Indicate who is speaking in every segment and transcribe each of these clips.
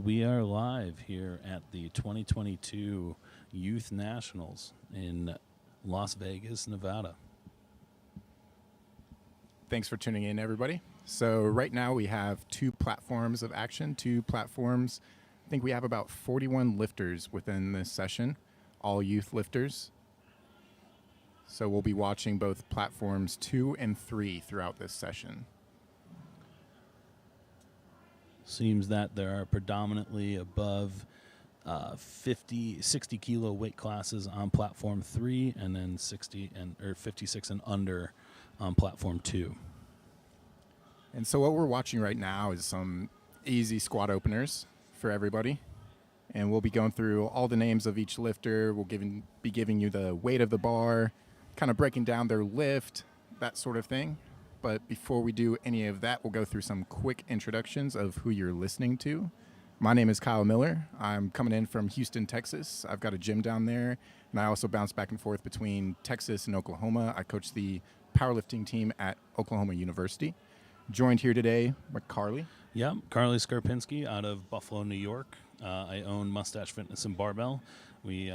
Speaker 1: And we are live here at the 2022 Youth Nationals in Las Vegas, Nevada.
Speaker 2: Thanks for tuning in, everybody. So right now we have two platforms of action, I think we have about 41 lifters within this session, all youth lifters. So we'll be watching both platforms 2 and 3 throughout this session.
Speaker 1: Seems that there are predominantly above 60 kilo weight classes on platform 3, and then 56 and under on platform 2.
Speaker 2: And so what we're watching right now is some easy squat openers for everybody. And we'll be going through all the names of each lifter. We'll be giving you the weight of the bar, kind of breaking down their lift, that sort of thing. But before we do any of that, we'll go through some quick introductions of who you're listening to. My name is Kyle Miller. I'm coming in from Houston, Texas. I've got a gym down there, and I also bounce back and forth between Texas and Oklahoma. I coach the powerlifting team at Oklahoma University. Joined here today with Carly.
Speaker 1: Yep, Carly Skarpinski out of Buffalo, New York. I own Mustache Fitness and Barbell. We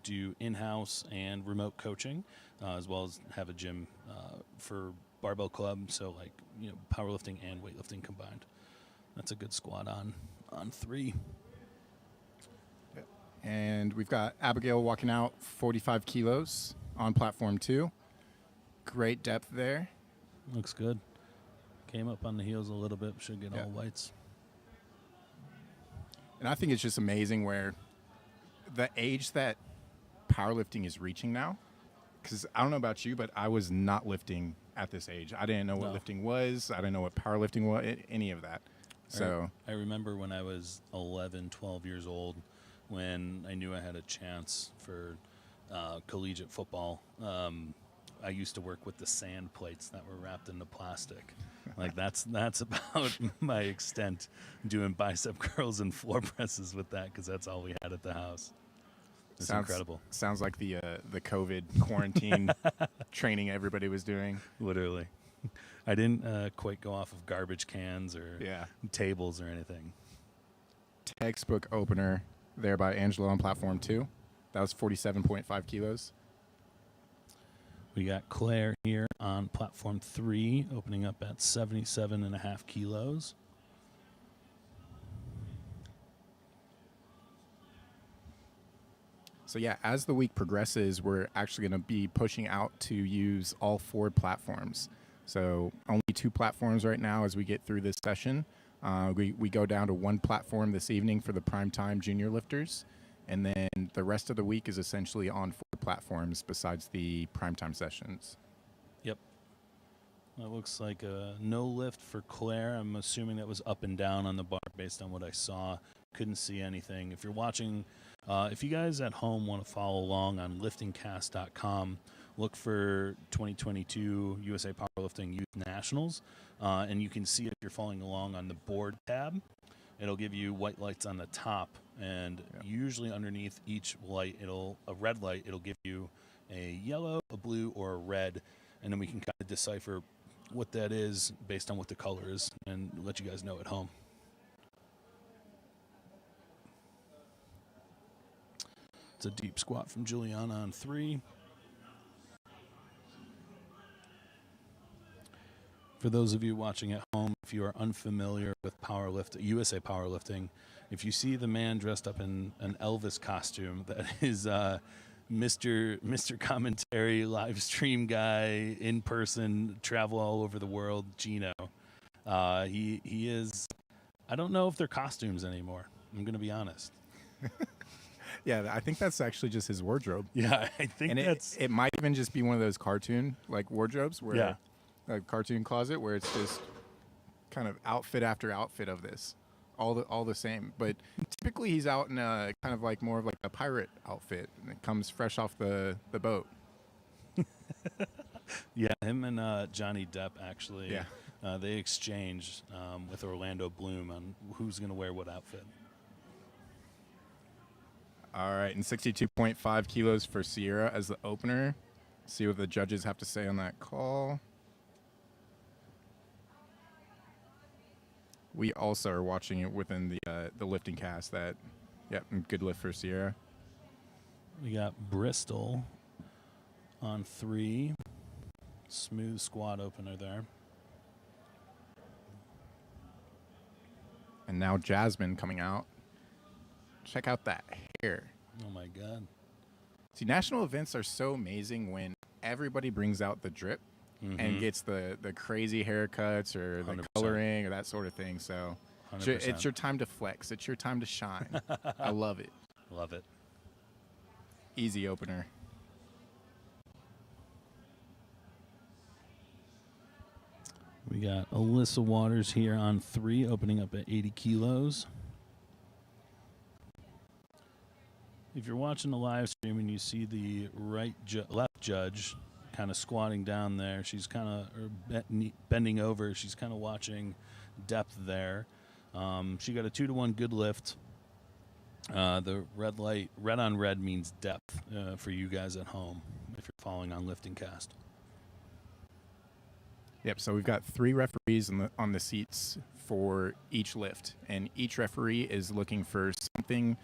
Speaker 1: do in-house and remote coaching, as well as have a gym for Barbell Club, so like, you know, powerlifting and weightlifting combined. That's a good squat on 3.
Speaker 2: And we've got Abigail walking out 45 kilos on platform 2. Great depth there.
Speaker 1: Looks good. Came up on the heels a little bit. Should get all whites.
Speaker 2: And I think it's just amazing where the age that powerlifting is reaching now, because I don't know about you, but I was not lifting at this age. I didn't know what lifting was. I didn't know what powerlifting was, any of that. So
Speaker 1: I remember when I was 11, 12 years old, when I knew I had a chance for collegiate football. I used to work with the sand plates that were wrapped into plastic. Like that's about my extent, doing bicep curls and floor presses with that, because that's all we had at the house. It's incredible.
Speaker 2: Sounds like the COVID quarantine training everybody was doing.
Speaker 1: Literally. I didn't quite go off of garbage cans or tables or anything.
Speaker 2: Textbook opener there by Angela on platform 2. That was 47.5 kilos.
Speaker 1: We got Claire here on platform 3, opening up at 77.5 kilos.
Speaker 2: So yeah, as the week progresses, we're actually going to be pushing out to use all 4 platforms. So only 2 platforms right now as we get through this session. We go down to 1 platform this evening for the primetime junior lifters. And then the rest of the week is essentially on 4 platforms besides the primetime sessions.
Speaker 1: Yep. That looks like a no lift for Claire. I'm assuming that was up and down on the bar based on what I saw. Couldn't see anything. If you're watching, if you guys at home want to follow along on liftingcast.com, look for 2022 USA Powerlifting Youth Nationals, and you can see if you're following along on the board tab. It'll give you white lights on the top, and usually underneath each light, a red light, it'll give you a yellow, a blue, or a red, and then we can kind of decipher what that is based on what the color is and let you guys know at home. It's a deep squat from Juliana on 3. For those of you watching at home, if you are unfamiliar with USA Powerlifting, if you see the man dressed up in an Elvis costume, that is Mr. Commentary, live stream guy, in person, travel all over the world, Gino. He is, I don't know if they're costumes anymore. I'm going to be honest.
Speaker 2: Yeah, I think that's actually just his wardrobe.
Speaker 1: Yeah, I think
Speaker 2: and it might even just be one of those cartoon like wardrobes where a cartoon closet where it's just kind of outfit after outfit of this, all the same. But typically he's out in a kind of like more of like a pirate outfit, and it comes fresh off the boat.
Speaker 1: Yeah, him and Johnny Depp actually.
Speaker 2: Yeah.
Speaker 1: They exchanged with Orlando Bloom on who's going to wear what outfit.
Speaker 2: All right, and 62.5 kilos for Sierra as the opener. See what the judges have to say on that call. We also are watching it within the lifting cast. Good lift for Sierra.
Speaker 1: We got Bristol on 3. Smooth squat opener there.
Speaker 2: And now Jasmine coming out. Check out that hair.
Speaker 1: Oh, my God.
Speaker 2: See, national events are so amazing when everybody brings out the drip and gets the crazy haircuts or the
Speaker 1: 100%.
Speaker 2: coloring or that sort of thing. So
Speaker 1: 100%.
Speaker 2: it's your time to flex. It's your time to shine. I love it.
Speaker 1: Love it.
Speaker 2: Easy opener.
Speaker 1: We got Alyssa Waters here on 3, opening up at 80 kilos. If you're watching the live stream and you see the left judge kind of squatting down there, she's kind of bending over. She's kind of watching depth there. She got a 2-to-1 good lift. The red on red means depth for you guys at home if you're following on Lifting Cast.
Speaker 2: Yep, so we've got 3 referees on the seats for each lift, and each referee is looking for something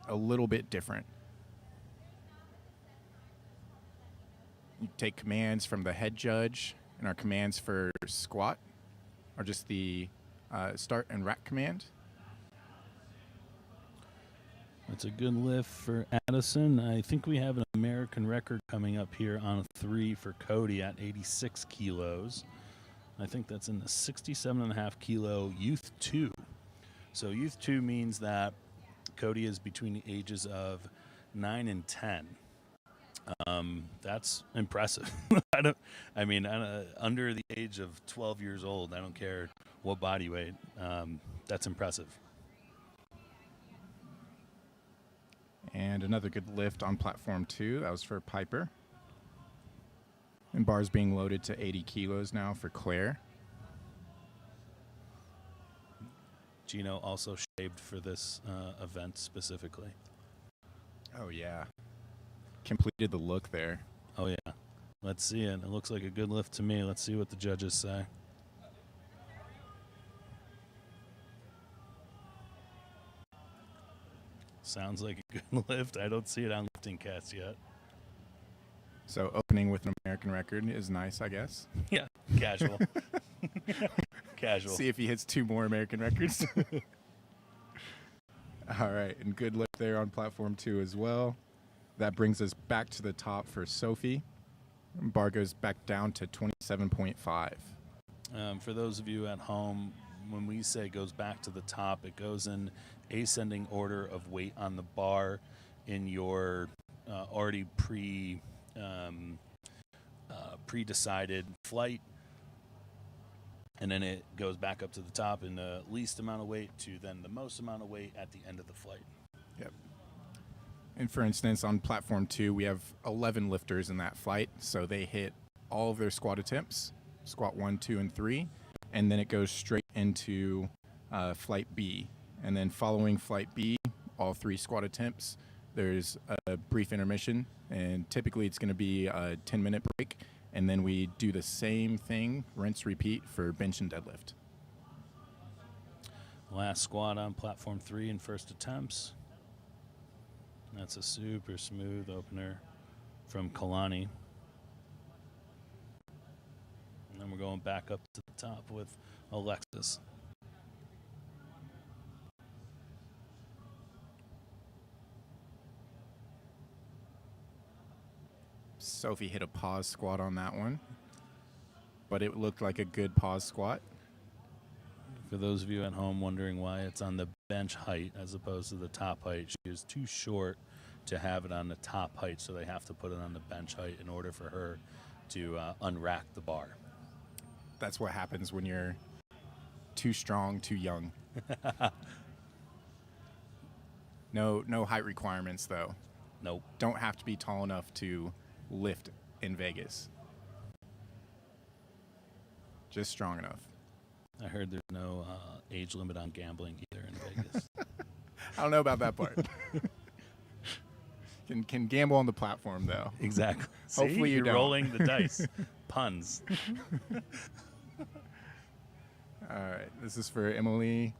Speaker 2: a little bit different. You take commands from the head judge, and our commands for squat are just the start and rack command.
Speaker 1: That's a good lift for Addison. I think we have an American record coming up here on 3 for Cody at 86 kilos. I think that's in the 67.5 kilo Youth 2. So Youth 2 means that Cody is between the ages of 9 and 10. That's impressive. Under the age of 12 years old, I don't care what body weight. That's impressive.
Speaker 2: And another good lift on platform 2. That was for Piper. And bars being loaded to 80 kilos now for Claire.
Speaker 1: Gino also shaved for this event specifically.
Speaker 2: Oh, yeah. Completed the look there.
Speaker 1: Oh, yeah. Let's see it. It looks like a good lift to me. Let's see what the judges say. Sounds like a good lift. I don't see it on Lifting Cast yet.
Speaker 2: So opening with an American record is nice, I guess.
Speaker 1: Yeah, casual. Casual.
Speaker 2: See if he hits 2 more American records. All right, and good lift there on platform 2 as well. That brings us back to the top for Sophie. Bar goes back down to 27.5.
Speaker 1: For those of you at home, when we say goes back to the top, it goes in ascending order of weight on the bar in your already pre-decided flight, and then it goes back up to the top in the least amount of weight to then the most amount of weight at the end of the flight.
Speaker 2: Yep. And for instance, on platform 2, we have 11 lifters in that flight, so they hit all of their squat attempts, squat 1, 2, and 3, and then it goes straight into flight B. And then following flight B, all 3 squat attempts, there's a brief intermission, and typically it's going to be a 10-minute break, and then we do the same thing, rinse, repeat for bench and deadlift.
Speaker 1: Last squat on platform 3 in first attempts. That's a super smooth opener from Kalani. And then we're going back up to the top with Alexis.
Speaker 2: Sophie hit a pause squat on that one, but it looked like a good pause squat.
Speaker 1: For those of you at home wondering why it's on the bench height as opposed to the top height, she is too short to have it on the top height, so they have to put it on the bench height in order for her to unrack the bar.
Speaker 2: That's what happens when you're too strong, too young. No height requirements, though.
Speaker 1: Nope.
Speaker 2: Don't have to be tall enough to lift in Vegas. Just strong enough.
Speaker 1: I heard there's no age limit on gambling either in Vegas.
Speaker 2: I don't know about that part. Can gamble on the platform, though.
Speaker 1: Exactly.
Speaker 2: Hopefully
Speaker 1: See,
Speaker 2: you're
Speaker 1: rolling the dice. Puns.
Speaker 2: All right, this is for Emily.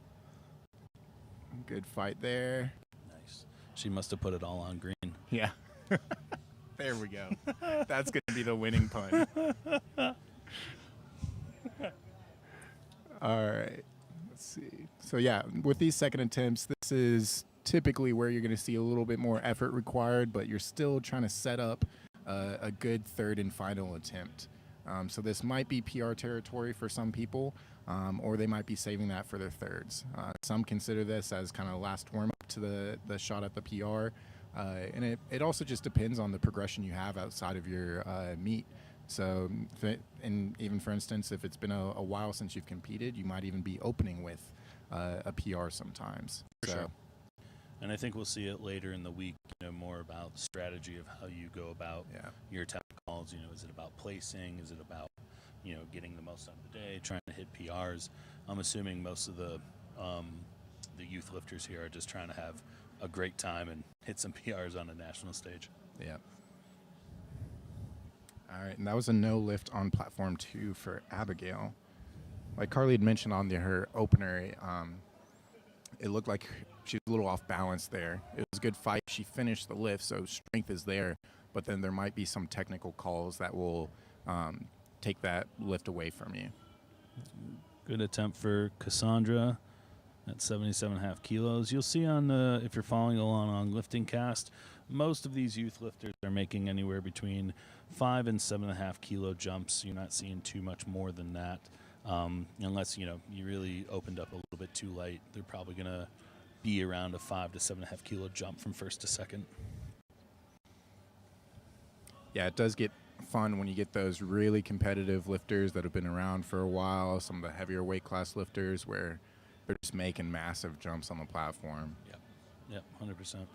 Speaker 2: Good fight there.
Speaker 1: Nice. She must have put it all on green.
Speaker 2: Yeah. There we go. That's going to be the winning pun. All right. Let's see. So, yeah, with these second attempts, this is typically where you're going to see a little bit more effort required, but you're still trying to set up a good third and final attempt. So this might be PR territory for some people, or they might be saving that for their thirds. Some consider this as kind of last warm-up to the shot at the PR. And it also just depends on the progression you have outside of your meet. So, and even for instance, if it's been a while since you've competed, you might even be opening with a PR sometimes.
Speaker 1: For sure. And I think we'll see it later in the week, more about the strategy of how you go about your tech calls. Is it about placing? Is it about, getting the most out of the day, trying to hit PRs? I'm assuming most of the youth lifters here are just trying to have a great time and hit some PRs on a national stage.
Speaker 2: Yeah. All right, and that was a no lift on platform 2 for Abigail. Like Carly had mentioned on her opener, it looked like she was a little off balance there. It was a good fight. She finished the lift, so strength is there, but then there might be some technical calls that will take that lift away from you.
Speaker 1: Good attempt for Cassandra at 77.5 kilos. You'll see if you're following along on Lifting Cast, most of these youth lifters are making anywhere between 5 and 7.5 kilo jumps. You're not seeing too much more than that, unless you really opened up a little bit too light. They're probably gonna be around a 5 to 7.5 kilo jump from first to second.
Speaker 2: Yeah, it does get fun when you get those really competitive lifters that have been around for a while. Some of the heavier weight class lifters where they're just making massive jumps on the platform.
Speaker 1: Yep, 100%.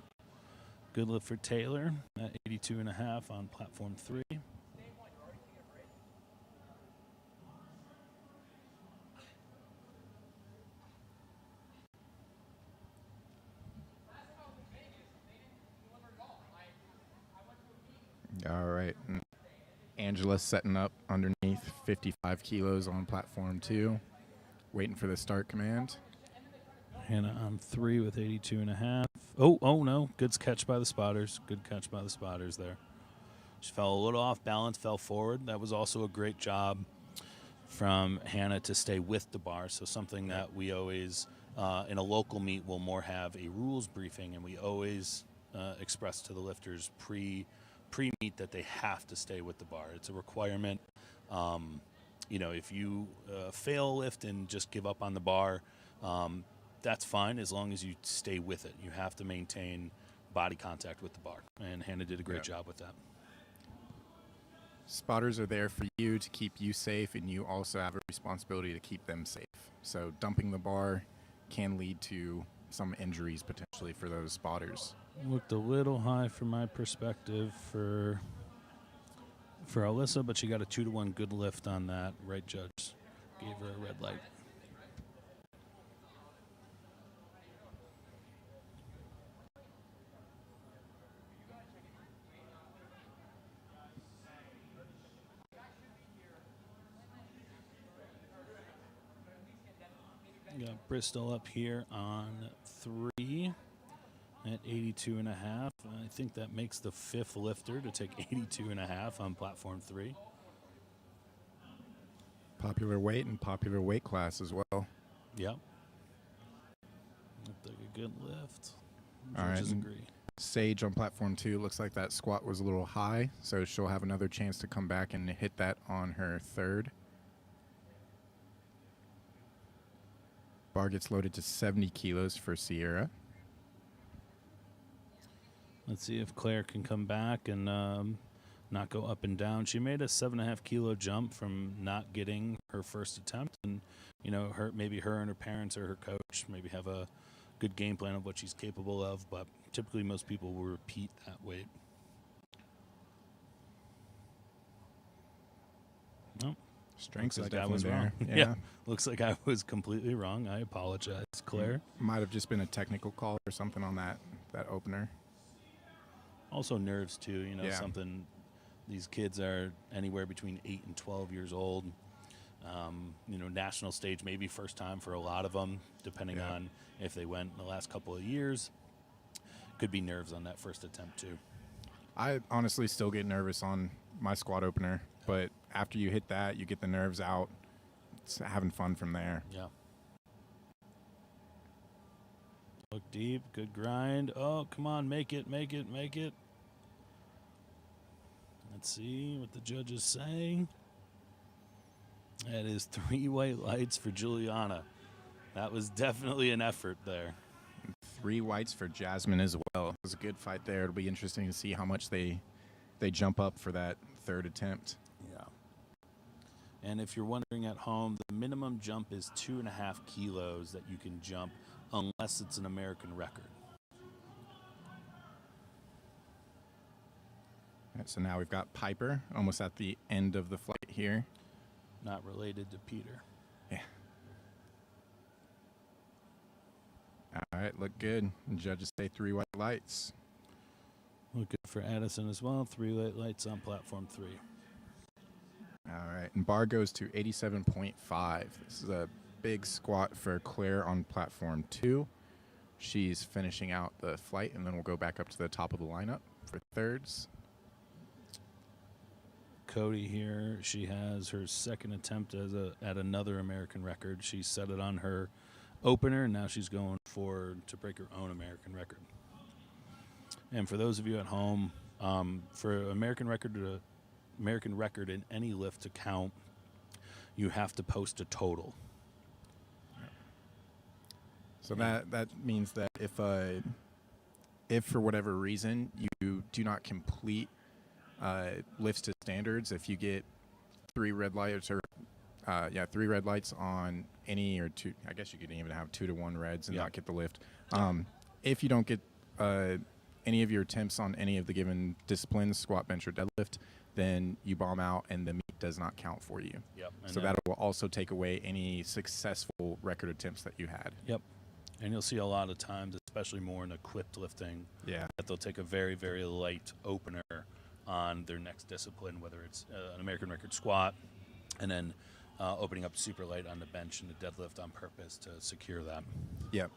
Speaker 1: Good lift for Taylor at 82.5 on platform 3.
Speaker 2: All right. And Angela's setting up underneath 55 kilos on platform 2, waiting for the start command.
Speaker 1: Hannah on 3 with 82.5. Oh no. Good catch by the spotters. Good catch by the spotters there. She fell a little off balance, fell forward. That was also a great job from Hannah to stay with the bar. So something that we always, in a local meet, will more have a rules briefing, and we always express to the lifters pre-meet that they have to stay with the bar. It's a requirement. If you fail a lift and just give up on the bar, that's fine as long as you stay with it. You have to maintain body contact with the bar, and Hannah did a great job with that.
Speaker 2: Spotters are there for you to keep you safe, and you also have a responsibility to keep them safe. So dumping the bar can lead to some injuries potentially for those spotters.
Speaker 1: Looked a little high from my perspective for Alyssa, but she got a 2-to-1 good lift on that. Right judge gave her a red light. Got Bristol up here on 3 at 82.5. I think that makes the 5th lifter to take 82.5 on platform 3.
Speaker 2: Popular weight and popular weight class as well.
Speaker 1: Yep. Looked like a good lift.
Speaker 2: All right.
Speaker 1: Judges agree.
Speaker 2: Sage on platform 2, looks like that squat was a little high, so she'll have another chance to come back and hit that on her 3rd. Bar gets loaded to 70 kilos for Sierra.
Speaker 1: Let's see if Claire can come back and not go up and down. She made a 7.5 kilo jump from not getting her first attempt, and maybe her and her parents or her coach maybe have a good game plan of what she's capable of, but typically most people will repeat that weight. No.
Speaker 2: Strength
Speaker 1: looks
Speaker 2: is
Speaker 1: like I was
Speaker 2: definitely
Speaker 1: wrong.
Speaker 2: there.
Speaker 1: Yeah, looks like I was completely wrong. I apologize, Claire.
Speaker 2: Might have just been a technical call or something on that opener.
Speaker 1: Also nerves too, something. These kids are anywhere between 8 and 12 years old. national stage, maybe first time for a lot of them, depending on if they went in the last couple of years. Could be nerves on that first attempt too.
Speaker 2: I honestly still get nervous on my squat opener, but after you hit that, you get the nerves out. It's having fun from there.
Speaker 1: Yeah. Look deep, good grind. Oh, come on, make it. Let's see what the judges say. That is 3 white lights for Juliana. That was definitely an effort there.
Speaker 2: 3 whites for Jasmine as well. It was a good fight there. It'll be interesting to see how much they jump up for that third attempt.
Speaker 1: Yeah. And if you're wondering at home, the minimum jump is 2.5 kilos that you can jump unless it's an American record.
Speaker 2: All right, so now we've got Piper almost at the end of the flight here.
Speaker 1: Not related to Peter.
Speaker 2: Yeah. All right, look good. And judges say 3 white lights.
Speaker 1: Look good for Addison as well. 3 white lights on platform 3.
Speaker 2: All right, and bar goes to 87.5. This is a big squat for Claire on platform 2. She's finishing out the flight, and then we'll go back up to the top of the lineup for thirds.
Speaker 1: Cody here, she has her second attempt at another American record. She set it on her opener, and now she's going to break her own American record. And for those of you at home, for American record in any lift to count, you have to post a total.
Speaker 2: So that means that if for whatever reason you do not complete lifts to standards, if you get 3 red lights or 3 red lights on any or 2, I guess you could even have 2 to 1 reds and not get the lift. If you don't get any of your attempts on any of the given disciplines, squat, bench, or deadlift, then you bomb out and the meet does not count for you.
Speaker 1: Yep.
Speaker 2: So that will also take away any successful record attempts that you had.
Speaker 1: Yep. And you'll see a lot of times, especially more in equipped lifting, that they'll take a very, very light opener on their next discipline, whether it's an American record squat, and then opening up super light on the bench and the deadlift on purpose to secure that.
Speaker 2: Yep.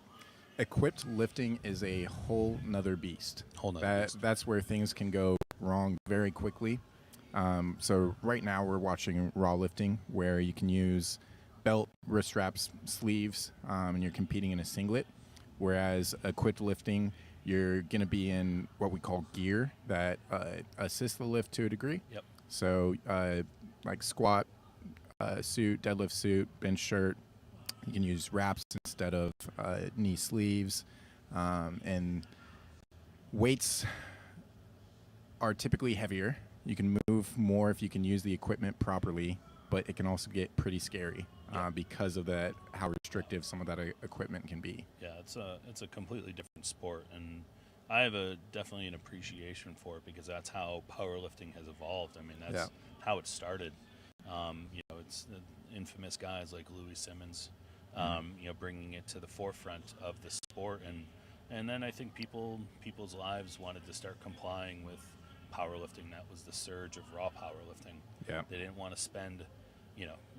Speaker 2: Equipped lifting is a whole nother beast. That's where things can go wrong very quickly. So right now we're watching raw lifting, where you can use belt, wrist straps, sleeves, and you're competing in a singlet. Whereas equipped lifting, you're going to be in what we call gear that assists the lift to a degree.
Speaker 1: Yep.
Speaker 2: So like squat suit, deadlift suit, bench shirt. You can use wraps instead of knee sleeves. And weights are typically heavier. You can move more if you can use the equipment properly, but it can also get pretty scary because of that, how restrictive some of that equipment can be.
Speaker 1: Yeah, it's a completely different sport, and I have definitely an appreciation for it because that's how powerlifting has evolved. I mean, that's how it started. It's the infamous guys like Louis Simmons, bringing it to the forefront of the sport, and then I think people's lives wanted to start complying with powerlifting. That was the surge of raw powerlifting.
Speaker 2: Yeah.
Speaker 1: They didn't want to spend,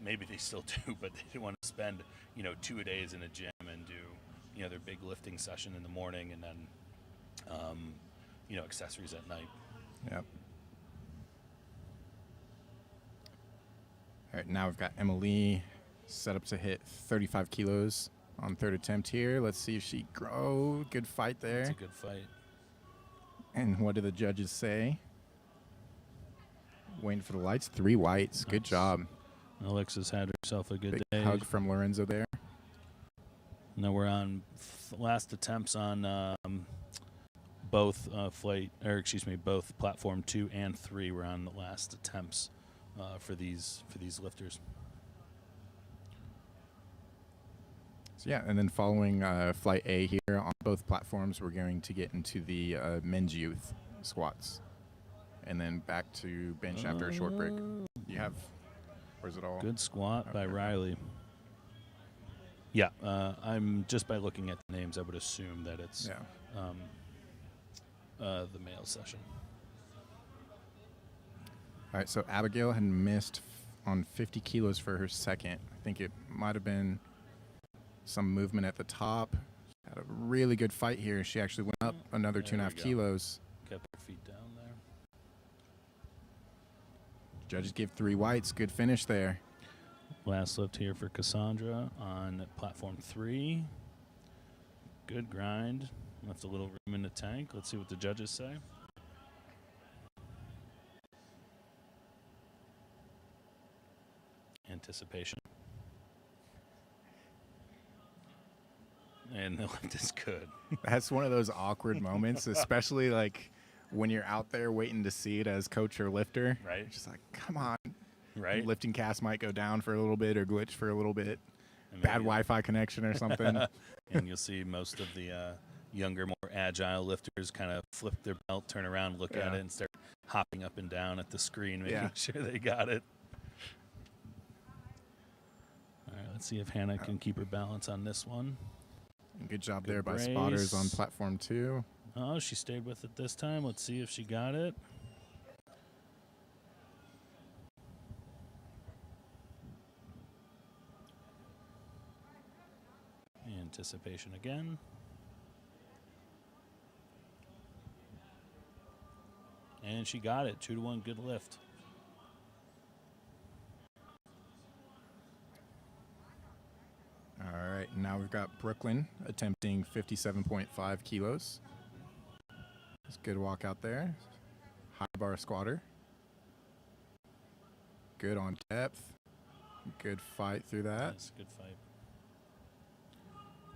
Speaker 1: maybe they still do, but they didn't want to spend, 2 days in a gym and do, their big lifting session in the morning and then, accessories at night.
Speaker 2: Yep. All right, now we've got Emily set up to hit 35 kilos on third attempt here. Let's see if she grows. Good fight there.
Speaker 1: It's a good fight.
Speaker 2: And what do the judges say? Waiting for the lights. 3 whites. Nice. Good job.
Speaker 1: Alexis had herself a good day.
Speaker 2: Big hug from Lorenzo there.
Speaker 1: Now we're on last attempts on both both platform 2 and 3. We're on the last attempts for these lifters.
Speaker 2: So yeah, and then following flight A here on both platforms, we're going to get into the men's youth squats, and then back to bench after a short break. Where's it all?
Speaker 1: Good squat by Riley. Yeah, I'm just by looking at the names, I would assume that it's the male session.
Speaker 2: All right, so Abigail had missed on 50 kilos for her second. I think it might have been some movement at the top. Had a really good fight here. She actually went up another 2.5 kilos.
Speaker 1: Kept her feet down there.
Speaker 2: Judges give 3 whites. Good finish there.
Speaker 1: Last lift here for Cassandra on platform 3. Good grind. Left a little room in the tank. Let's see what the judges say. Anticipation. And the lift is good.
Speaker 2: That's one of those awkward moments, especially like when you're out there waiting to see it as coach or lifter.
Speaker 1: Right.
Speaker 2: You're just like, come on.
Speaker 1: Right.
Speaker 2: Lifting cast might go down for a little bit or glitch for a little bit. Bad Wi-Fi connection or something.
Speaker 1: And you'll see most of the younger, more agile lifters kind of flip their belt, turn around, look at it, and start hopping up and down at the screen, making sure they got it. All right, let's see if Hannah can keep her balance on this one.
Speaker 2: Good job there by spotters on platform 2.
Speaker 1: Oh, she stayed with it this time. Let's see if she got it. Anticipation again. And she got it. 2-to-1, good lift.
Speaker 2: All right, now we've got Brooklyn attempting 57.5 kilos. It's a good walk out there. High bar squatter. Good on depth. Good fight through that.
Speaker 1: That's a good fight.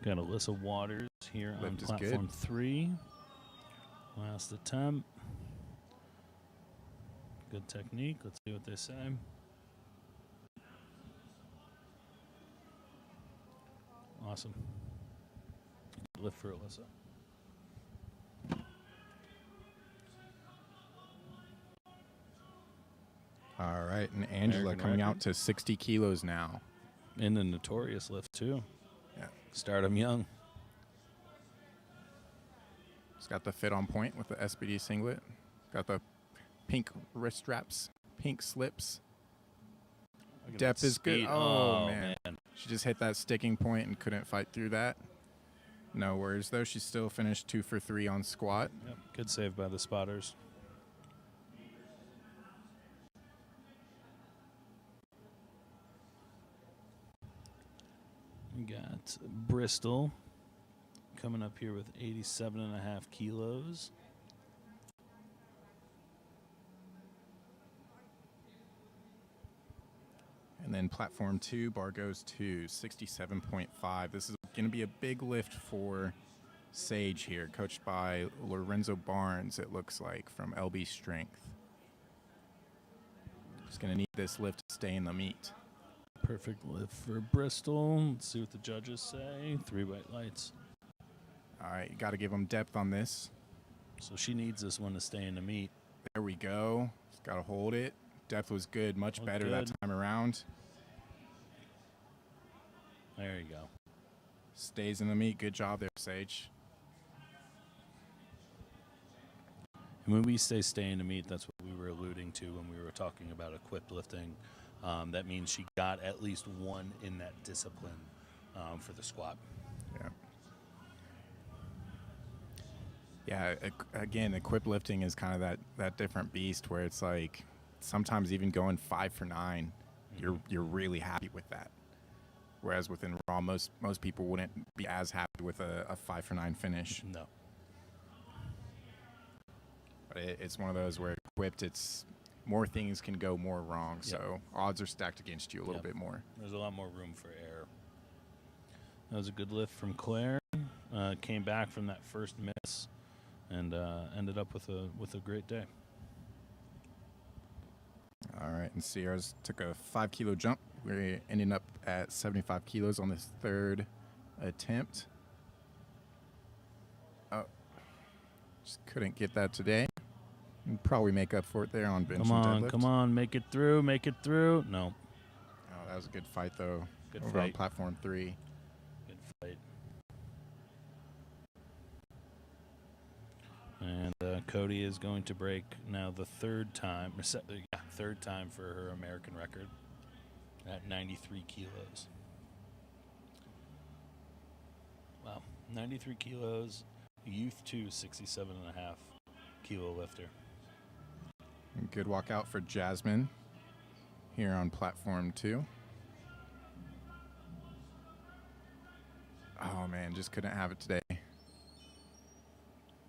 Speaker 1: Got Alyssa Waters here on
Speaker 2: Lift
Speaker 1: platform 3. Last attempt. Good technique. Let's see what they say. Awesome. Good lift for Alyssa.
Speaker 2: All right, and Angela
Speaker 1: American
Speaker 2: coming
Speaker 1: record.
Speaker 2: out to 60 kilos now.
Speaker 1: In the notorious lift, too.
Speaker 2: Yeah.
Speaker 1: Start 'em young.
Speaker 2: It's got the fit on point with the SBD singlet. Got the pink wrist straps, pink slips.
Speaker 1: Look at
Speaker 2: Depth
Speaker 1: that
Speaker 2: is good.
Speaker 1: speed.
Speaker 2: Oh, man. She just hit that sticking point and couldn't fight through that. No worries, though. She still finished 2 for 3 on squat.
Speaker 1: Yep. Good save by the spotters. We got Bristol coming up here with 87.5 kilos.
Speaker 2: And then platform 2, bar goes to 67.5. This is going to be a big lift for Sage here, coached by Lorenzo Barnes, it looks like, from LB Strength. Just going to need this lift to stay in the meet.
Speaker 1: Perfect lift for Bristol. Let's see what the judges say. 3 white lights.
Speaker 2: All right, you got to give them depth on this.
Speaker 1: So she needs this one to stay in the meet.
Speaker 2: There we go. Just got to hold it. Depth was good, much better that time around.
Speaker 1: There you go.
Speaker 2: Stays in the meet. Good job there, Sage.
Speaker 1: And when we say stay in the meet, that's what we were alluding to when we were talking about equipped lifting. That means she got at least 1 in that discipline for the squat.
Speaker 2: Yeah. Yeah, again, equipped lifting is kind of that different beast where it's like sometimes even going 5 for 9, you're really happy with that. Whereas within raw, most people wouldn't be as happy with a 5 for 9 finish.
Speaker 1: No.
Speaker 2: But it's one of those where equipped, it's more things can go more wrong. So odds are stacked against you a little bit more.
Speaker 1: There's a lot more room for error. That was a good lift from Claire. Came back from that first miss and ended up with a great day.
Speaker 2: All right, and Sierra's took a 5 kilo jump. We're ending up at 75 kilos on this 3rd attempt. Oh, just couldn't get that today. We'll probably make up for it there on bench and deadlift.
Speaker 1: Come on, make it through. No.
Speaker 2: Oh, that was a good fight, though.
Speaker 1: Good
Speaker 2: over on
Speaker 1: fight.
Speaker 2: platform 3.
Speaker 1: Good fight. And Cody is going to break now the third time for her American record at 93 kilos. Wow, 93 kilos. Youth 2, 67.5 kilo lifter.
Speaker 2: And good walkout for Jasmine here on platform 2. Oh man, just couldn't have it today.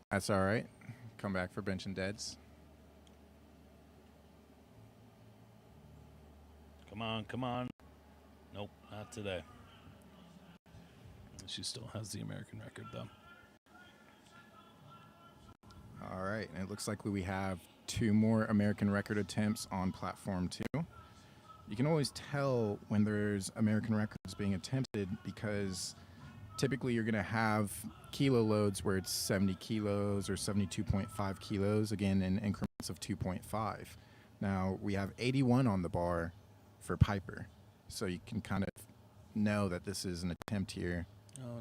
Speaker 2: That's all right. Come back for bench and deads.
Speaker 1: Come on, come on. Nope, not today. She still has the American record, though.
Speaker 2: All right, and it looks like we have 2 more American record attempts on platform 2. You can always tell when there's American records being attempted because typically you're going to have kilo loads where it's 70 kilos or 72.5 kilos, again in increments of 2.5. Now, we have 81 on the bar for Piper, so you can kind of know that this is an attempt here.
Speaker 1: Oh,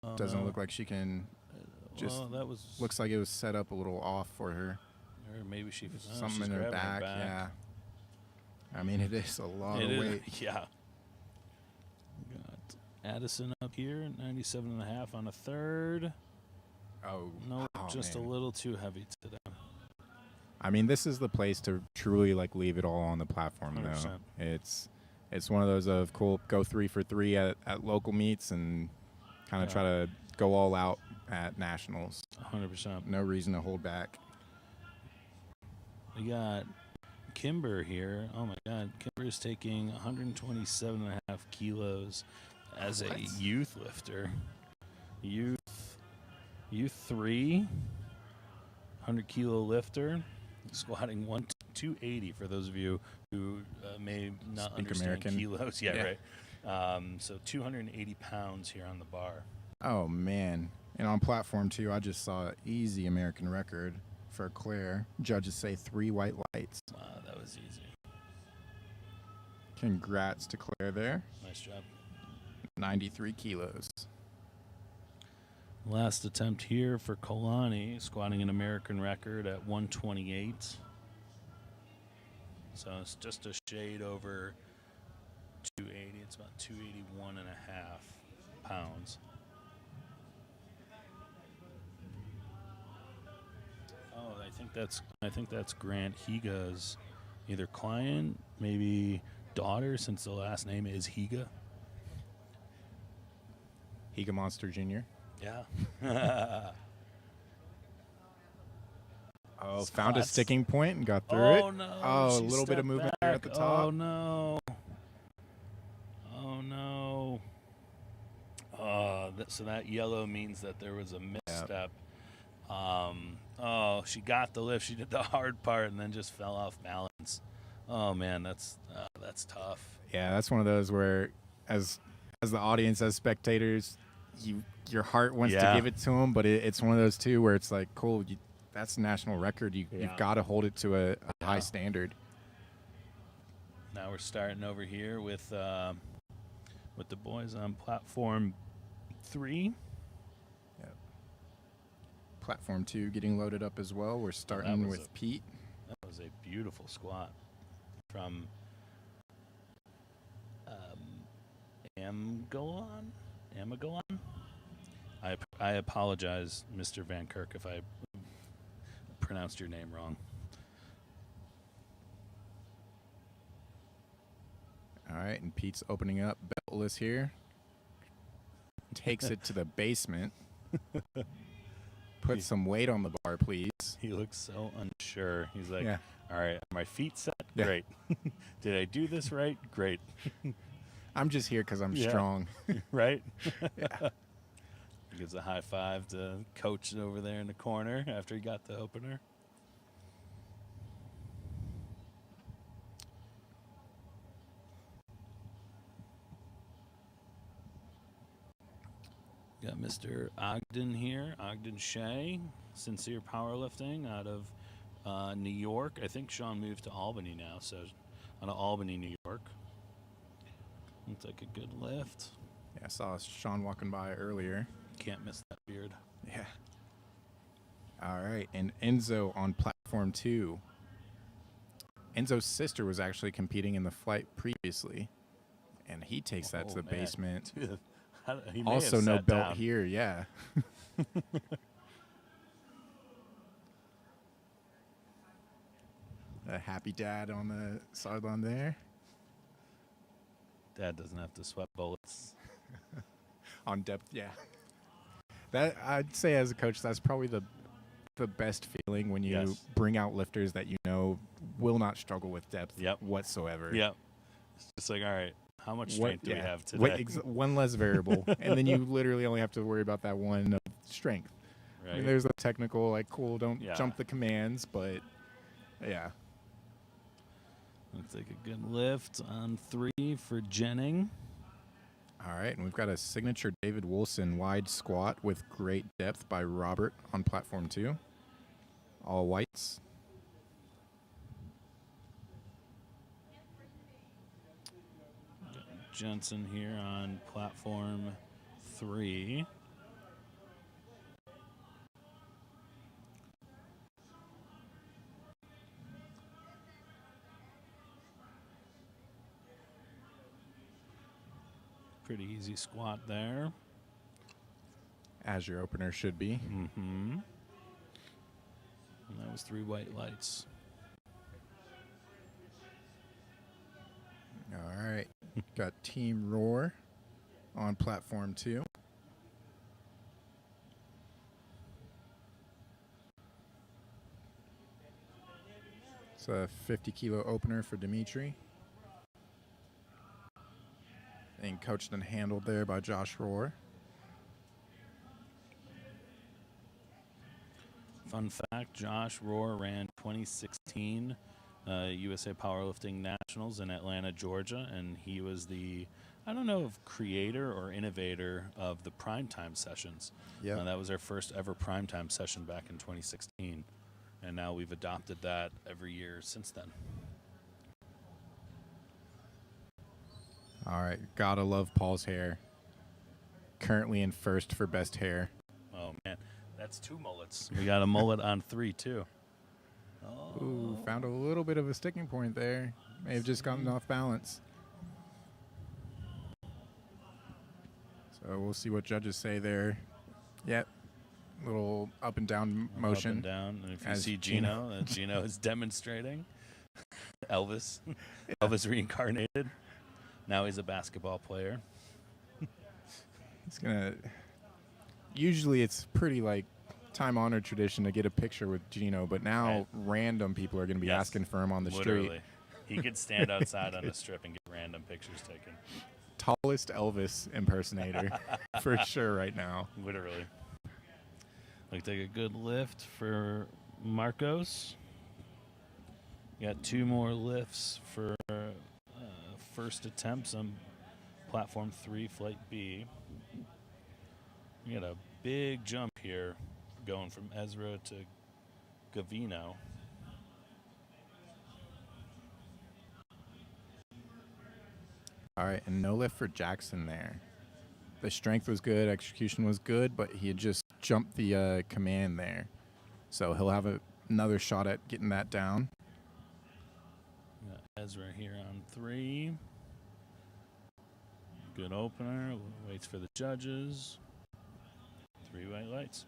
Speaker 1: no.
Speaker 2: Doesn't look like she can just...
Speaker 1: Well, that was...
Speaker 2: Looks like it was set up a little off for her.
Speaker 1: Or maybe
Speaker 2: Something in her back, yeah. I mean, it is a lot of weight.
Speaker 1: Yeah. Got Addison up here at 97.5 on a third.
Speaker 2: Oh,
Speaker 1: no, just
Speaker 2: man.
Speaker 1: A little too heavy today.
Speaker 2: I mean, this is the place to truly like leave it all on the platform,
Speaker 1: 100%.
Speaker 2: though. It's one of those of cool, go 3 for 3 at local meets and kind of try to go all out at nationals.
Speaker 1: 100%.
Speaker 2: No reason to hold back.
Speaker 1: We got Kimber here. Oh my God, Kimber is taking 127.5 kilos as a youth lifter. Youth 3, 100 kilo lifter, squatting 280 for those of you who may not
Speaker 2: Speak
Speaker 1: understand
Speaker 2: American.
Speaker 1: kilos. Yeah, right. So 280 pounds here on the bar.
Speaker 2: Oh, man. And on platform 2, I just saw an easy American record for Claire. Judges say 3 white lights.
Speaker 1: Wow, that was easy.
Speaker 2: Congrats to Claire there.
Speaker 1: Nice job.
Speaker 2: 93 kilos.
Speaker 1: Last attempt here for Kalani, squatting an American record at 128. So it's just a shade over 280. It's about 281.5 pounds. Oh, I think that's Grant Higa's either client, maybe daughter, since the last name is Higa.
Speaker 2: Higa Monster Jr.
Speaker 1: Yeah.
Speaker 2: Oh, found a sticking point and got through it.
Speaker 1: Oh, no.
Speaker 2: Oh, a little bit of movement there at the top.
Speaker 1: Oh, no. Oh, no. So that yellow means that there was a misstep. Oh, she got the lift. She did the hard part and then just fell off balance. Oh, man, that's tough.
Speaker 2: Yeah, that's one of those where, as the audience, as spectators, your heart wants to give it to them, but it's one of those too where it's like, cool, that's a national record. You've got to hold it to a high standard.
Speaker 1: Now we're starting over here with the boys on platform 3.
Speaker 2: Yep. Platform 2 getting loaded up as well. We're starting with Pete.
Speaker 1: That was a beautiful squat from Amagalon. I apologize, Mr. Van Kirk, if I pronounced your name wrong.
Speaker 2: All right, and Pete's opening up beltless here. Takes it to the basement. Put some weight on the bar, please.
Speaker 1: He looks so unsure. He's like,
Speaker 2: Yeah.
Speaker 1: all right, are my feet set?
Speaker 2: Yeah.
Speaker 1: Great. Did I do this right? Great.
Speaker 2: I'm just here because I'm strong.
Speaker 1: Right?
Speaker 2: Yeah.
Speaker 1: He gives a high five to coach over there in the corner after he got the opener. Got Mr. Ogden here, Ogden Shea, Sincere Powerlifting out of New York. I think Sean moved to Albany now, so out of Albany, New York. Looks like a good lift.
Speaker 2: Yeah, I saw Sean walking by earlier.
Speaker 1: Can't miss that beard.
Speaker 2: Yeah. All right, and Enzo on platform 2. Enzo's sister was actually competing in the flight previously, and he takes that to the basement.
Speaker 1: Dude, he may
Speaker 2: Also,
Speaker 1: have
Speaker 2: no
Speaker 1: sat
Speaker 2: belt
Speaker 1: down.
Speaker 2: here. Yeah. A happy dad on the sideline there.
Speaker 1: Dad doesn't have to sweat bullets.
Speaker 2: On depth, yeah. That I'd say as a coach, that's probably the best feeling when you bring out lifters that you know will not struggle with depth whatsoever.
Speaker 1: Yep. It's just like, all right, how much strength do we have today?
Speaker 2: One less variable, and then you literally only have to worry about that one strength.
Speaker 1: Right.
Speaker 2: I mean, there's a technical, like, cool, don't jump the commands, but yeah.
Speaker 1: Let's take a good lift on 3 for Jennings.
Speaker 2: All right, and we've got a signature David Wilson wide squat with great depth by Robert on platform 2. All whites.
Speaker 1: Jensen here on platform 3. Pretty easy squat there.
Speaker 2: As your opener should be.
Speaker 1: Mm-hmm. And that was 3 white lights.
Speaker 2: All right. Got Team Roar on platform 2. It's a 50-kilo opener for Dimitri. And coached and handled there by Josh Roar.
Speaker 1: Fun fact, Josh Roar ran 2016 USA Powerlifting Nationals in Atlanta, Georgia, and he was the, I don't know if creator or innovator of the primetime sessions.
Speaker 2: Yeah.
Speaker 1: That was our first ever primetime session back in 2016, and now we've adopted that every year since then.
Speaker 2: All right, gotta love Paul's hair. Currently in first for best hair.
Speaker 1: Oh, man. That's 2 mullets. We got a mullet on 3, too. Oh.
Speaker 2: Ooh, found a little bit of a sticking point there. May have just gotten off balance. So we'll see what judges say there. Yep. Little up and down motion.
Speaker 1: Up and down. And if you see Gino, Gino is demonstrating. Elvis. Yeah. Elvis reincarnated. Now he's a basketball player.
Speaker 2: He's gonna. Usually it's pretty like time-honored tradition to get a picture with Gino, but now random people are going to be asking for him on the street.
Speaker 1: He could stand outside on the strip and get random pictures taken.
Speaker 2: Tallest Elvis impersonator for sure right now.
Speaker 1: Literally. Like, take a good lift for Marcos. Got 2 more lifts for first attempts on platform 3, flight B. We got a big jump here going from Ezra to Gavino.
Speaker 2: All right, and no lift for Jackson there. The strength was good, execution was good, but he had just jumped the command there. So he'll have another shot at getting that down.
Speaker 1: Got Ezra here on 3. Good opener. Waits for the judges. 3 white lights.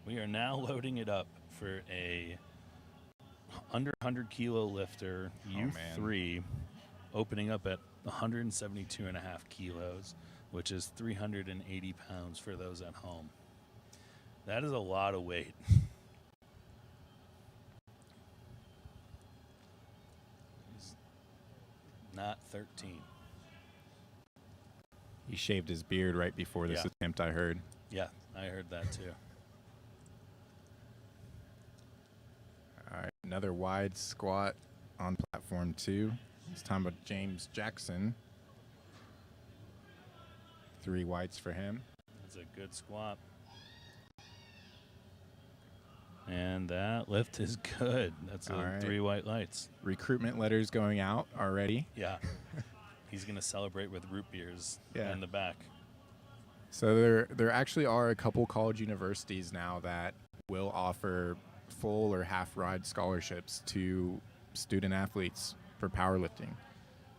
Speaker 1: We are now loading it up for a under 100 kilo lifter, U3, opening up at 172.5 kilos, which is 380 pounds for those at home. That is a lot of weight. He's not 13.
Speaker 2: He shaved his beard right before this attempt, I heard.
Speaker 1: Yeah, I heard that too.
Speaker 2: All right, another wide squat on platform 2. This time with James Jackson. 3 whites for him.
Speaker 1: That's a good squat. And that lift is good. That's 3 white lights.
Speaker 2: Recruitment letters going out already.
Speaker 1: Yeah. He's going to celebrate with root beers in the back.
Speaker 2: So there actually are a couple college universities now that will offer full or half ride scholarships to student athletes for powerlifting.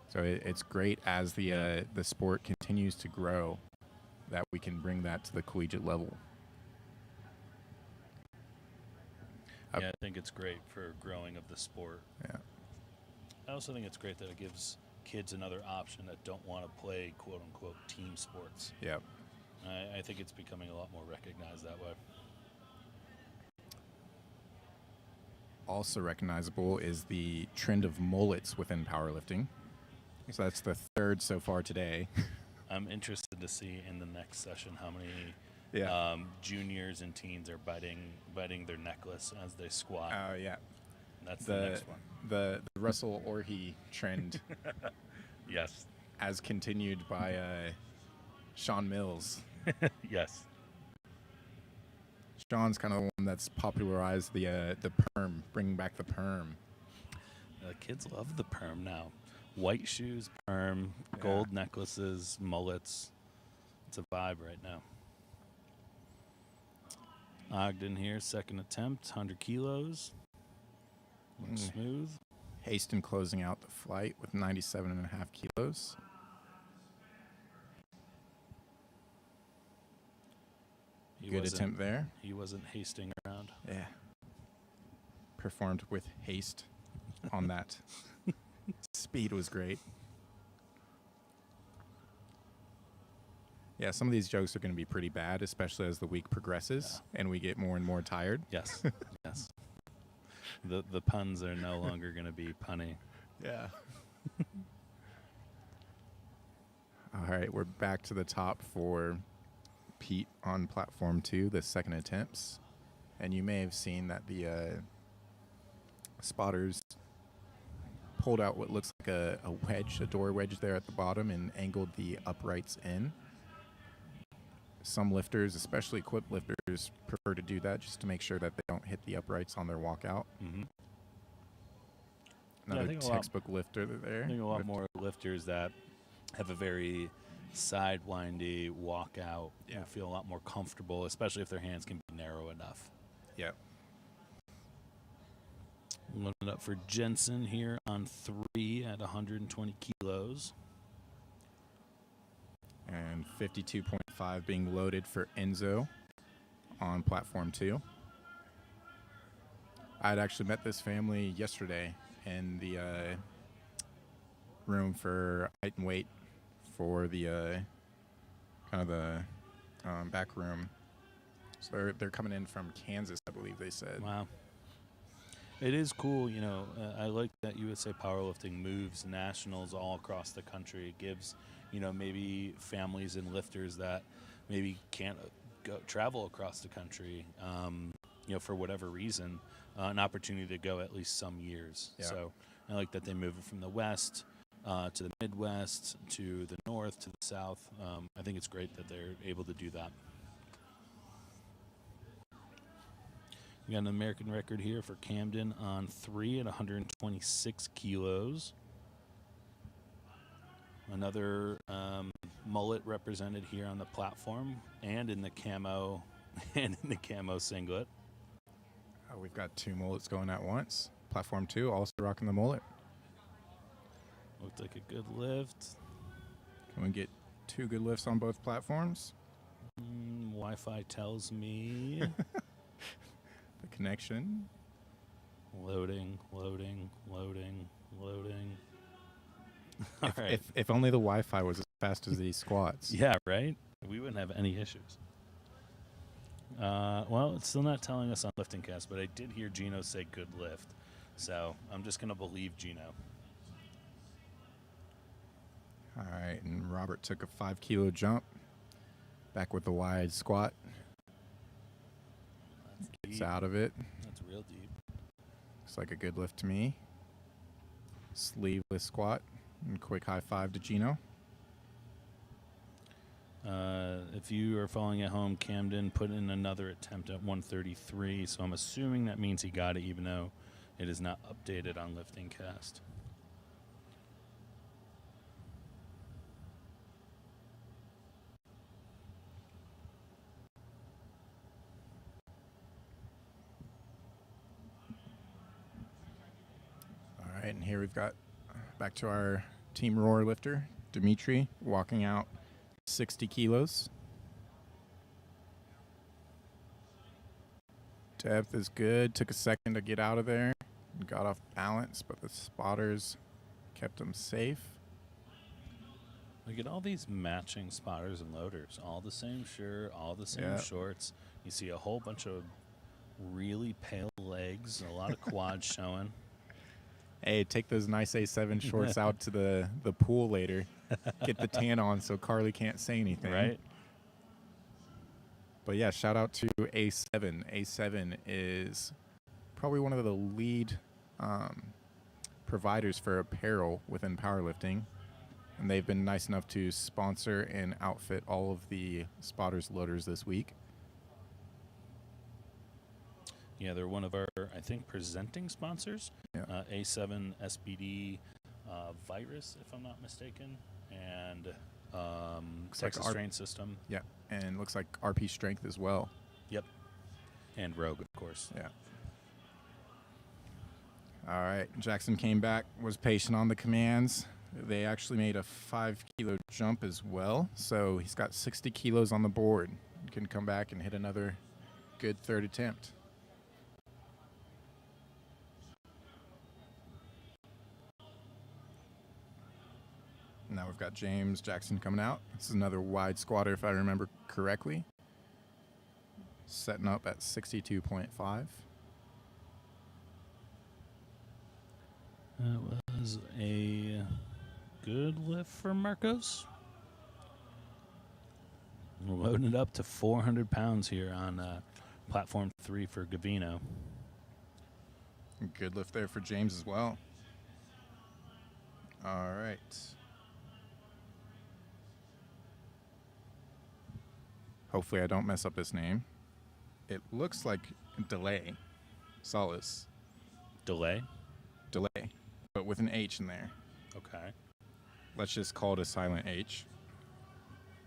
Speaker 2: So it's great as the sport continues to grow that we can bring that to the collegiate level.
Speaker 1: Yeah, I think it's great for growing of the sport.
Speaker 2: Yeah.
Speaker 1: I also think it's great that it gives kids another option that don't want to play quote-unquote team sports.
Speaker 2: Yeah.
Speaker 1: I think it's becoming a lot more recognized that way.
Speaker 2: Also recognizable is the trend of mullets within powerlifting. So that's the third so far today.
Speaker 1: I'm interested to see in the next session how many juniors and teens are biting their necklace as they squat.
Speaker 2: Oh, yeah.
Speaker 1: That's the next one.
Speaker 2: The Russell Orhe trend.
Speaker 1: Yes.
Speaker 2: As continued by Sean Mills.
Speaker 1: Yes.
Speaker 2: Sean's kind of the one that's popularized the perm, bringing back the perm.
Speaker 1: Kids love the perm now. White shoes, perm, gold necklaces, mullets. It's a vibe right now. Ogden here, second attempt, 100 kilos. Looks smooth.
Speaker 2: Haston closing out the flight with 97.5 kilos. Good attempt there.
Speaker 1: He wasn't hasting around.
Speaker 2: Yeah. Performed with haste on that. Speed was great. Yeah, some of these jokes are going to be pretty bad, especially as the week progresses and we get more and more tired.
Speaker 1: Yes, yes. The puns are no longer going to be punny.
Speaker 2: Yeah. All right, we're back to the top for Pete on platform 2, the second attempts. And you may have seen that the spotters pulled out what looks like a wedge, a door wedge there at the bottom, and angled the uprights in. Some lifters, especially equipped lifters, prefer to do that just to make sure that they don't hit the uprights on their walkout.
Speaker 1: Mm-hmm.
Speaker 2: Another textbook lifter there.
Speaker 1: I think a lot more lifters that have a very sidewindy walkout will feel a lot more comfortable, especially if their hands can be narrow enough.
Speaker 2: Yeah.
Speaker 1: Loaded up for Jensen here on 3 at 120 kilos.
Speaker 2: And 52.5 being loaded for Enzo on platform 2. I had actually met this family yesterday in the room for height and weight for the kind of the back room. So they're coming in from Kansas, I believe they said.
Speaker 1: Wow. It is cool, you know. I like that USA Powerlifting moves nationals all across the country. It gives, you know, maybe families and lifters that maybe can't go travel across the country, you know, for whatever reason, an opportunity to go at least some years.
Speaker 2: Yeah.
Speaker 1: So I like that they move it from the West to the Midwest to the North to the South. I think it's great that they're able to do that. We got an American record here for Camden on 3 at 126 kilos. Another mullet represented here on the platform and in the camo singlet.
Speaker 2: We've got 2 mullets going at once. Platform 2 also rocking the mullet.
Speaker 1: Looked like a good lift.
Speaker 2: Can we get 2 good lifts on both platforms?
Speaker 1: Wi-Fi tells me.
Speaker 2: The connection.
Speaker 1: Loading. All right.
Speaker 2: If only the Wi-Fi was as fast as these squats.
Speaker 1: Yeah, right? We wouldn't have any issues. Well, it's still not telling us on Lifting Cast, but I did hear Gino say good lift. So I'm just going to believe Gino.
Speaker 2: All right, and Robert took a 5-kilo jump. Back with the wide squat. Gets out of it.
Speaker 1: That's real deep.
Speaker 2: Looks like a good lift to me. Sleeveless squat. And quick high five to Gino.
Speaker 1: If you are following at home, Camden put in another attempt at 133, so I'm assuming that means he got it, even though it is not updated on Lifting Cast.
Speaker 2: All And here we've got back to our Team Roar lifter, Dimitri, walking out 60 kilos. Depth is good. Took a second to get out of there. Got off balance, but the spotters kept him safe.
Speaker 1: We get all these matching spotters and loaders. All the same shirt, all the same shorts. You see a whole bunch of really pale legs, a lot of quads showing.
Speaker 2: Hey, take those nice A7 shorts out to the pool later. Get the tan on so Carly can't say anything.
Speaker 1: Right.
Speaker 2: But yeah, shout out to A7. A7 is probably one of the lead providers for apparel within powerlifting. And they've been nice enough to sponsor and outfit all of the spotters loaders this week.
Speaker 1: Yeah, they're one of our, I think, presenting sponsors.
Speaker 2: Yeah.
Speaker 1: A7 SBD Virus, if I'm not mistaken, and Texas
Speaker 2: like
Speaker 1: Train System.
Speaker 2: Yeah, and looks like RP Strength as well.
Speaker 1: Yep. And Rogue, of course.
Speaker 2: Yeah. All right, Jackson came back, was patient on the commands. They actually made a 5-kilo jump as well, so he's got 60 kilos on the board. He can come back and hit another good third attempt. Now we've got James Jackson coming out. This is another wide squatter, if I remember correctly. Setting up at 62.5.
Speaker 1: That was a good lift for Marcos. We're loading it up to 400 pounds here on platform 3 for Gavino.
Speaker 2: Good lift there for James as well. All right. Hopefully I don't mess up his name. It looks like Delay. Solace.
Speaker 1: Delay?
Speaker 2: Delay. But with an H in there.
Speaker 1: Okay.
Speaker 2: Let's just call it a silent H.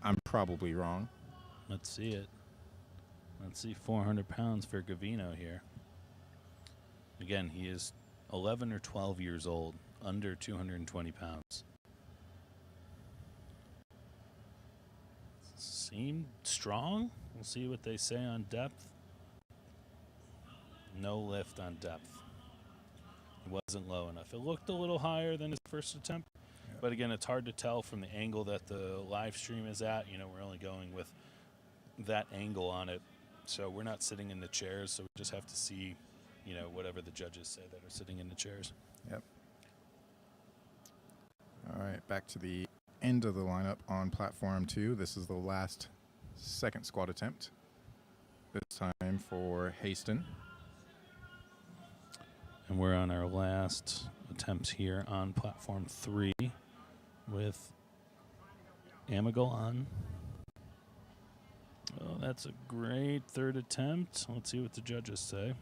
Speaker 2: I'm probably wrong.
Speaker 1: Let's see it. Let's see 400 pounds for Gavino here. Again, he is 11 or 12 years old, under 220 pounds. Seemed strong. We'll see what they say on depth. No lift on depth. It wasn't low enough. It looked a little higher than his first attempt.
Speaker 2: Yeah.
Speaker 1: But again, it's hard to tell from the angle that the live stream is at. You know, we're only going with that angle on it. So we're not sitting in the chairs, so we just have to see, you know, whatever the judges say that are sitting in the chairs.
Speaker 2: Yep. All right, back to the end of the lineup on platform 2. This is the last second squat attempt. This time for Haston.
Speaker 1: And we're on our last attempts here on platform 3 with Amigal on. Oh, that's a great third attempt. Let's see what the judges say.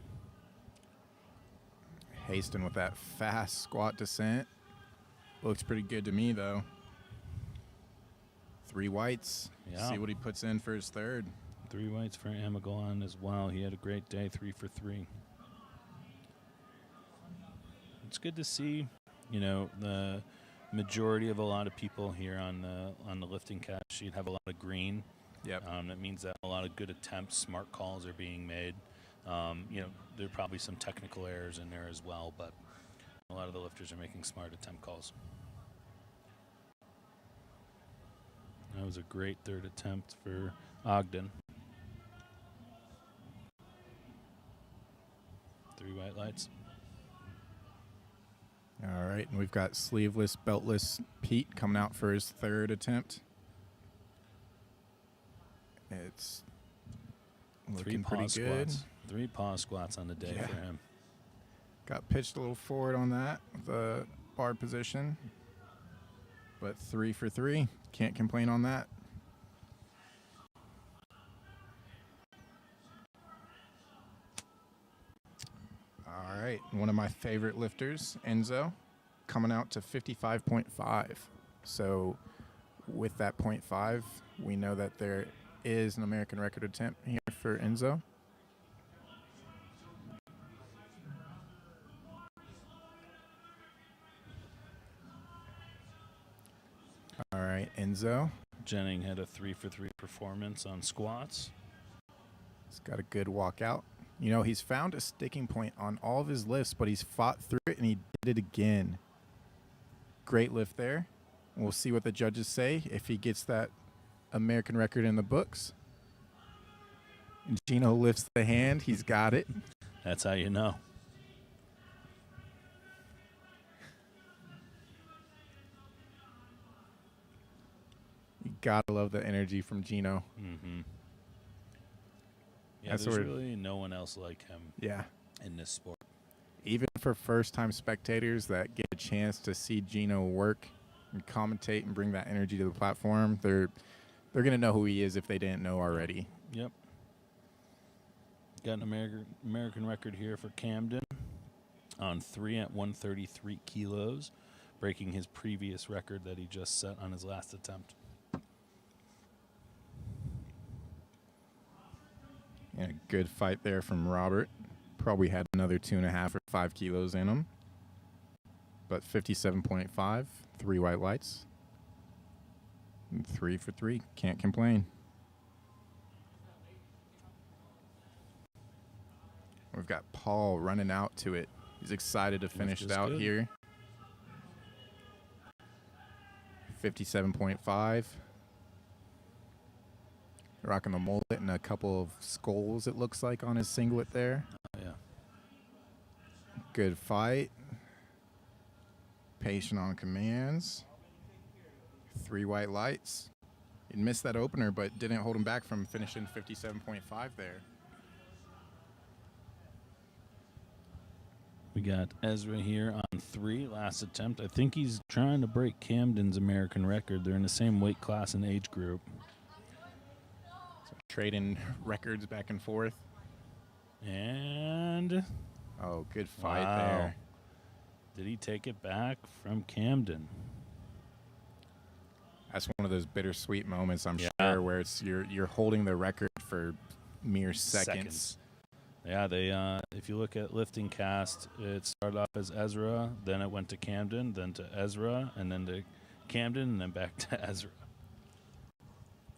Speaker 2: Haston with that fast squat descent. Looks pretty good to me, though. 3 whites.
Speaker 1: Yeah.
Speaker 2: See what he puts in for his third.
Speaker 1: 3 whites for Amigal on as well. He had a great day, 3 for 3. It's good to see, you know, the majority of a lot of people here on the lifting catch sheet have a lot of green.
Speaker 2: Yep.
Speaker 1: That means that a lot of good attempts, smart calls are being made. You know, there are probably some technical errors in there as well, but a lot of the lifters are making smart attempt calls. That was a great third attempt for Ogden. 3 white lights.
Speaker 2: All right, and we've got sleeveless, beltless Pete coming out for his third attempt. It's looking pretty good.
Speaker 1: 3 pause squats on the day for him.
Speaker 2: Got pitched a little forward on that, the bar position. But 3 for 3. Can't complain on that. All right, one of my favorite lifters, Enzo, coming out to 55.5. So with that 0.5, we know that there is an American record attempt here for Enzo. Enzo.
Speaker 1: Jennings had a 3-for-3 performance on squats.
Speaker 2: He's got a good walkout. You know, he's found a sticking point on all of his lifts, but he's fought through it, and he did it again. Great lift there. We'll see what the judges say if he gets that American record in the books. And Gino lifts the hand. He's got it.
Speaker 1: That's how you know.
Speaker 2: You gotta love the energy from Gino.
Speaker 1: Mm-hmm. Yeah,
Speaker 2: That's
Speaker 1: there's
Speaker 2: where-
Speaker 1: really no one else like him
Speaker 2: Yeah.
Speaker 1: in this sport.
Speaker 2: Even for first-time spectators that get a chance to see Gino work and commentate and bring that energy to the platform, they're gonna know who he is if they didn't know already.
Speaker 1: Yep. Got an American record here for Camden on 3 at 133 kilos, breaking his previous record that he just set on his last attempt.
Speaker 2: Yeah, good fight there from Robert. Probably had another 2.5 or 5 kilos in him. But 57.5, 3 white lights. And 3 for 3, can't complain. We've got Paul running out to it. He's excited to finish it
Speaker 1: is
Speaker 2: out
Speaker 1: good.
Speaker 2: here. 57.5. Rocking the mullet and a couple of skulls, it looks like, on his singlet there.
Speaker 1: Oh, yeah.
Speaker 2: Good fight. Patient on commands. 3 white lights. He missed that opener, but didn't hold him back from finishing 57.5 there.
Speaker 1: We got Ezra here on 3, last attempt. I think he's trying to break Camden's American record. They're in the same weight class and age group.
Speaker 2: So trading records back and forth.
Speaker 1: And
Speaker 2: Oh, good fight
Speaker 1: wow.
Speaker 2: there.
Speaker 1: Did he take it back from Camden?
Speaker 2: That's one of those bittersweet moments, I'm
Speaker 1: Yeah.
Speaker 2: sure, where it's you're holding the record for mere seconds.
Speaker 1: Yeah, they if you look at Lifting Cast, it started off as Ezra, then it went to Camden, then to Ezra, and then to Camden, and then back to Ezra.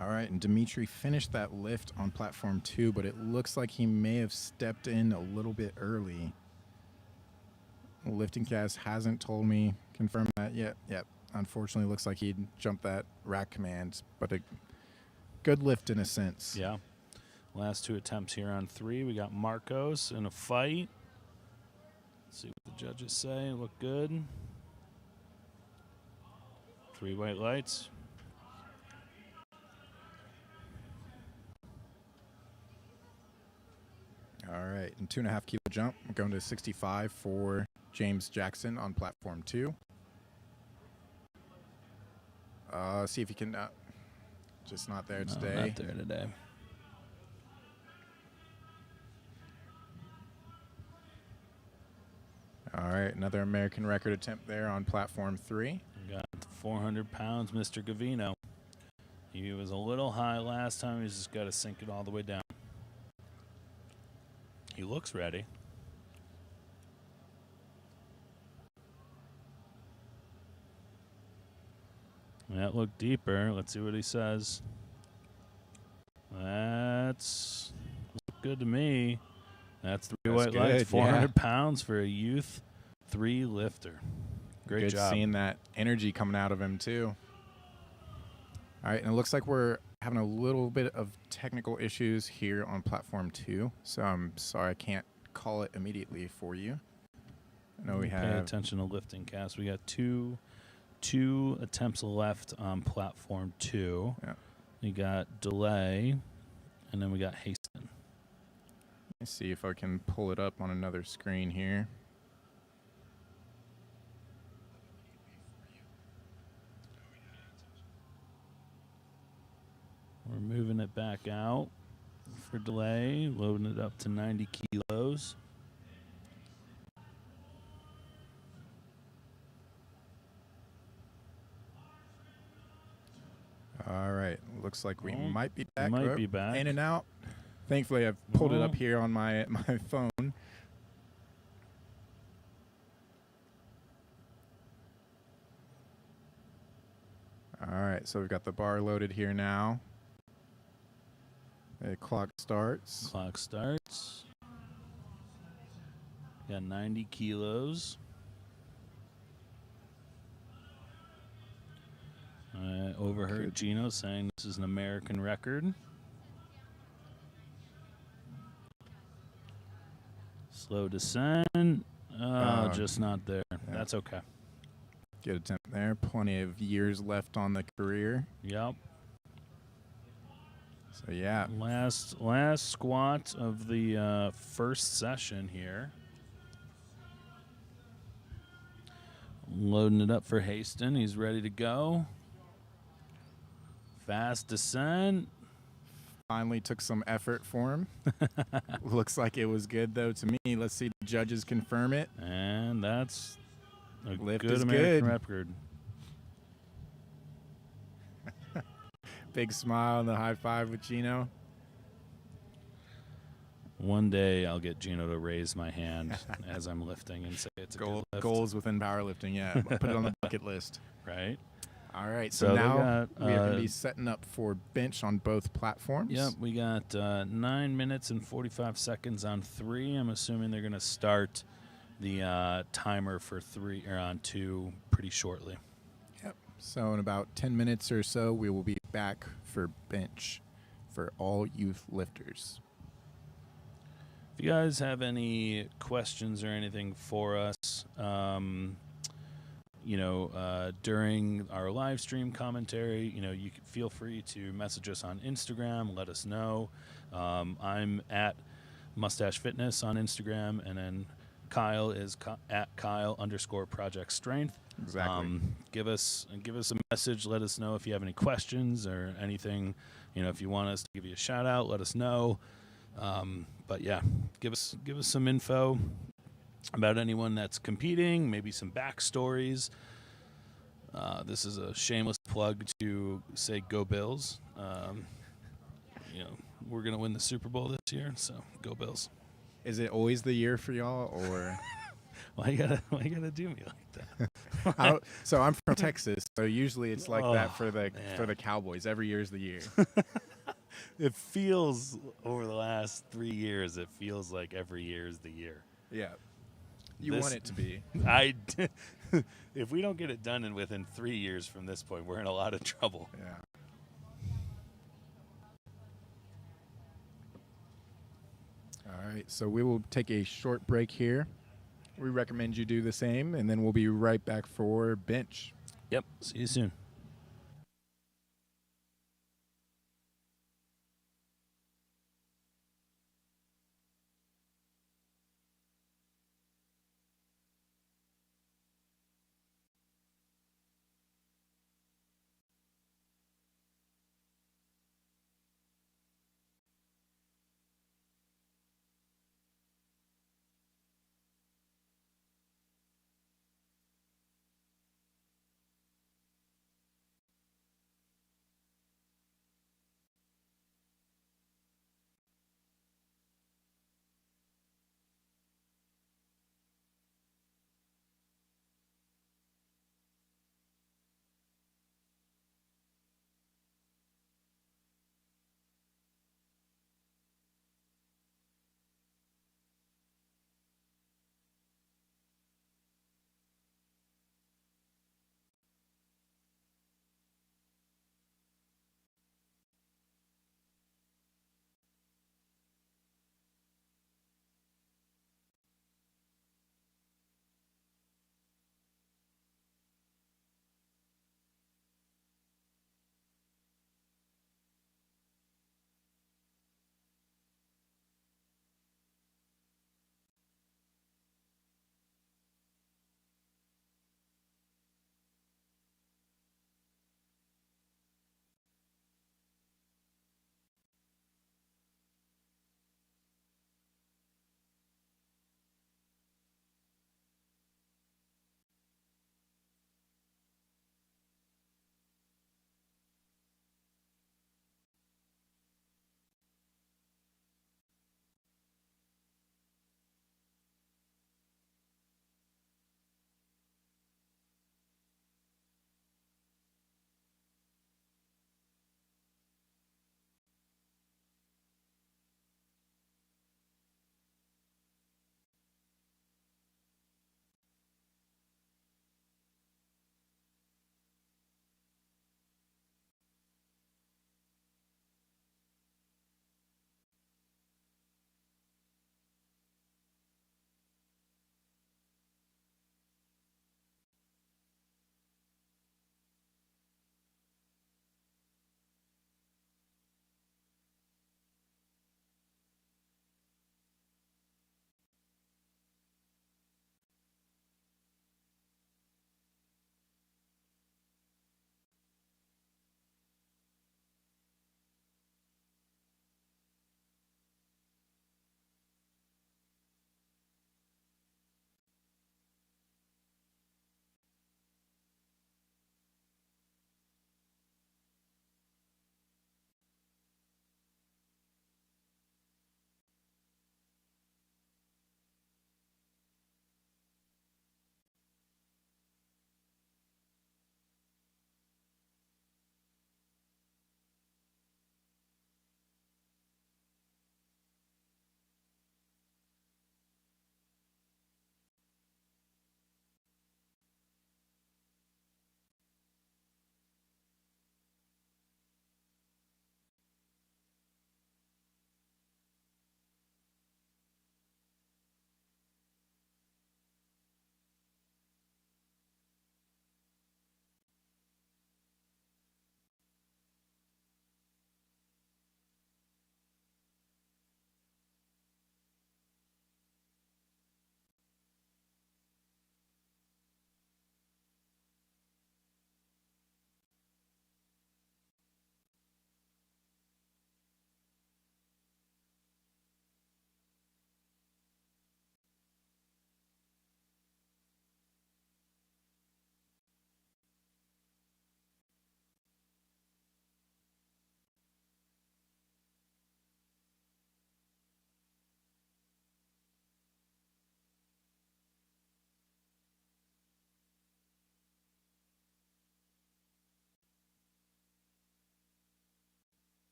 Speaker 2: All right, and Dimitri finished that lift on platform 2, but it looks like he may have stepped in a little bit early. Lifting Cast hasn't told me, confirm that yet. Yep, unfortunately, looks like he jumped that rack command, but a good lift in a sense.
Speaker 1: Yeah. Last 2 attempts here on 3. We got Marcos in a fight. Let's see what the judges say. Look good. 3 white lights.
Speaker 2: All right, and 2.5 kilo jump. We're going to 65 for James Jackson on platform 2. See if he can. Just not there
Speaker 1: No,
Speaker 2: today.
Speaker 1: not there today.
Speaker 2: All right, another American record attempt there on platform 3.
Speaker 1: We got 400 pounds, Mr. Gavino. He was a little high last time. He's just got to sink it all the way down. He looks ready. That looked deeper. Let's see what he says. That's good to me. That's 3
Speaker 2: That's
Speaker 1: white lights,
Speaker 2: good,
Speaker 1: 400
Speaker 2: yeah.
Speaker 1: pounds for a youth 3 lifter. Great
Speaker 2: Good
Speaker 1: job.
Speaker 2: seeing that energy coming out of him, too. All right, and it looks like we're having a little bit of technical issues here on platform 2, so I'm sorry I can't call it immediately for you. I know we
Speaker 1: Pay
Speaker 2: have
Speaker 1: attention to Lifting Cast. We got two attempts left on platform 2.
Speaker 2: Yeah.
Speaker 1: We got delay, and then we got hasten.
Speaker 2: Let's see if I can pull it up on another screen here.
Speaker 1: We're moving it back out for delay, loading it up to 90 kilos.
Speaker 2: All right, looks like we
Speaker 1: Oh,
Speaker 2: might be back.
Speaker 1: might be back.
Speaker 2: In and out. Thankfully, I've pulled it
Speaker 1: Oh.
Speaker 2: up here on my phone. All right, right, so we've got the bar loaded here now. The clock starts.
Speaker 1: Clock starts. Got 90 kilos. I overheard Gino saying this is an American record. Slow descent. Just not there. Yeah. That's okay.
Speaker 2: Good attempt there. Plenty of years left on the career.
Speaker 1: Yep.
Speaker 2: So, yeah.
Speaker 1: Last squat of the first session here. Loading it up for Haston. He's ready to go. Fast descent.
Speaker 2: Finally took some effort for him. Looks like it was good, though, to me. Let's see the judges confirm it.
Speaker 1: And that's a
Speaker 2: lift
Speaker 1: good
Speaker 2: is
Speaker 1: American
Speaker 2: good.
Speaker 1: record.
Speaker 2: Big smile and the high five with Gino.
Speaker 1: One day I'll get Gino to raise my hand as I'm lifting and say it's a good lift.
Speaker 2: Goals within powerlifting, yeah. Put it on the bucket list.
Speaker 1: Right.
Speaker 2: All right, so now we are going to be setting up for bench on both platforms.
Speaker 1: Yep, we got 9 minutes and 45 seconds on 3. I'm assuming they're going to start the timer for 3 or on 2 pretty shortly.
Speaker 2: Yep. So in about 10 minutes or so, we will be back for bench for all youth lifters.
Speaker 1: If you guys have any questions or anything for us, during our live stream commentary, you can feel free to message us on Instagram, let us know. I'm at Mustache Fitness on Instagram, and then Kyle is at Kyle_Project Strength.
Speaker 2: Exactly.
Speaker 1: Give us a message. Let us know if you have any questions or anything. If you want us to give you a shout out, let us know. But yeah, give us some info about anyone that's competing, maybe some backstories. This is a shameless plug to say go Bills. We're going to win the Super Bowl this year, so go Bills.
Speaker 2: Is it always the year for y'all, or?
Speaker 1: Why you gotta do me like that?
Speaker 2: So I'm from Texas, so usually it's like that for the Cowboys. Every year is the year.
Speaker 1: It feels, over the last 3 years, it feels like every year is the year.
Speaker 2: Yeah. You want it to be.
Speaker 1: If we don't get it done within 3 years from this point, we're in a lot of trouble.
Speaker 2: Yeah. All right, so we will take a short break here. We recommend you do the same, and then we'll be right back for bench.
Speaker 1: Yep. See you soon.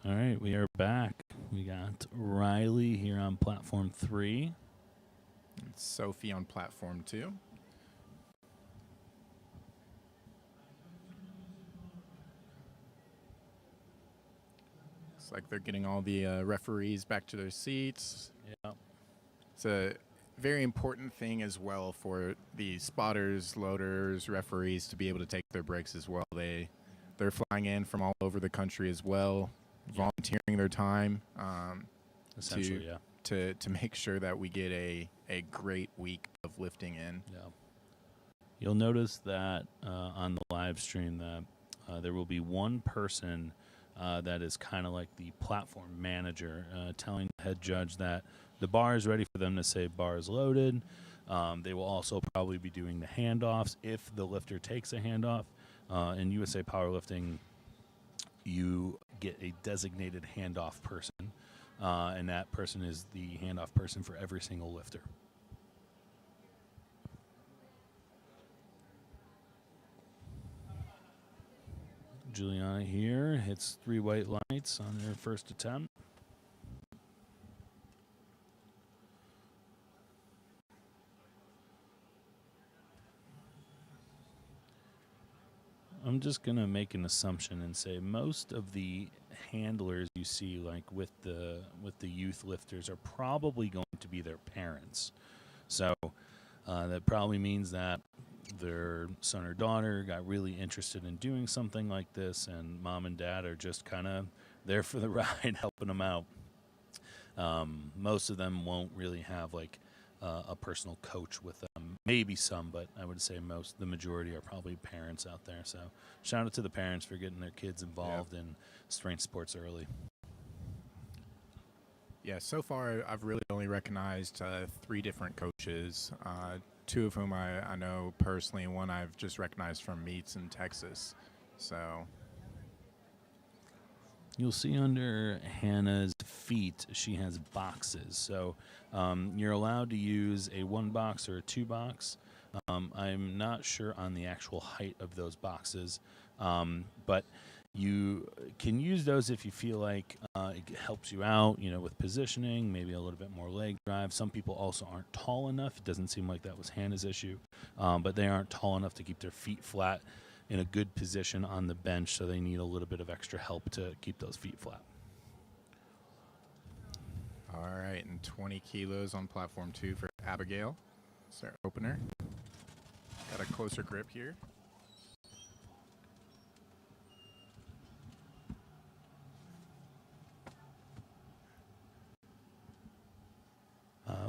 Speaker 1: All right, we are back. We got Riley here on platform 3.
Speaker 2: It's Sophie on platform 2. Looks like they're getting all the referees back to their seats.
Speaker 1: Yeah.
Speaker 2: It's a very important thing as well for the spotters, loaders, referees to be able to take their breaks as well. They're flying in from all over the country as well, volunteering their time
Speaker 1: Essentially,
Speaker 2: to make sure that we get a great week of lifting in.
Speaker 1: Yeah. You'll notice that on the live stream that there will be one person that is kind of like the platform manager telling the head judge that the bar is ready for them to say bar is loaded. They will also probably be doing the handoffs if the lifter takes a handoff. In USA Powerlifting, you get a designated handoff person, and that person is the handoff person for every single lifter. Juliana here hits 3 white lights on her first attempt. I'm just going to make an assumption and say most of the handlers you see like with the youth lifters are probably going to be their parents. So that probably means that their son or daughter got really interested in doing something like this, and mom and dad are just kind of there for the ride, helping them out. Most of them won't really have like a personal coach with them. Maybe some, but I would say the majority are probably parents out there. So shout out to the parents for getting their kids involved in strength sports early.
Speaker 2: Yeah, so far I've really only recognized 3 different coaches, 2 of whom I know personally, and 1 I've just recognized from meets in Texas. So
Speaker 1: you'll see under Hannah's feet, she has boxes. So you're allowed to use a 1 box or a 2 box. I'm not sure on the actual height of those boxes, but you can use those if you feel like it helps you out, with positioning, maybe a little bit more leg drive. Some people also aren't tall enough. It doesn't seem like that was Hannah's issue, but they aren't tall enough to keep their feet flat in a good position on the bench, so they need a little bit of extra help to keep those feet flat.
Speaker 2: All right, and 20 kilos on platform 2 for Abigail. It's our opener. Got a closer grip here.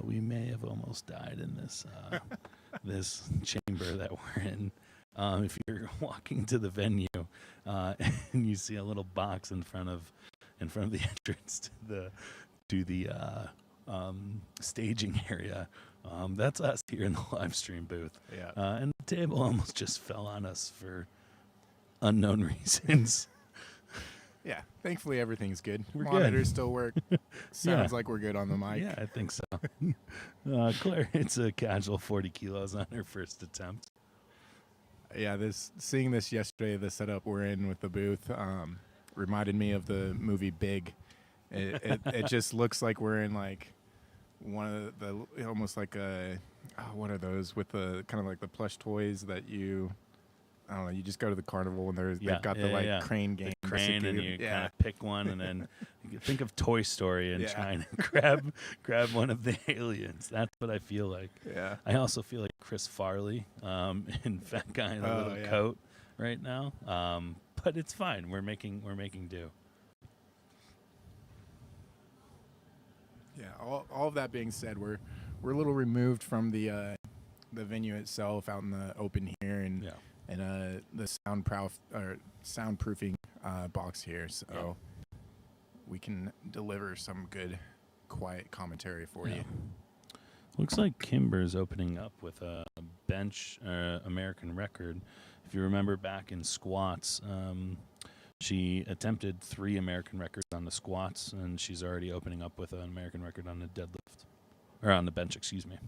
Speaker 1: We may have almost died in this this chamber that we're in. If you're walking to the venue and you see a little box in front of the entrance to the staging area, that's us here in the live stream booth.
Speaker 2: Yeah.
Speaker 1: And the table almost just fell on us for unknown reasons.
Speaker 2: Yeah, thankfully everything's good.
Speaker 1: We're
Speaker 2: Monitors
Speaker 1: good.
Speaker 2: still work. Sounds like we're good on the mic.
Speaker 1: Yeah, I think so. Claire hits a casual 40 kilos on her first attempt.
Speaker 2: Yeah, seeing this yesterday, the setup we're in with the booth, reminded me of the movie Big. It just looks like we're in like one of the almost like what are those with the kind of like the plush toys that you just go to the carnival and they've got the crane game.
Speaker 1: The crane, and you kind of pick one, and then you think of Toy Story and trying to grab one of the aliens. That's what I feel like.
Speaker 2: Yeah.
Speaker 1: I also feel like Chris Farley in Fat Guy in a little coat right now. But it's fine. We're making do.
Speaker 2: Yeah. All of that being said, we're a little removed from the venue itself, out in the open here, and the soundproofing box here, so we can deliver some good, quiet commentary for you.
Speaker 1: Looks like Kimber's opening up with a bench American record. If you remember back in squats, she attempted 3 American records on the squats, and she's already opening up with an American record on the deadlift, or on the bench, excuse me.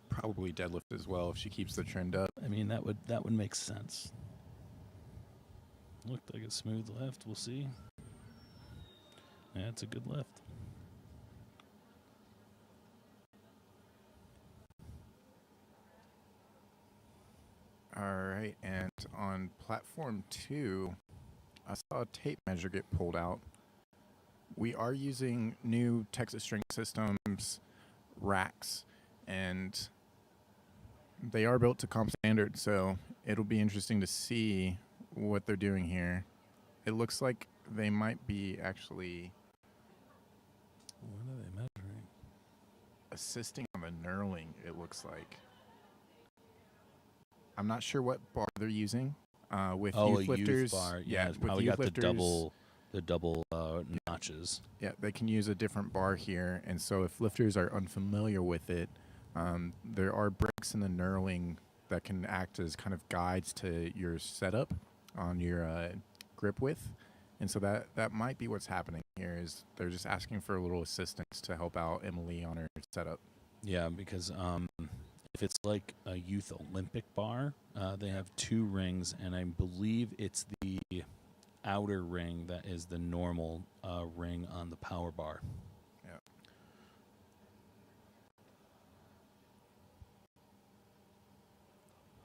Speaker 2: Probably deadlift as well if she keeps the trend up.
Speaker 1: I mean, that would make sense. Looked like a smooth lift. We'll see. Yeah, it's a good lift.
Speaker 2: All right, and on platform 2, I saw a tape measure get pulled out. We are using new Texas Strength Systems racks, and they are built to comp standard, so it'll be interesting to see what they're doing here. It looks like they might be actually
Speaker 1: What are they measuring?
Speaker 2: assisting on the knurling, it looks like. I'm not sure what bar they're using. With youth lifters,
Speaker 1: youth bar.
Speaker 2: yeah,
Speaker 1: It's
Speaker 2: with
Speaker 1: probably
Speaker 2: youth
Speaker 1: got
Speaker 2: lifters,
Speaker 1: the double notches.
Speaker 2: yeah, they can use a different bar here. And so if lifters are unfamiliar with it, there are breaks in the knurling that can act as kind of guides to your setup on your grip width. And so that might be what's happening here is they're just asking for a little assistance to help out Emily on her setup.
Speaker 1: Yeah, because if it's like a youth Olympic bar, they have 2 rings, and I believe it's the outer ring that is the normal ring on the power bar.
Speaker 2: Yeah.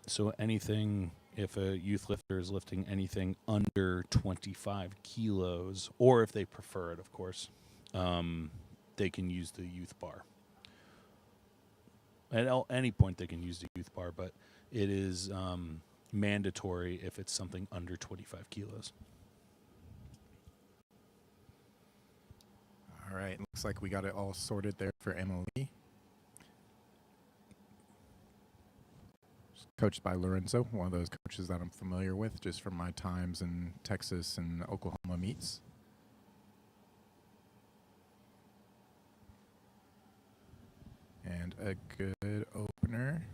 Speaker 1: So anything, if a youth lifter is lifting anything under 25 kilos, or if they prefer it, of course, they can use the youth bar. At any point they can use the youth bar, but it is mandatory if it's something under 25 kilos.
Speaker 2: All right. Looks like we got it all sorted there for Emily. Coached by Lorenzo, one of those coaches that I'm familiar with just from my times in Texas and Oklahoma meets. And a good opener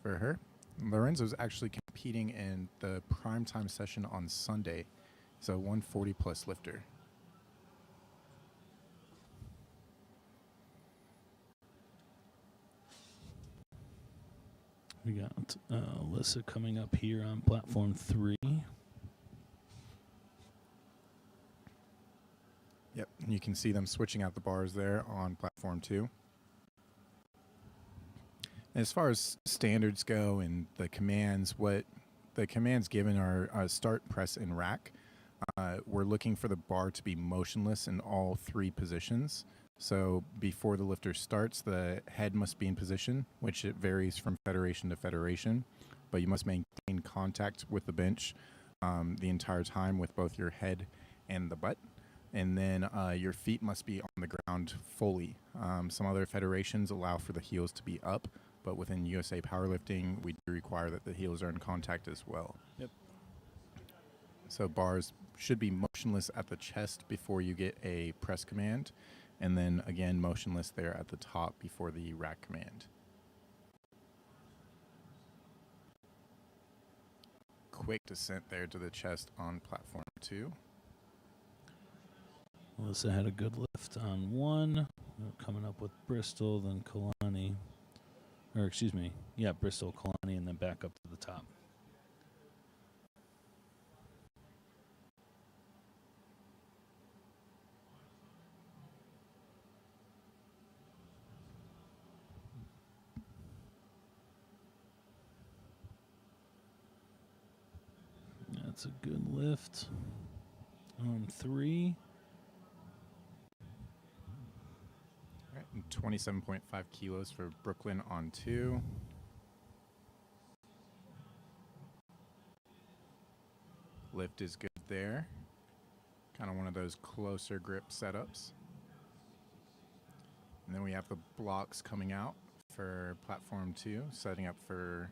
Speaker 2: for her. Lorenzo's actually competing in the primetime session on Sunday. So 140 plus lifter.
Speaker 1: We got Alyssa coming up here on platform 3.
Speaker 2: Yep, and you can see them switching out the bars there on platform 2. As far as standards go and the commands, what the commands given are start, press, and rack. We're looking for the bar to be motionless in all 3 positions. So before the lifter starts, the head must be in position, which it varies from federation to federation, but you must maintain contact with the bench the entire time with both your head and the butt. And then your feet must be on the ground fully. Some other federations allow for the heels to be up, but within USA Powerlifting, we do require that the heels are in contact as well.
Speaker 1: Yep.
Speaker 2: So bars should be motionless at the chest before you get a press command, and then again motionless there at the top before the rack command. Quick descent there to the chest on platform 2.
Speaker 1: Alyssa had a good lift on 1. Coming up with Bristol, then Kalani. Or excuse me, yeah, Bristol, Kalani, and then back up to the top. That's a good lift on 3.
Speaker 2: All right, and 27.5 kilos for Brooklyn on 2. Lift is good there. Kind of one of those closer grip setups. And then we have the blocks coming out for platform 2, setting up for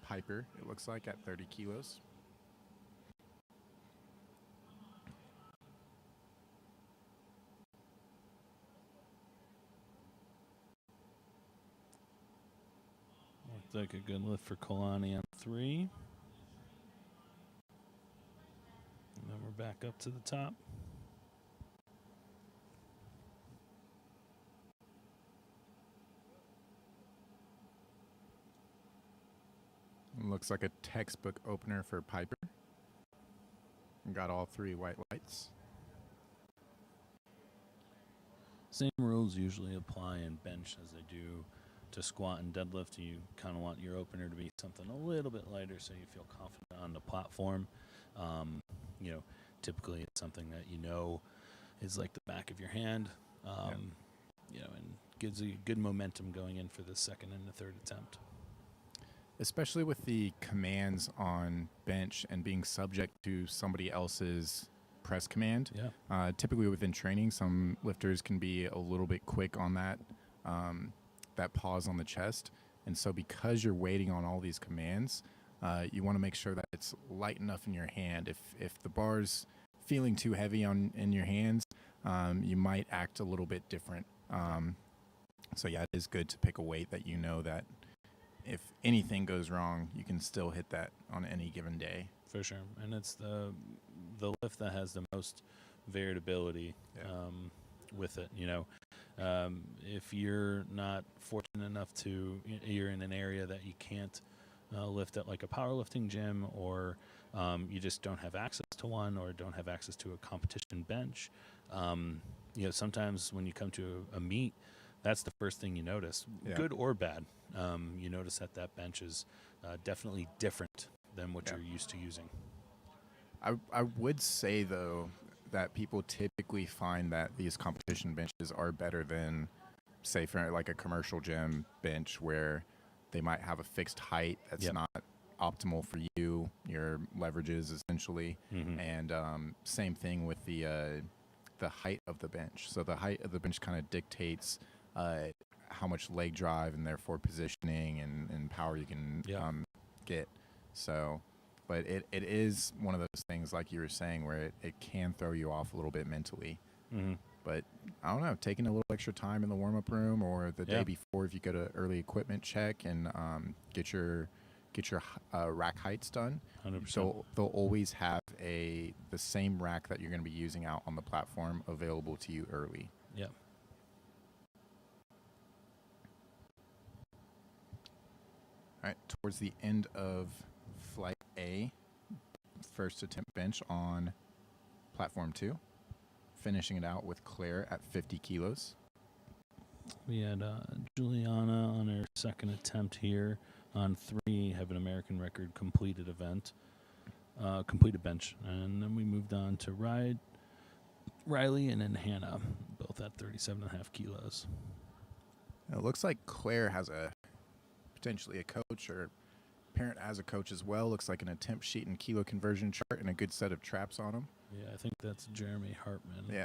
Speaker 2: Piper, it looks like, at 30 kilos.
Speaker 1: Looks like a good lift for Kalani on 3. And then we're back up to the top.
Speaker 2: Looks like a textbook opener for Piper. Got all 3 white lights.
Speaker 1: Same rules usually apply in bench as they do to squat and deadlift. You kind of want your opener to be something a little bit lighter so you feel confident on the platform. You know, typically it's something that you know is like the back of your hand, you know, and gives you good momentum going in for the second and the third attempt.
Speaker 2: Especially with the commands on bench and being subject to somebody else's press command.
Speaker 1: Yeah.
Speaker 2: Typically within training, some lifters can be a little bit quick on that pause on the chest. And so because you're waiting on all these commands, you want to make sure that it's light enough in your hand. If the bar's feeling too heavy in your hands, you might act a little bit different. So yeah, it is good to pick a weight that you know that if anything goes wrong, you can still hit that on any given day.
Speaker 1: For sure. And it's the lift that has the most variability with it, you know. If you're not fortunate enough you're in an area that you can't lift at like a powerlifting gym, or you just don't have access to one, or don't have access to a competition bench, you know, sometimes when you come to a meet, that's the first thing you notice, good or bad. You notice that bench is definitely different than what you're used to using.
Speaker 2: I would say, though, that people typically find that these competition benches are better than, say, for like a commercial gym bench where they might have a fixed height that's not optimal for you, your leverages essentially. And same thing with the height of the bench. So the height of the bench kind of dictates how much leg drive and therefore positioning and power you can get. So, but it is one of those things, like you were saying, where it can throw you off a little bit mentally. But I don't know, taking a little extra time in the warm-up room or the day before, if you go to early equipment check and get your rack heights done.
Speaker 1: 100%.
Speaker 2: So they'll always have the same rack that you're going to be using out on the platform available to you early.
Speaker 1: Yep.
Speaker 2: All right, towards the end of flight A, first attempt bench on platform 2, finishing it out with Claire at 50 kilos.
Speaker 1: We had Juliana on her second attempt here on 3, have an American record completed bench. And then we moved on to Riley and then Hannah, both at 37.5 kilos.
Speaker 2: It looks like Claire has potentially a coach, or parent has a coach as well. Looks like an attempt sheet and kilo conversion chart and a good set of traps on them.
Speaker 1: Yeah, I think that's Jeremy Hartman.
Speaker 2: Yeah.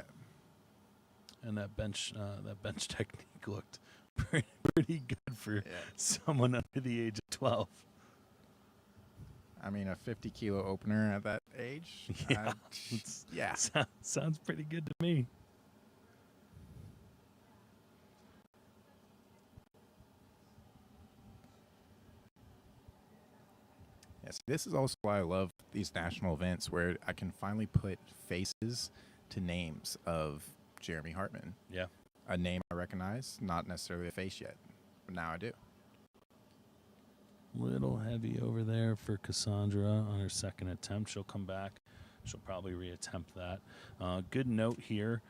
Speaker 1: And that bench technique looked pretty good for someone under the age of 12.
Speaker 2: I mean, a 50-kilo opener at that age?
Speaker 1: Yeah. Sounds pretty good to me.
Speaker 2: Yes, this is also why I love these national events, where I can finally put faces to names of Jeremy Hartman.
Speaker 1: Yeah.
Speaker 2: A name I recognize, not necessarily a face yet, but now I do.
Speaker 1: Little heavy over there for Cassandra on her second attempt. She'll come back. She'll probably reattempt that. Good note here,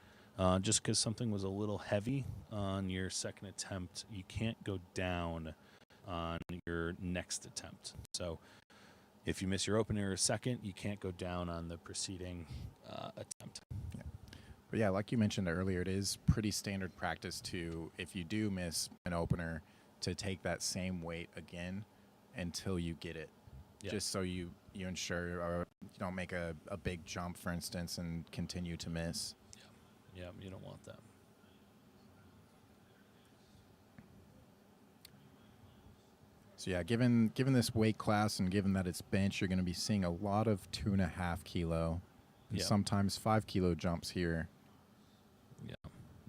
Speaker 1: just because something was a little heavy on your second attempt, you can't go down on your next attempt. So if you miss your opener or second, you can't go down on the preceding attempt.
Speaker 2: Yeah. But yeah, like you mentioned earlier, it is pretty standard practice to, if you do miss an opener, to take that same weight again until you get it. Just so you ensure, or you don't make a big jump, for instance, and continue to miss.
Speaker 1: Yeah, you don't want that.
Speaker 2: So yeah, given this weight class and given that it's bench, you're going to be seeing a lot of 2.5 kilo and sometimes 5 kilo jumps here. Yeah,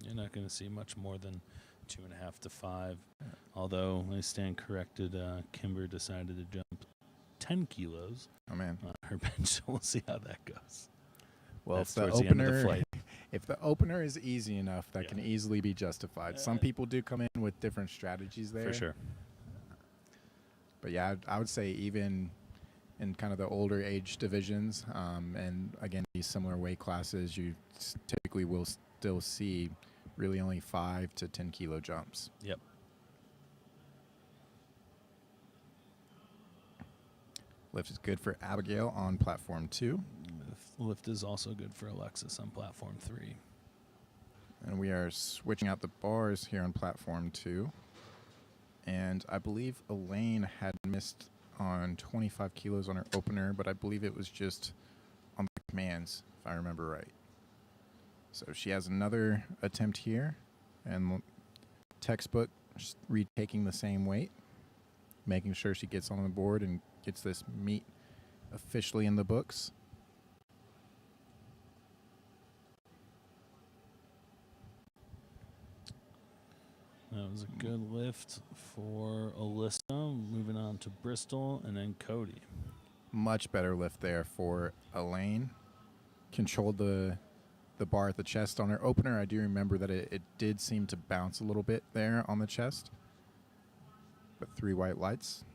Speaker 1: you're not going to see much more than 2.5 to 5. Although I stand corrected, Kimber decided to jump 10 kilos.
Speaker 2: Oh man,
Speaker 1: on her bench. So we'll see how that goes.
Speaker 2: Well,
Speaker 1: if the opener,
Speaker 2: if the opener is easy enough, that can easily be justified. Some people do come in with different strategies there.
Speaker 1: For sure.
Speaker 2: But yeah, I would say even in kind of the older age divisions, and again, these similar weight classes, you typically will still see really only 5 to 10 kilo jumps.
Speaker 1: Yep.
Speaker 2: Lift is good for Abigail on platform 2.
Speaker 1: Lift is also good for Alexis on platform 3.
Speaker 2: And we are switching out the bars here on platform 2. And I believe Elaine had missed on 25 kilos on her opener, but I believe it was just on the commands, if I remember right. So she has another attempt here, and textbook, just retaking the same weight, making sure she gets on the board and gets this meet officially in the books.
Speaker 1: That was a good lift for Alyssa. Moving on to Bristol and then Cody.
Speaker 2: Much better lift there for Elaine. Controlled the bar at the chest on her opener. I do remember that it did seem to bounce a little bit there on the chest. But 3 white lights.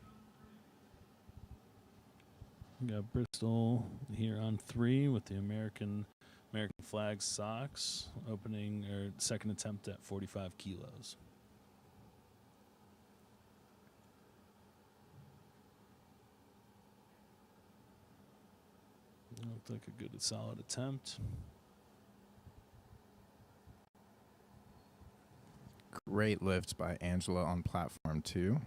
Speaker 1: We got Bristol here on 3 with the American flag socks, opening or second attempt at 45 kilos. Looked like a good, solid attempt.
Speaker 2: Great lift by Angela on platform 2.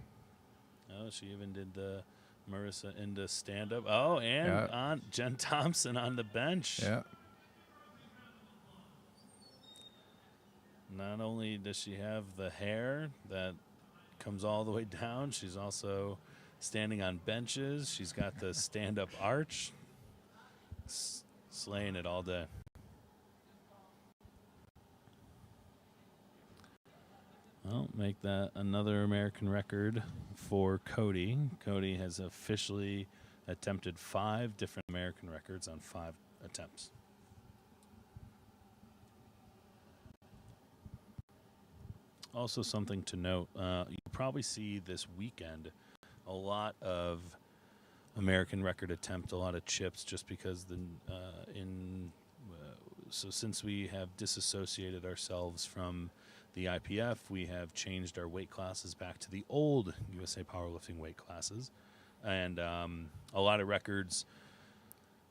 Speaker 1: Oh, she even did the Marissa into stand-up. Oh, and on Jen Thompson on the bench.
Speaker 2: Yeah.
Speaker 1: Not only does she have the hair that comes all the way down, she's also standing on benches. She's got the stand-up arch. Slaying it all day. Well, make that another American record for Cody. Cody has officially attempted 5 different American records on 5 attempts. Also something to note, you probably see this weekend a lot of American record attempt, a lot of chips, just because so since we have disassociated ourselves from the IPF, we have changed our weight classes back to the old USA Powerlifting weight classes, and a lot of records,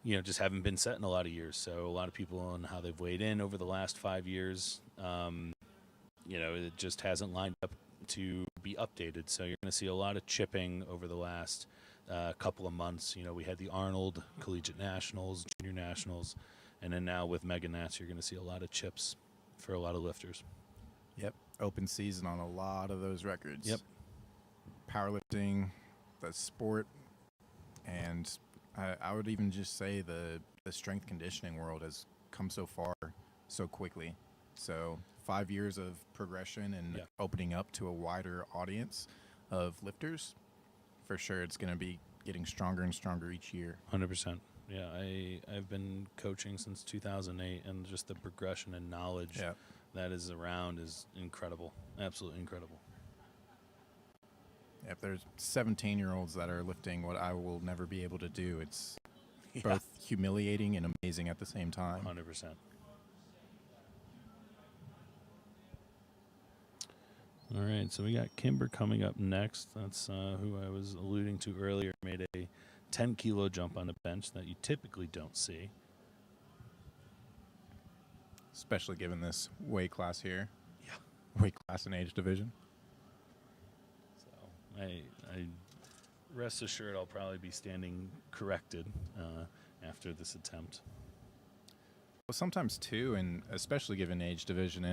Speaker 1: just haven't been set in a lot of years. So a lot of people on how they've weighed in over the last 5 years, it just hasn't lined up to be updated. So you're going to see a lot of chipping over the last couple of months. We had the Arnold Collegiate Nationals, Junior Nationals, and then now with Mega Nats, you're going to see a lot of chips for a lot of lifters.
Speaker 2: Yep. Open season on a lot of those records.
Speaker 1: Yep.
Speaker 2: Powerlifting, the sport, and I would even just say the strength conditioning world has come so far so quickly. So 5 years of progression and opening up to a wider audience of lifters, for sure it's going to be getting stronger and stronger each year.
Speaker 1: 100%. Yeah, I've been coaching since 2008, and just the progression and knowledge that is around is incredible. Absolutely incredible.
Speaker 2: If there's 17-year-olds that are lifting what I will never be able to do, it's both humiliating and amazing at the same time.
Speaker 1: 100%. All right, so we got Kimber coming up next. That's who I was alluding to earlier. Made a 10-kilo jump on the bench that you typically don't see.
Speaker 2: Especially given this weight class here.
Speaker 1: Yeah.
Speaker 2: Weight class and age division.
Speaker 1: So I rest assured I'll probably be standing corrected after this attempt.
Speaker 2: Well, sometimes too, and especially given age division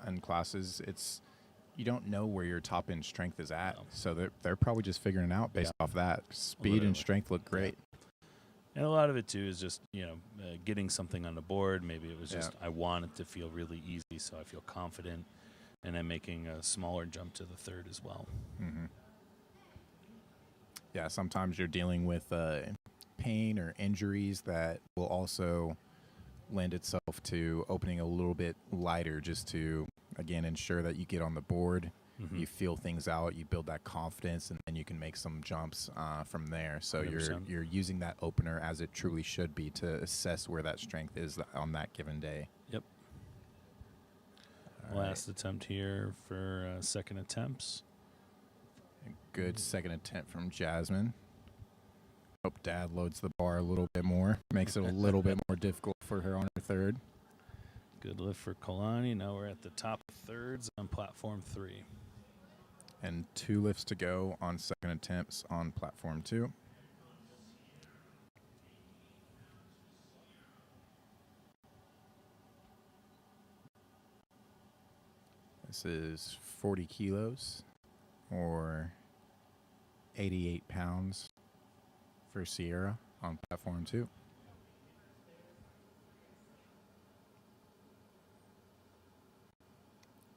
Speaker 2: and classes, it's you don't know where your top end strength is at. No. So they're probably just figuring it out based off that. Speed and strength look great.
Speaker 1: Yeah. And a lot of it too is just, getting something on the board. Maybe it was just I want it to feel really easy, so I feel confident, and then making a smaller jump to the third as well.
Speaker 2: Mm-hmm. Yeah, sometimes you're dealing with pain or injuries that will also lend itself to opening a little bit lighter, just to, again, ensure that you get on the board. Mm-hmm. You feel things out, you build that confidence, and then you can make some jumps from there. So 100%. You're using that opener as it truly should be to assess where that strength is on that given day.
Speaker 1: Yep. Last attempt here for second attempts.
Speaker 2: A good second attempt from Jasmine. Hope Dad loads the bar a little bit more. Makes it a little bit more difficult for her on her third.
Speaker 1: Good lift for Kalani. Now we're at the top of thirds on platform 3.
Speaker 2: And 2 lifts to go on second attempts on platform 2. This is 40 kilos or 88 pounds for Sierra on platform 2.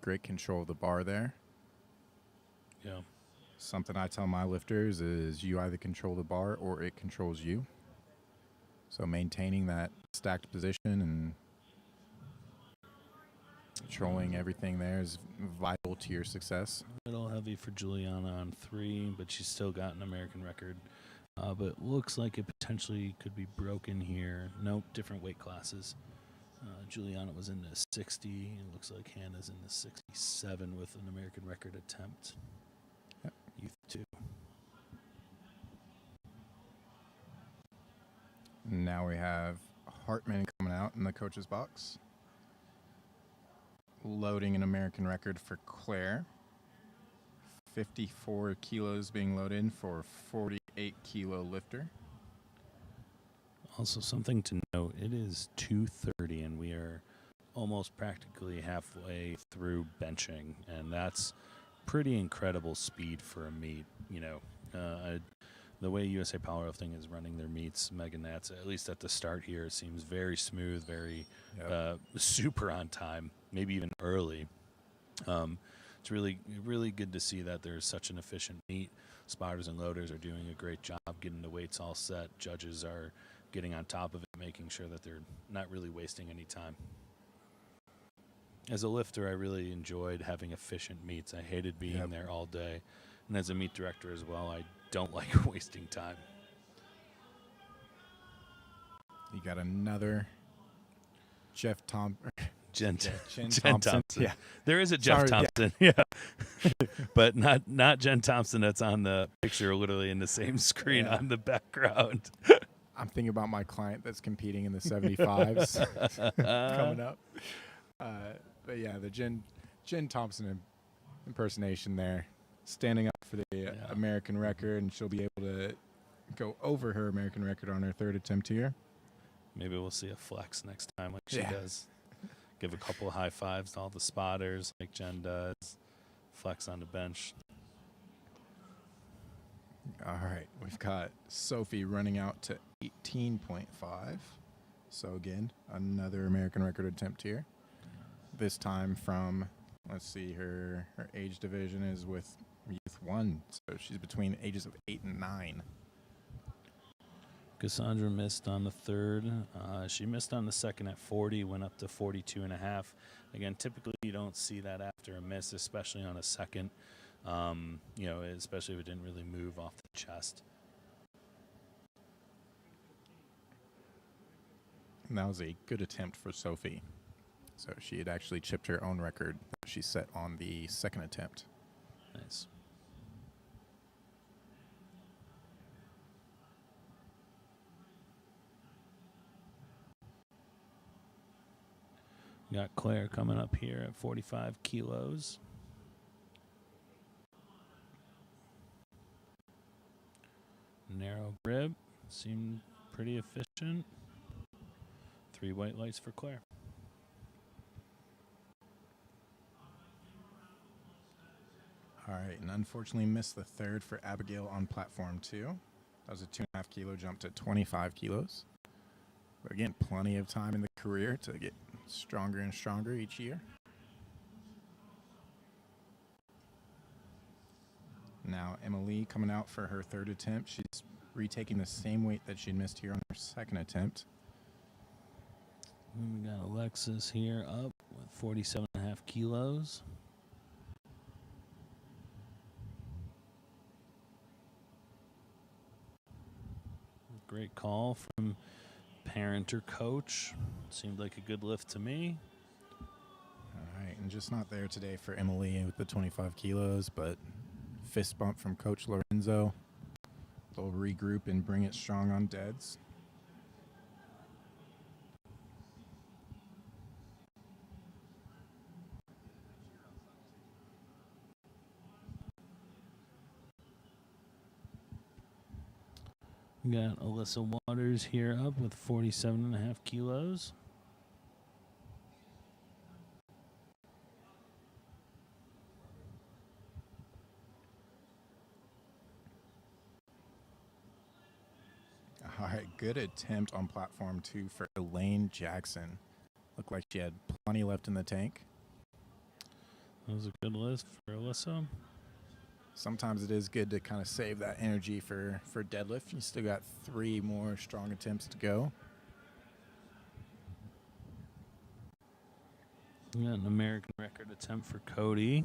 Speaker 2: Great control of the bar there.
Speaker 1: Yeah.
Speaker 2: Something I tell my lifters is you either control the bar or it controls you. So maintaining that stacked position and controlling everything there is vital to your success.
Speaker 1: A little heavy for Juliana on 3, but she's still got an American record. But looks like it potentially could be broken here. Nope, different weight classes. Juliana was in the 60. It looks like Hannah's in the 67 with an American record attempt.
Speaker 2: Yep.
Speaker 1: Youth 2.
Speaker 2: Now we have Hartman coming out in the coach's box. Loading an American record for Claire. 54 kilos being loaded for 48 kilo lifter.
Speaker 1: Also, something to note, it is 2:30, and we are almost practically halfway through benching, and that's pretty incredible speed for a meet. You know, the way USA Powerlifting is running their meets, Megan, that's at least at the start here, it seems very smooth, very super on time, maybe even early. It's really good to see that there's such an efficient meet. Spotters and loaders are doing a great job getting the weights all set. Judges are getting on top of it, making sure that they're not really wasting any time. As a lifter, I really enjoyed having efficient meets. I hated being there all day. And as a meet director as well, I don't like wasting time.
Speaker 2: You got another
Speaker 1: Jen
Speaker 2: Thompson.
Speaker 1: Thompson.
Speaker 2: Yeah.
Speaker 1: There is a Jeff Thompson. Yeah. But not Jen Thompson that's on the picture, literally in the same screen on the background.
Speaker 2: I'm thinking about my client that's competing in the 75s coming up. But yeah, the Jen Thompson impersonation there, standing up for the American record, and she'll be able to go over her American record on her third attempt here.
Speaker 1: Maybe we'll see a flex next time like she does. Give a couple of high fives to all the spotters like Jen does. Flex on the bench.
Speaker 2: All right, we've got Sophie running out to 18.5. So again, another American record attempt here. This time from, let's see, her age division is with Youth 1. So she's between the ages of 8 and 9.
Speaker 1: Cassandra missed on the third. She missed on the second at 40, went up to 42.5. Again, typically you don't see that after a miss, especially on a second. Especially if it didn't really move off the chest.
Speaker 2: And that was a good attempt for Sophie. So she had actually chipped her own record that she set on the second attempt.
Speaker 1: Nice. Got Claire coming up here at 45 kilos. Narrow grip, seemed pretty efficient. 3 white lights for Claire.
Speaker 2: All right, and unfortunately missed the third for Abigail on platform 2. That was a 2.5 kilo jump to 25 kilos. But again, plenty of time in the career to get stronger and stronger each year. Now Emily coming out for her third attempt. She's retaking the same weight that she missed here on her second attempt.
Speaker 1: And we got Alexis here up with 47.5 kilos. Great call from parent or coach. Seemed like a good lift to me.
Speaker 2: All right, and just not there today for Emily with the 25 kilos, but fist bump from Coach Lorenzo. They'll regroup and bring it strong on deads.
Speaker 1: We got Alyssa Waters here up with 47.5 kilos.
Speaker 2: All right, good attempt on platform 2 for Elaine Jackson. Looked like she had plenty left in the tank.
Speaker 1: That was a good lift for Alyssa.
Speaker 2: Sometimes it is good to kind of save that energy for deadlift. You still got 3 more strong attempts to go.
Speaker 1: We got an American record attempt for Cody.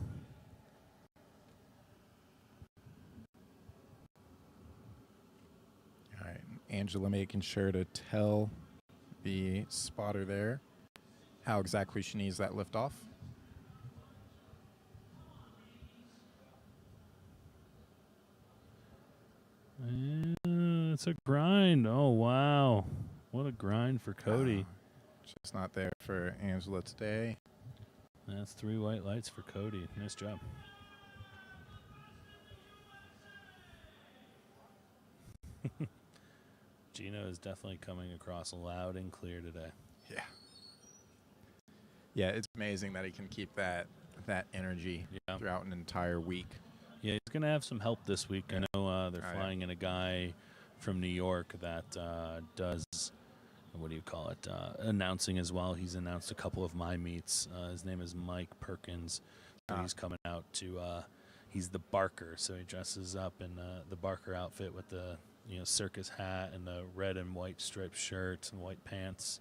Speaker 2: All right, Angela making sure to tell the spotter there how exactly she needs that lift off.
Speaker 1: And it's a grind. Oh, wow. What a grind for Cody.
Speaker 2: Just not there for Angela today.
Speaker 1: That's 3 white lights for Cody. Nice job. Gino is definitely coming across loud and clear today.
Speaker 2: Yeah. Yeah, it's amazing that he can keep that energy throughout an entire week.
Speaker 1: Yeah, he's going to have some help this week.
Speaker 2: Yeah.
Speaker 1: I know they're flying in a guy from New York that does, what do you call it, announcing as well. He's announced a couple of my meets. His name is Mike Perkins. So he's coming out to, he's the Barker. So he dresses up in the Barker outfit with the circus hat and the red and white striped shirt and white pants.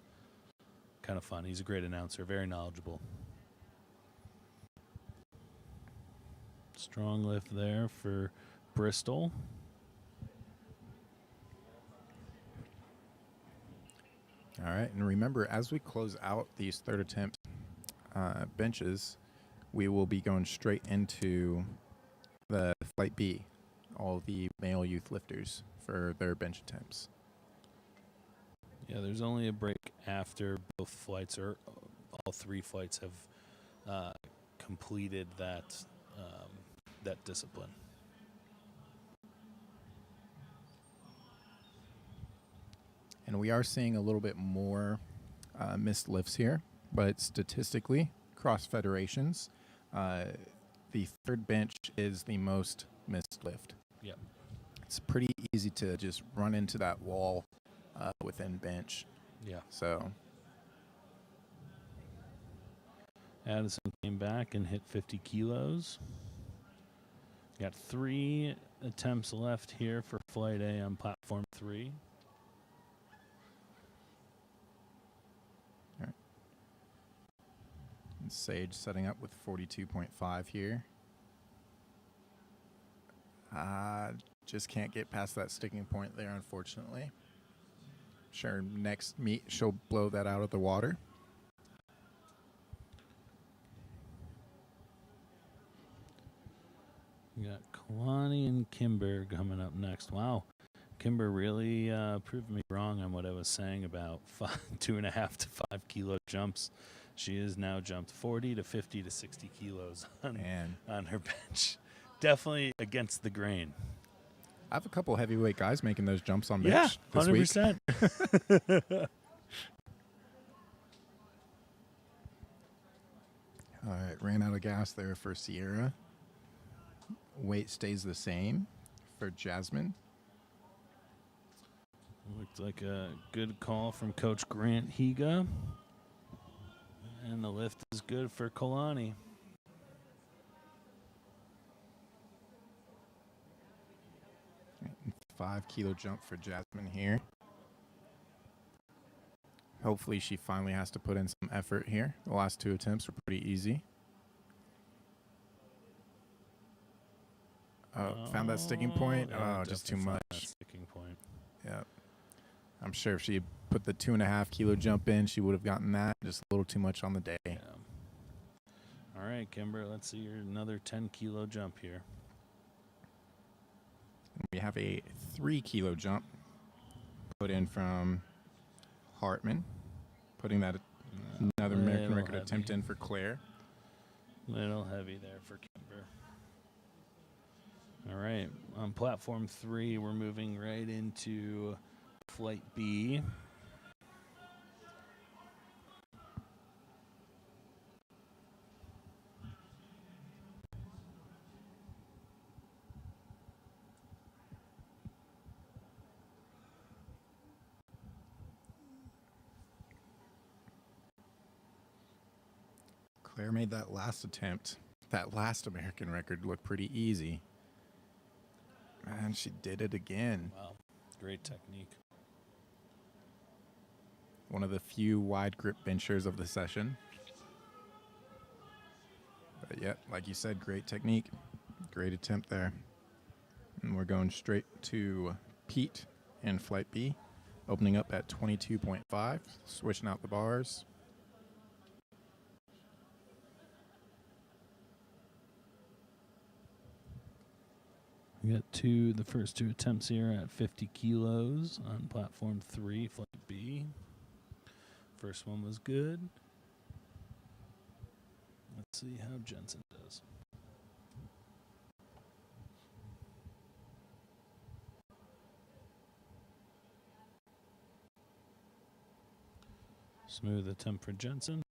Speaker 1: Kind of fun. He's a great announcer, very knowledgeable. Strong lift there for Bristol.
Speaker 2: All right, and remember, as we close out these third attempt benches, we will be going straight into the Flight B, all the male youth lifters for their bench attempts.
Speaker 1: Yeah, there's only a break after both flights, or all 3 flights have completed that discipline.
Speaker 2: And we are seeing a little bit more missed lifts here, but statistically, across federations, the third bench is the most missed lift.
Speaker 1: Yep.
Speaker 2: It's pretty easy to just run into that wall within bench.
Speaker 1: Yeah.
Speaker 2: So
Speaker 1: Addison came back and hit 50 kilos. Got 3 attempts left here for Flight A on platform 3.
Speaker 2: All right. And Sage setting up with 42.5 here. Just can't get past that sticking point there, unfortunately. Sure, next meet she'll blow that out of the water.
Speaker 1: We got Kalani and Kimber coming up next. Wow. Kimber really proved me wrong on what I was saying about 2.5 to 5 kilo jumps. She has now jumped 40 to 50 to 60 kilos on her bench. Definitely against the grain.
Speaker 2: I have a couple heavyweight guys making those jumps on bench this
Speaker 1: 100%.
Speaker 2: week. All right, ran out of gas there for Sierra. Weight stays the same for Jasmine.
Speaker 1: Looked like a good call from Coach Grant Higa. And the lift is good for Kalani.
Speaker 2: Five kilo jump for Jasmine here. Hopefully she finally has to put in some effort here. The last 2 attempts were pretty easy. Found that sticking point.
Speaker 1: Yeah,
Speaker 2: Just too much.
Speaker 1: That sticking point.
Speaker 2: Yeah. I'm sure if she put the 2.5 kilo jump in, she would have gotten that. Just a little too much on the day.
Speaker 1: Yeah. All All right, Kimber, let's see your another 10-kilo jump here.
Speaker 2: We have a 3-kilo jump put in from Hartman, putting that another American record attempt in for Claire.
Speaker 1: Little heavy there for Kimber. All right, on platform 3, we're moving right into flight B.
Speaker 2: Claire made that last attempt, that last American record, look pretty easy. And she did it again.
Speaker 1: Wow, great technique.
Speaker 2: One of the few wide grip benchers of the session. But yeah, like you said, great technique. Great attempt there. And we're going straight to Pete in flight B, opening up at 22.5, switching out the bars.
Speaker 1: We got the first two attempts here at 50 kilos on platform 3, flight B. First one was good. Let's see how Jensen does. Smooth attempt for Jensen.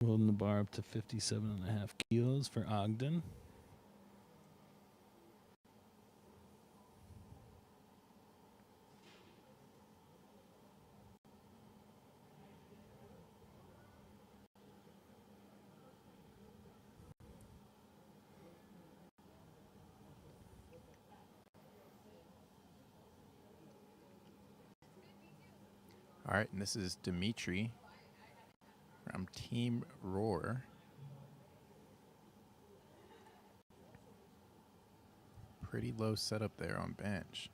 Speaker 1: Holding the bar up to 57.5 kilos for Ogden.
Speaker 2: All right, and this is Dimitri from Team Roar. Pretty low setup there on bench.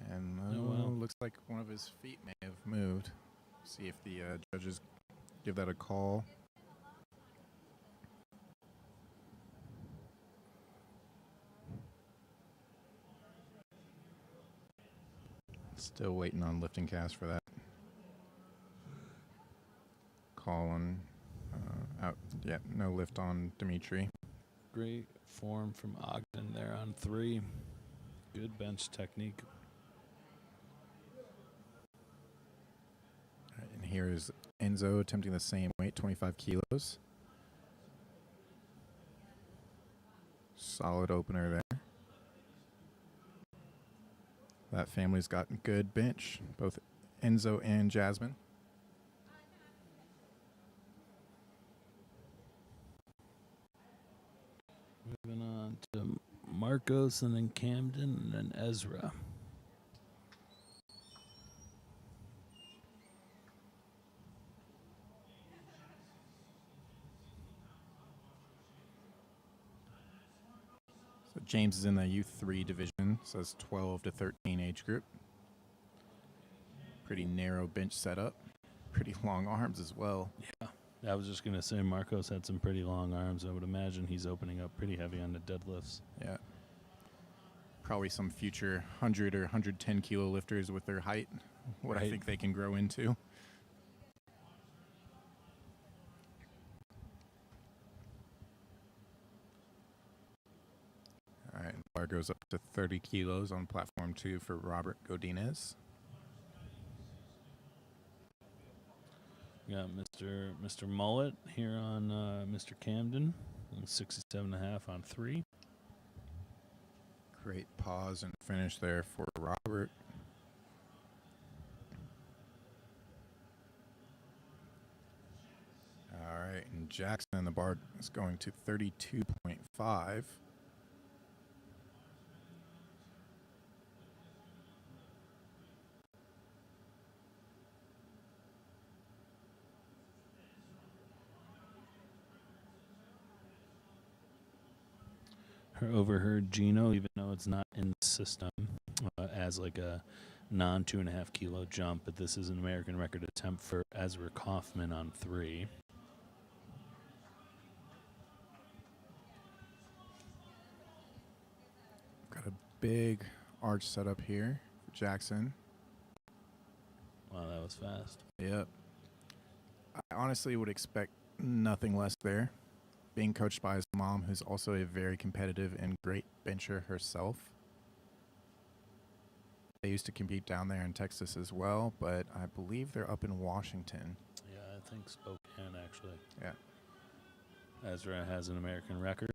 Speaker 2: And looks like one of his feet may have moved. See if the judges give that a call. Still waiting on lifting cast for that call on out. Yeah, no lift on Dimitri.
Speaker 1: Great form from Ogden there on 3. Good bench technique.
Speaker 2: All right, and here is Enzo attempting the same weight, 25 kilos. Solid opener there. That family's got good bench, both Enzo and Jasmine.
Speaker 1: Moving on to Marcos and then Camden and then Ezra.
Speaker 2: So James is in the U3 division, so it's 12 to 13 age group. Pretty narrow bench setup. Pretty long arms as well.
Speaker 1: Yeah. I was just going to say Marcos had some pretty long arms. I would imagine he's opening up pretty heavy on the deadlifts.
Speaker 2: Yeah. Probably some future 100 or 110 kilo lifters with their height, what I think they can grow into. All right, bar goes up to 30 kilos on platform 2 for Robert Godinez.
Speaker 1: We got Mr. Mullet here on Mr. Camden, 67.5 on 3.
Speaker 2: Great pause and finish there for Robert. All right, and Jackson, the bar is going to 32.5.
Speaker 1: overheard Gino, even though it's not in the system, as like a non 2.5 kilo jump, but this is an American record attempt for Ezra Kaufman on 3.
Speaker 2: Got a big arch set up here for Jackson.
Speaker 1: Wow, that was fast.
Speaker 2: Yep. I honestly would expect nothing less there. Being coached by his mom, who's also a very competitive and great bencher herself. They used to compete down there in Texas as well, but I believe they're up in Washington.
Speaker 1: Yeah, I think Spokane, actually.
Speaker 2: Yeah.
Speaker 1: Ezra has an American record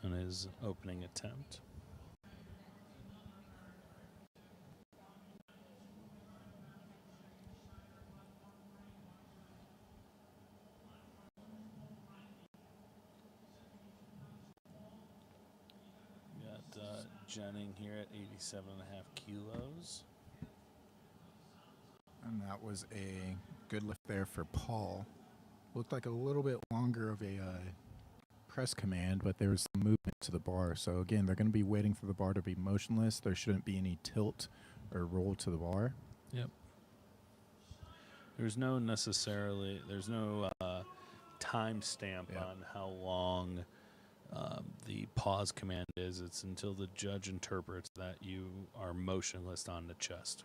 Speaker 1: on his opening attempt. Jennings here at 87.5 kilos.
Speaker 2: And that was a good lift there for Paul. Looked like a little bit longer of a press command, but there was some movement to the bar. So again, they're going to be waiting for the bar to be motionless. There shouldn't be any tilt or roll to the bar.
Speaker 1: Yep. There's no time stamp on how long the pause command is. It's until the judge interprets that you are motionless on the chest.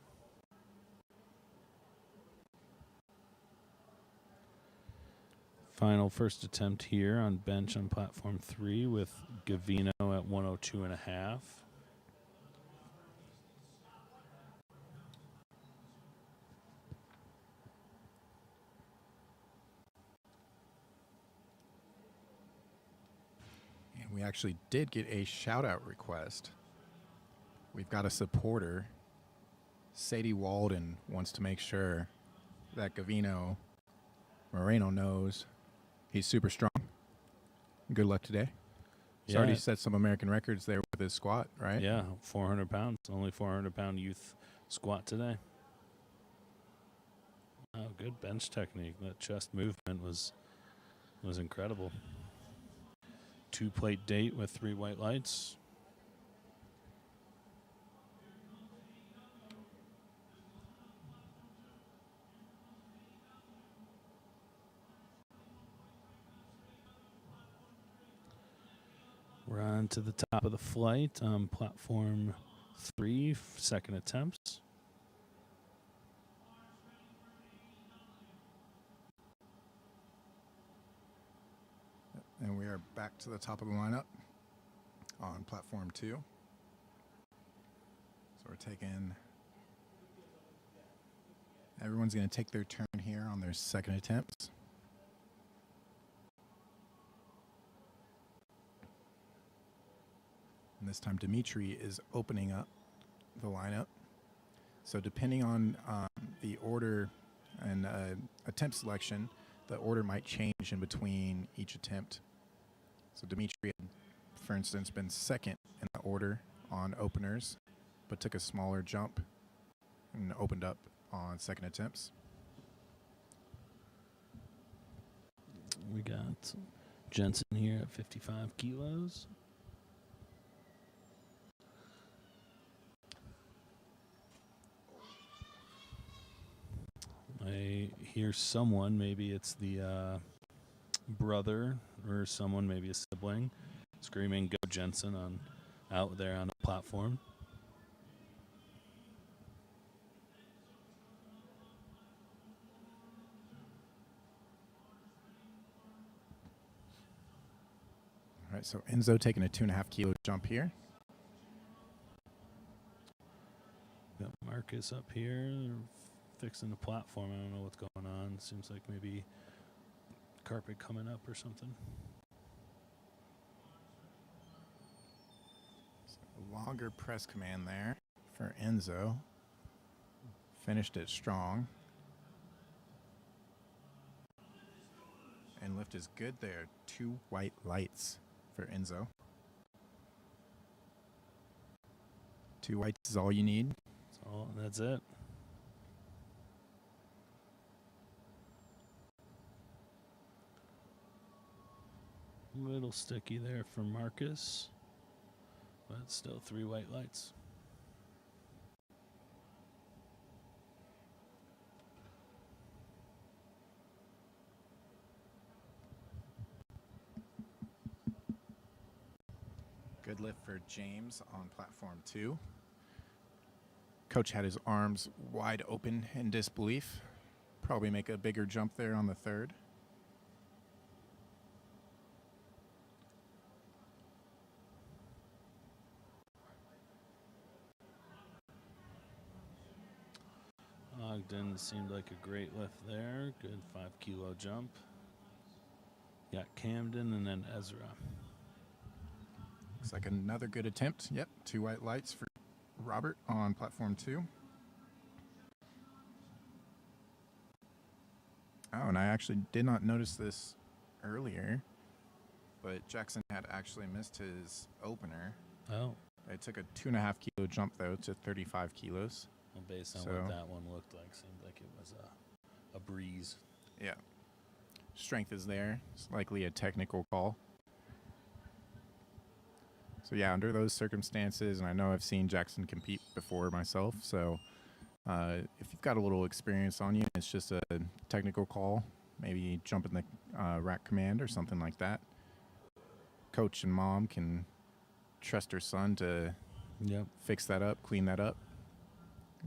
Speaker 1: Final first attempt here on bench on platform 3 with Gavino at 102.5.
Speaker 2: We actually did get a shout-out request. We've got a supporter. Sadie Walden wants to make sure that Gavino Moreno knows he's super strong. Good luck today. He's already set some American records there with his squat, right?
Speaker 1: Yeah, 400 pounds. Only 400-pound youth squat today. Oh, good bench technique. That chest movement was incredible. 2-plate date with 3 white lights. We're on to the top of the flight on platform 3, second attempts.
Speaker 2: And we are back to the top of the lineup on platform 2. So we're taking, everyone's going to take their turn here on their second attempts. And this time Dimitri is opening up the lineup. So depending on the order and attempt selection, the order might change in between each attempt. So Dimitri had, for instance, been second in the order on openers, but took a smaller jump and opened up on second attempts.
Speaker 1: We got Jensen here at 55 kilos. I hear someone, maybe it's the brother or someone, maybe a sibling, screaming "Go Jensen" out there on the platform.
Speaker 2: All right, so Enzo taking a 2.5 kilo jump here.
Speaker 1: Got Marcus up here fixing the platform. I don't know what's going on. Seems like maybe carpet coming up or something.
Speaker 2: So longer press command there for Enzo. Finished it strong. And lift is good there. 2 white lights for Enzo. 2 whites is all you need.
Speaker 1: That's it. A little sticky there for Marcus, but still 3 white lights.
Speaker 2: Good lift for James on platform 2. Coach had his arms wide open in disbelief. Probably make a bigger jump there on the 3rd.
Speaker 1: Ogden seemed like a great lift there. Good 5-kilo jump. Got Camden and then Ezra.
Speaker 2: Looks like another good attempt. Yep, 2 white lights for Robert on platform 2. Oh, and I actually did not notice this earlier, but Jackson had actually missed his opener.
Speaker 1: Oh.
Speaker 2: It took a 2.5 kilo jump, though, to 35 kilos.
Speaker 1: Well, based on what that one looked like, seemed like it was a breeze.
Speaker 2: Yeah. Strength is there. It's likely a technical call. So, yeah, under those circumstances, and I know I've seen Jackson compete before myself, so if you've got a little experience on you, it's just a technical call, maybe jump in the rack command or something like that. Coach and mom can trust her son to fix that up, clean that up.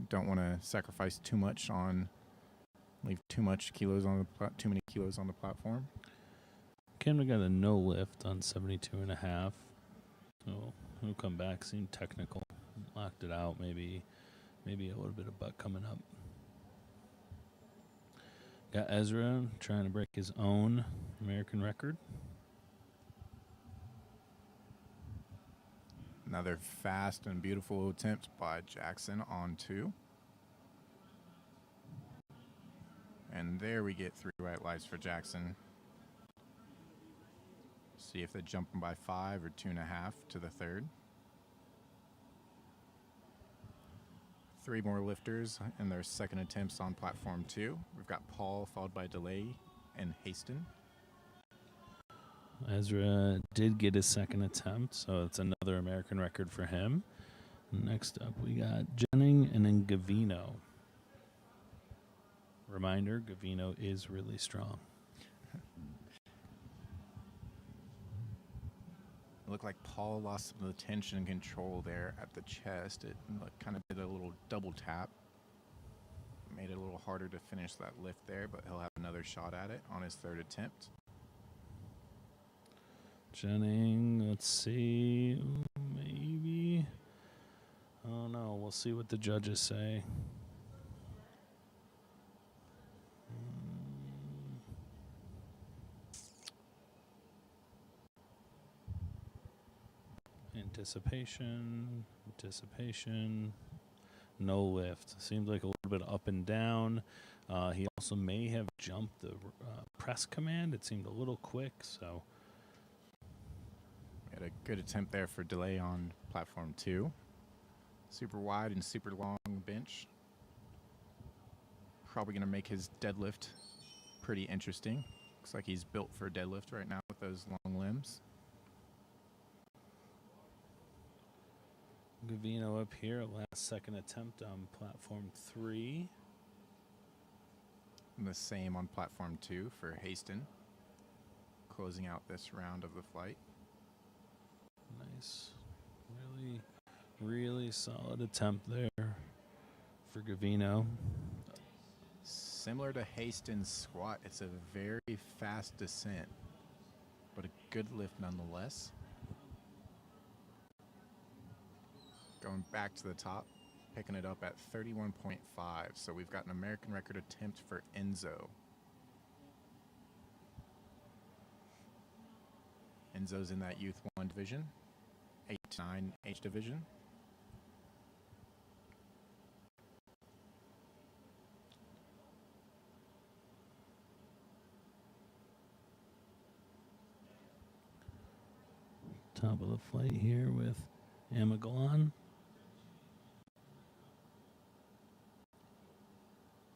Speaker 2: Don't want to sacrifice too much leave too many kilos on the platform.
Speaker 1: Camden got a no lift on 72.5. So he'll come back, seemed technical, locked it out, maybe a little bit of butt coming up. Got Ezra trying to break his own American record.
Speaker 2: Another fast and beautiful attempt by Jackson on 2. And there we get 3 white lights for Jackson. See if they're jumping by 5 or 2.5 to the 3rd. 3 more lifters in their second attempts on platform 2. We've got Paul, followed by Delay and Haston.
Speaker 1: Ezra did get his second attempt, so it's another American record for him. Next up, we got Jennings and then Gavino. Reminder, Gavino is really strong.
Speaker 2: It looked like Paul lost some of the tension and control there at the chest. It kind of did a little double tap. Made it a little harder to finish that lift there, but he'll have another shot at it on his 3rd attempt.
Speaker 1: Jennings, let's see, maybe. Oh no, we'll see what the judges say. Anticipation, no lift. Seems like a little bit up and down. He also may have jumped the press command. It seemed a little quick, so.
Speaker 2: Had a good attempt there for Delay on platform 2. Super wide and super long bench. Probably going to make his deadlift pretty interesting. Looks like he's built for a deadlift right now with those long limbs.
Speaker 1: Gavino up here, last second attempt on platform 3.
Speaker 2: And the same on platform 2 for Haston. Closing out this round of the flight.
Speaker 1: Nice. Really solid attempt there for Gavino.
Speaker 2: Similar to Haston's squat, it's a very fast descent, but a good lift nonetheless. Going back to the top, picking it up at 31.5. So we've got an American record attempt for Enzo. Enzo's in that Youth 1 division, 8 to 9 age division.
Speaker 1: Top of the flight here with Amagalon.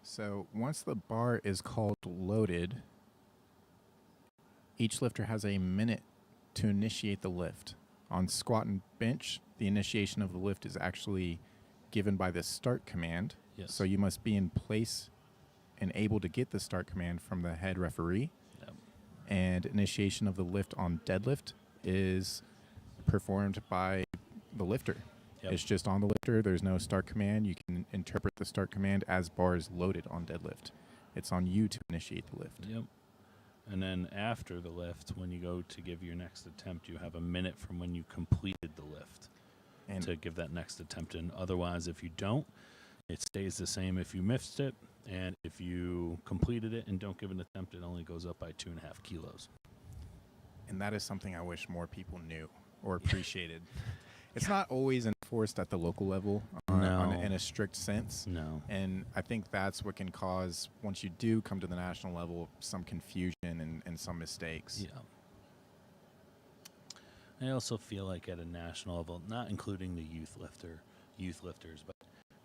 Speaker 2: So once the bar is called loaded, each lifter has a minute to initiate the lift. On squat and bench, the initiation of the lift is actually given by the start command.
Speaker 1: Yes.
Speaker 2: So you must be in place and able to get the start command from the head referee.
Speaker 1: Yep.
Speaker 2: And initiation of the lift on deadlift is performed by the lifter.
Speaker 1: Yep.
Speaker 2: It's just on the lifter. There's no start command. You can interpret the start command as bars loaded on deadlift. It's on you to initiate the lift.
Speaker 1: Yep. And then after the lift, when you go to give your next attempt, you have a minute from when you completed the lift
Speaker 2: And
Speaker 1: to give that next attempt in. Otherwise, if you don't, it stays the same if you missed it. And if you completed it and don't give an attempt, it only goes up by 2.5 kilos.
Speaker 2: And that is something I wish more people knew or appreciated. It's not always enforced at the local level in a strict sense.
Speaker 1: No.
Speaker 2: And I think that's what can cause, once you do come to the national level, some confusion and some mistakes.
Speaker 1: Yeah. I also feel like at a national level, not including the youth lifters, but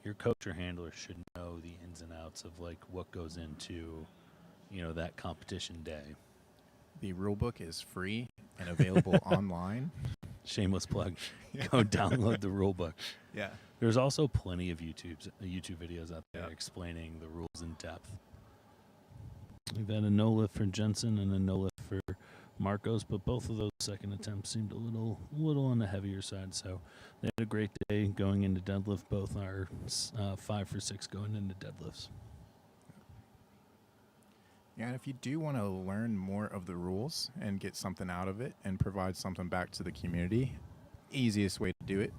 Speaker 1: your coach or handler should know the ins and outs of like what goes into, that competition day.
Speaker 2: The rule book is free and available online.
Speaker 1: Shameless plug. Go download the rule book.
Speaker 2: Yeah.
Speaker 1: There's also plenty of YouTube videos out there explaining the rules in depth. We've had a no lift for Jensen and a no lift for Marcos, but both of those second attempts seemed a little on the heavier side. So they had a great day going into deadlift. Both are 5 for 6 going into deadlifts.
Speaker 2: Yeah, and if you do want to learn more of the rules and get something out of it and provide something back to the community, easiest way to do it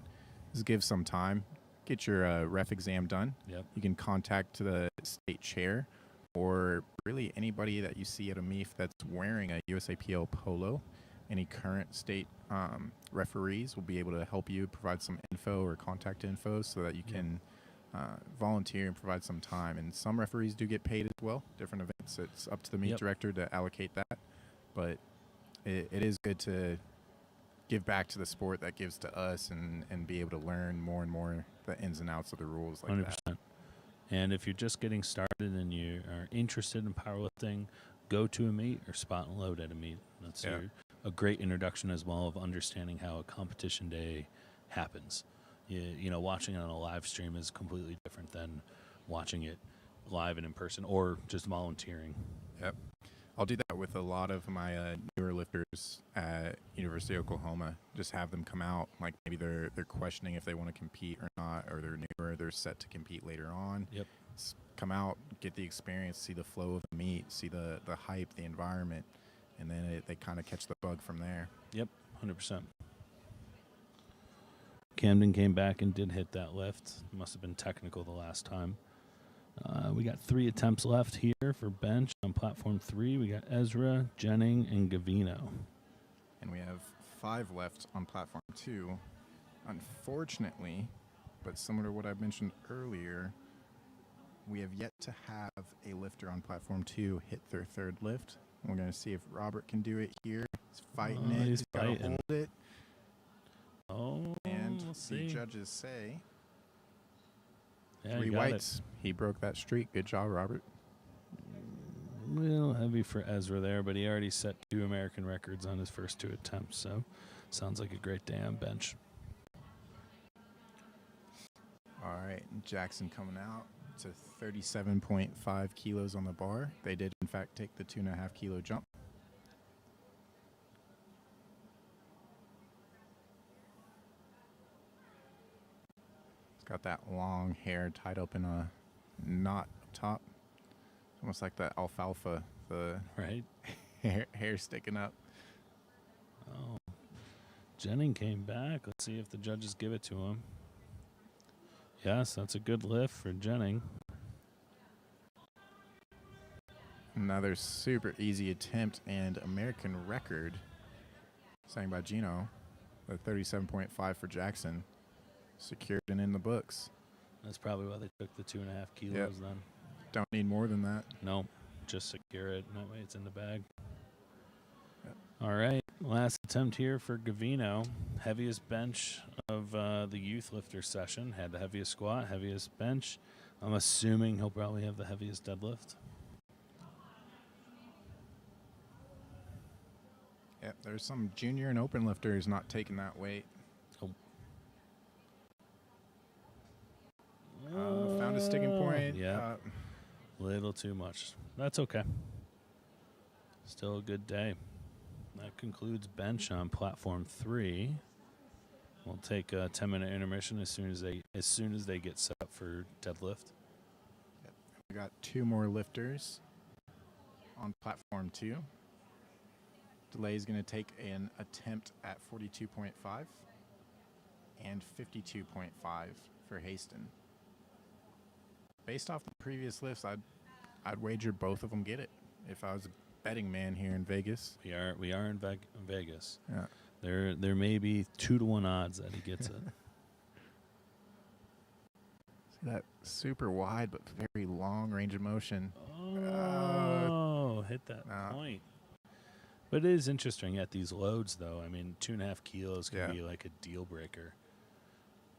Speaker 2: is give some time, get your ref exam done.
Speaker 1: Yep.
Speaker 2: You can contact the state chair or really anybody that you see at a MEF that's wearing a USAPL polo. Any current state referees will be able to help you provide some info or contact info so that you can volunteer and provide some time. And some referees do get paid as well. Different events, it's up to the meet director to allocate that. But it is good to give back to the sport that gives to us and be able to learn more and more the ins and outs of the rules like
Speaker 1: 100%.
Speaker 2: that.
Speaker 1: And if you're just getting started and you are interested in powerlifting, go to a meet or spot and load at a meet. That's a great introduction as well of understanding how a competition day happens. Watching it on a live stream is completely different than watching it live and in person or just volunteering.
Speaker 2: Yep. I'll do that with a lot of my newer lifters at University of Oklahoma. Just have them come out, like maybe they're questioning if they want to compete or not, or they're newer, they're set to compete later on.
Speaker 1: Yep.
Speaker 2: Come out, get the experience, see the flow of the meet, see the hype, the environment, and then they kind of catch the bug from there.
Speaker 1: Yep, 100%. Camden came back and did hit that lift. Must have been technical the last time. We got 3 attempts left here for bench on platform 3. We got Ezra, Jennings, and Gavino.
Speaker 2: And we have 5 left on platform 2. Unfortunately, but similar to what I mentioned earlier, we have yet to have a lifter on platform 2 hit their 3rd lift. We're going to see if Robert can do it here. He's fighting it.
Speaker 1: He's
Speaker 2: got to
Speaker 1: fighting.
Speaker 2: hold it.
Speaker 1: Oh,
Speaker 2: And
Speaker 1: we'll
Speaker 2: the
Speaker 1: see.
Speaker 2: judges say
Speaker 1: Yeah,
Speaker 2: 3
Speaker 1: he got
Speaker 2: whites. He broke that streak. Good job, Robert.
Speaker 1: A little heavy for Ezra there, but he already set 2 American records on his first 2 attempts, so sounds like a great day on bench.
Speaker 2: All right, Jackson coming out to 37.5 kilos on the bar. They did, in fact, take the 2.5 kilo jump. He's got that long hair tied up in a knot up top. Almost like that alfalfa, the
Speaker 1: Right?
Speaker 2: hair sticking up.
Speaker 1: Oh. Jennings came back. Let's see if the judges give it to him. Yes, that's a good lift for Jennings.
Speaker 2: Another super easy attempt and American record, signed by Gino, the 37.5 for Jackson, secured and in the books.
Speaker 1: That's probably why they took the 2.5 kilos then.
Speaker 2: Don't need more than that.
Speaker 1: No, just secure it. That way it's in the bag.
Speaker 2: Yep.
Speaker 1: All right, last attempt here for Gavino. Heaviest bench of the youth lifter session. Had the heaviest squat, heaviest bench. I'm assuming he'll probably have the heaviest deadlift.
Speaker 2: Yeah, there's some junior and open lifters not taking that weight. Found a sticking point.
Speaker 1: Yeah. Little too much. That's okay. Still a good day. That concludes bench on platform 3. We'll take a 10-minute intermission as soon as they get set up for deadlift.
Speaker 2: We got 2 more lifters on platform 2. Delay is going to take an attempt at 42.5 and 52.5 for Haston. Based off the previous lifts, I'd wager both of them get it if I was a betting man here in Vegas.
Speaker 1: We are in Vegas.
Speaker 2: Yeah.
Speaker 1: There may be 2-to-1 odds that he gets it.
Speaker 2: See that super wide but very long range of motion.
Speaker 1: Hit that point. But it is interesting at these loads, though. I mean, 2.5 kilos can be like a deal breaker.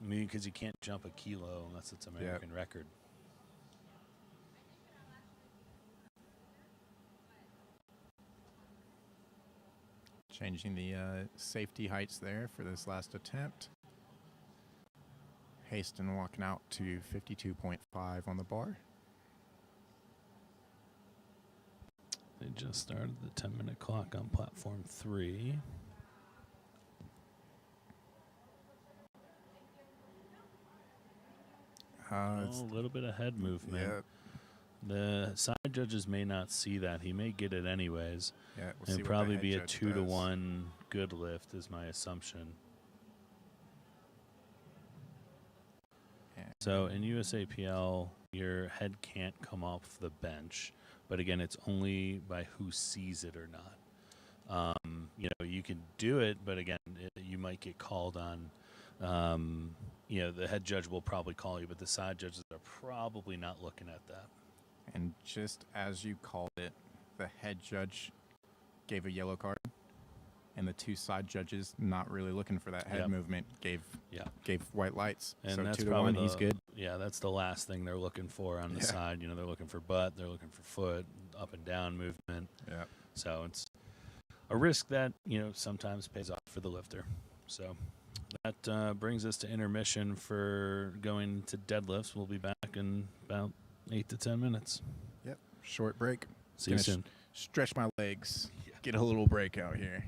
Speaker 1: I mean, because you can't jump a kilo unless it's American record.
Speaker 2: Changing the safety heights there for this last attempt. Haston walking out to 52.5 on the bar.
Speaker 1: They just started the 10-minute clock on platform 3. A little bit of head movement.
Speaker 2: Yeah.
Speaker 1: The side judges may not see that. He may get it anyways.
Speaker 2: Yeah,
Speaker 1: It'd probably be a 2-to-1 good lift is my assumption.
Speaker 2: Yeah.
Speaker 1: So in USAPL, your head can't come off the bench. But again, it's only by who sees it or not. You can do it, but again, you might get called on. The head judge will probably call you, but the side judges are probably not looking at that.
Speaker 2: And just as you called it, the head judge gave a yellow card, and the 2 side judges, not really looking for that head movement, gave white lights.
Speaker 1: And
Speaker 2: so
Speaker 1: that's
Speaker 2: 2-to-1, he's good.
Speaker 1: Yeah, that's the last thing they're looking for on the side. They're looking for butt, they're looking for foot, up and down movement.
Speaker 2: Yeah.
Speaker 1: So it's a risk that, sometimes pays off for the lifter. So that brings us to intermission for going to deadlifts. We'll be back in about 8 to 10 minutes.
Speaker 2: Yep. Short break.
Speaker 1: See you soon.
Speaker 2: Stretch my legs. Get a little break out here.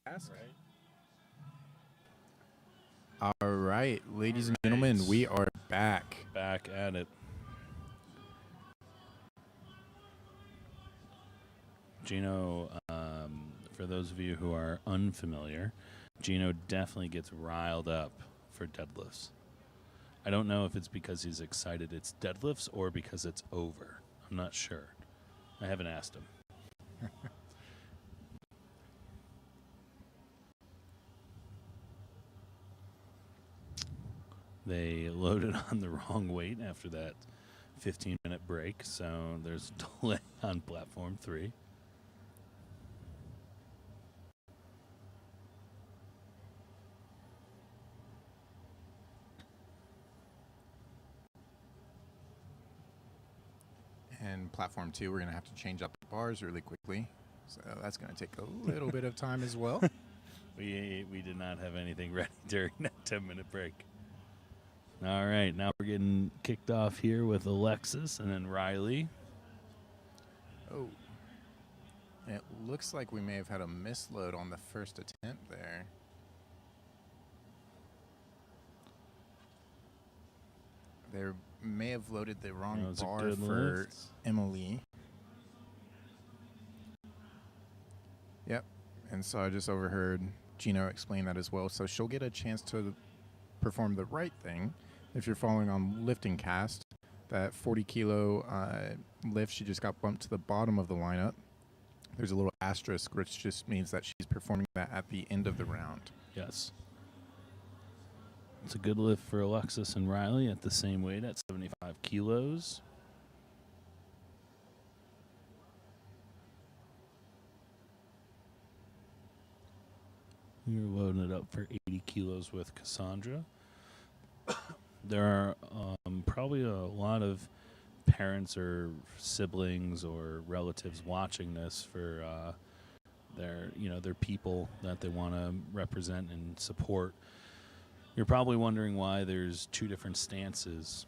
Speaker 2: Ask. All right, ladies and gentlemen, we are back.
Speaker 1: Back at it. Gino, for those of you who are unfamiliar, Gino definitely gets riled up for deadlifts. I don't know if it's because he's excited it's deadlifts or because it's over. I'm not sure. I haven't asked him. They loaded on the wrong weight after that 15-minute break, so there's a delay on platform 3.
Speaker 2: And platform 2, we're going to have to change up the bars really quickly. So that's going to take a little bit of time as well.
Speaker 1: We did not have anything ready during that 10-minute break. All right, now we're getting kicked off here with Alexis and then Riley.
Speaker 2: Oh. It looks like we may have had a misload on the first attempt there. They may have loaded the wrong bar for Emily. Yep. And so I just overheard Gino explain that as well. So she'll get a chance to perform the right thing. If you're following on lifting cast, that 40 kilo lift, she just got bumped to the bottom of the lineup. There's a little asterisk, which just means that she's performing that at the end of the round.
Speaker 1: Yes. It's a good lift for Alexis and Riley at the same weight at 75 kilos. We're loading it up for 80 kilos with Cassandra. There are probably a lot of parents or siblings or relatives watching this for their people that they want to represent and support. You're probably wondering why there's 2 different stances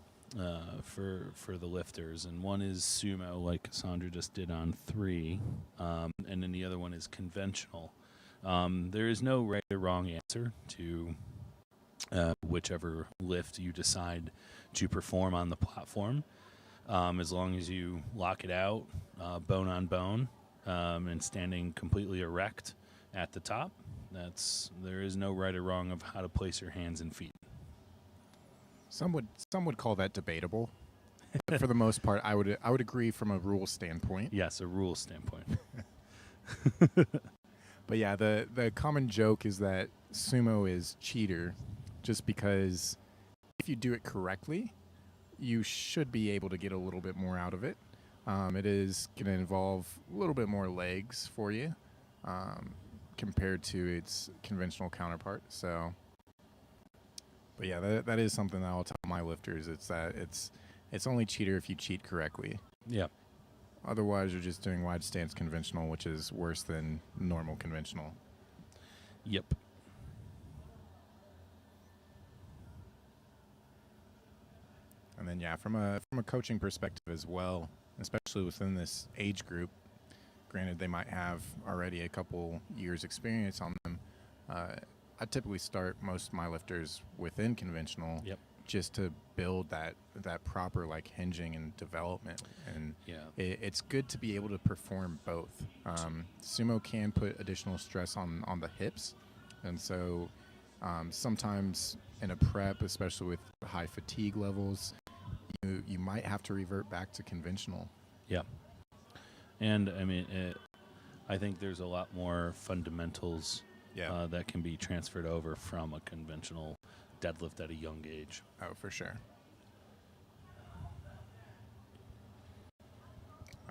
Speaker 1: for the lifters, and one is sumo, like Cassandra just did on 3, and then the other one is conventional. There is no right or wrong answer to whichever lift you decide to perform on the platform, as long as you lock it out, bone on bone, and standing completely erect at the top. There is no right or wrong of how to place your hands and feet.
Speaker 2: Some would call that debatable. But for the most part, I would agree from a rule standpoint.
Speaker 1: Yes, a rule standpoint.
Speaker 2: But yeah, the common joke is that sumo is cheater, just because if you do it correctly, you should be able to get a little bit more out of it. It is going to involve a little bit more legs for you compared to its conventional counterpart. So, but yeah, that is something that I'll tell my lifters. It's that it's only cheater if you cheat correctly.
Speaker 1: Yeah.
Speaker 2: Otherwise, you're just doing wide stance conventional, which is worse than normal conventional.
Speaker 1: Yep.
Speaker 2: And then, yeah, from a coaching perspective as well, especially within this age group, granted they might have already a couple years experience on them, I typically start most of my lifters within conventional.
Speaker 1: Yep.
Speaker 2: Just to build that proper like hinging and development, and it's good to be able to perform both. Sumo can put additional stress on the hips, and so sometimes in a prep, especially with high fatigue levels, you might have to revert back to conventional.
Speaker 1: Yeah, and I mean, I think there's a lot more fundamentals that can be transferred over from a conventional deadlift at a young age.
Speaker 2: Oh, for sure.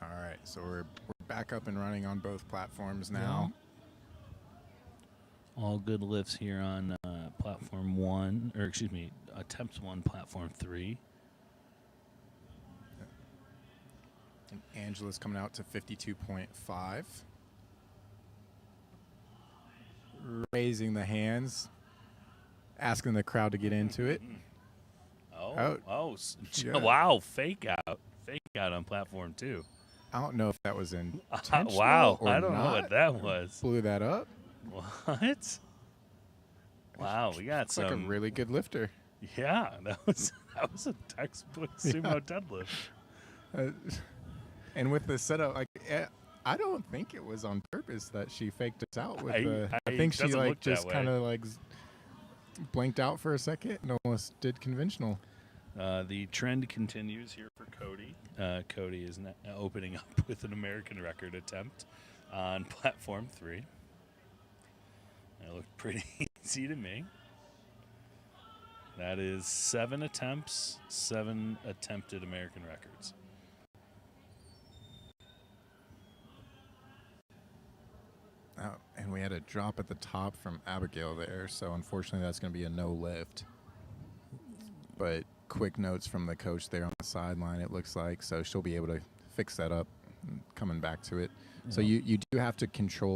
Speaker 2: All right, so we're back up and running on both platforms now.
Speaker 1: Yeah. All good lifts here on platform 1, or excuse me, attempt 1, platform 3.
Speaker 2: And Angela's coming out to 52.5. Raising the hands, asking the crowd to get into it.
Speaker 1: Yeah. Wow, fake out on platform 2.
Speaker 2: I don't know if that was intentional
Speaker 1: wow,
Speaker 2: or
Speaker 1: I don't
Speaker 2: not.
Speaker 1: know what that was.
Speaker 2: Blew that up.
Speaker 1: What? Wow, we got
Speaker 2: Looks like a really good lifter.
Speaker 1: Yeah, that was a textbook sumo deadlift.
Speaker 2: And with the setup, like, I don't think it was on purpose that she faked us out with I think she like just kind of like blanked out for a second and almost did conventional.
Speaker 1: The trend continues here for Cody. Cody is now opening up with an American record attempt on platform 3. That looked pretty easy to me. That is 7 attempts, 7 attempted American records.
Speaker 2: And we had a drop at the top from Abigail there, so unfortunately that's going to be a no lift. But quick notes from the coach there on the sideline, it looks like, so she'll be able to fix that up coming back to it. Yeah. So you do have to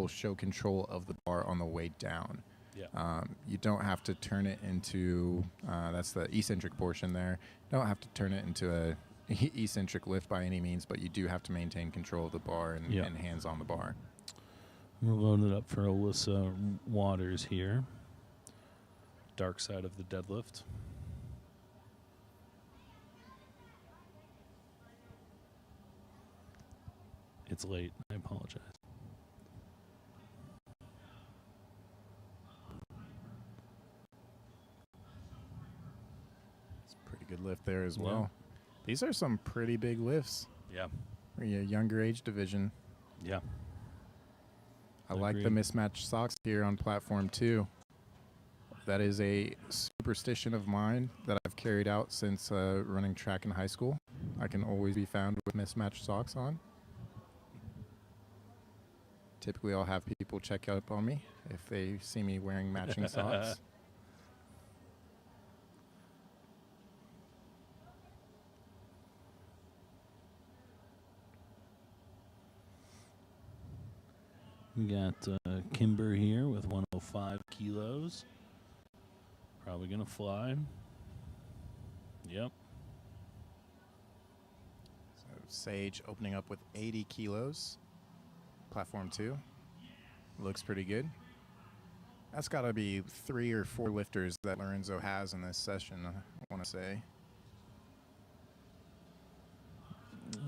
Speaker 2: show control of the bar on the way down. Yeah. You don't have to turn it into, that's the eccentric portion there, you don't have to turn it into a eccentric lift by any means, but you do have to maintain control of the bar and hands on the bar.
Speaker 1: We're loaded up for Alyssa Waters here. Dark side of the deadlift. It's late. I apologize.
Speaker 2: It's a pretty good lift there as well. These are some pretty big lifts.
Speaker 1: Yeah.
Speaker 2: For your younger age division.
Speaker 1: Yeah.
Speaker 2: I like the mismatched socks here on platform 2. That is a superstition of mine that I've carried out since running track in high school. I can always be found with mismatched socks on. Typically, I'll have people check up on me if they see me wearing matching socks.
Speaker 1: We got Kimber here with 105 kilos. Probably going to fly. Yep.
Speaker 2: So Sage opening up with 80 kilos. Platform 2. Looks pretty good. That's got to be 3 or 4 lifters that Lorenzo has in this session, I want to say.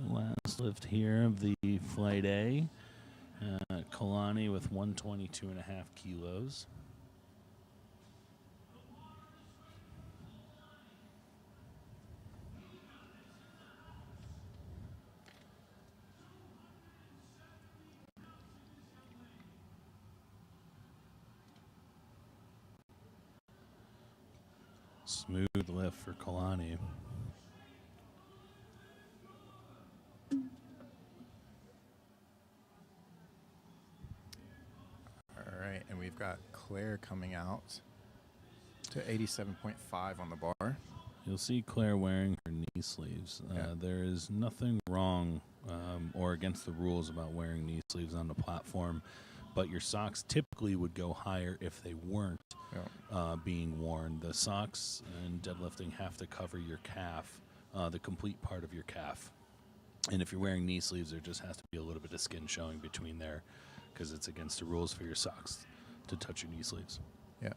Speaker 1: Last lift here of the Flight A. Kalani with 122.5 kilos. Smooth lift for Kalani.
Speaker 2: All right, and we've got Claire coming out to 87.5 on the bar.
Speaker 1: You'll see Claire wearing her knee sleeves. There is nothing wrong or against the rules about wearing knee sleeves on the platform, but your socks typically would go higher if they weren't being worn. The socks in deadlifting have to cover your calf, the complete part of your calf. And if you're wearing knee sleeves, there just has to be a little bit of skin showing between there because it's against the rules for your socks to touch your knee sleeves.
Speaker 2: Yeah.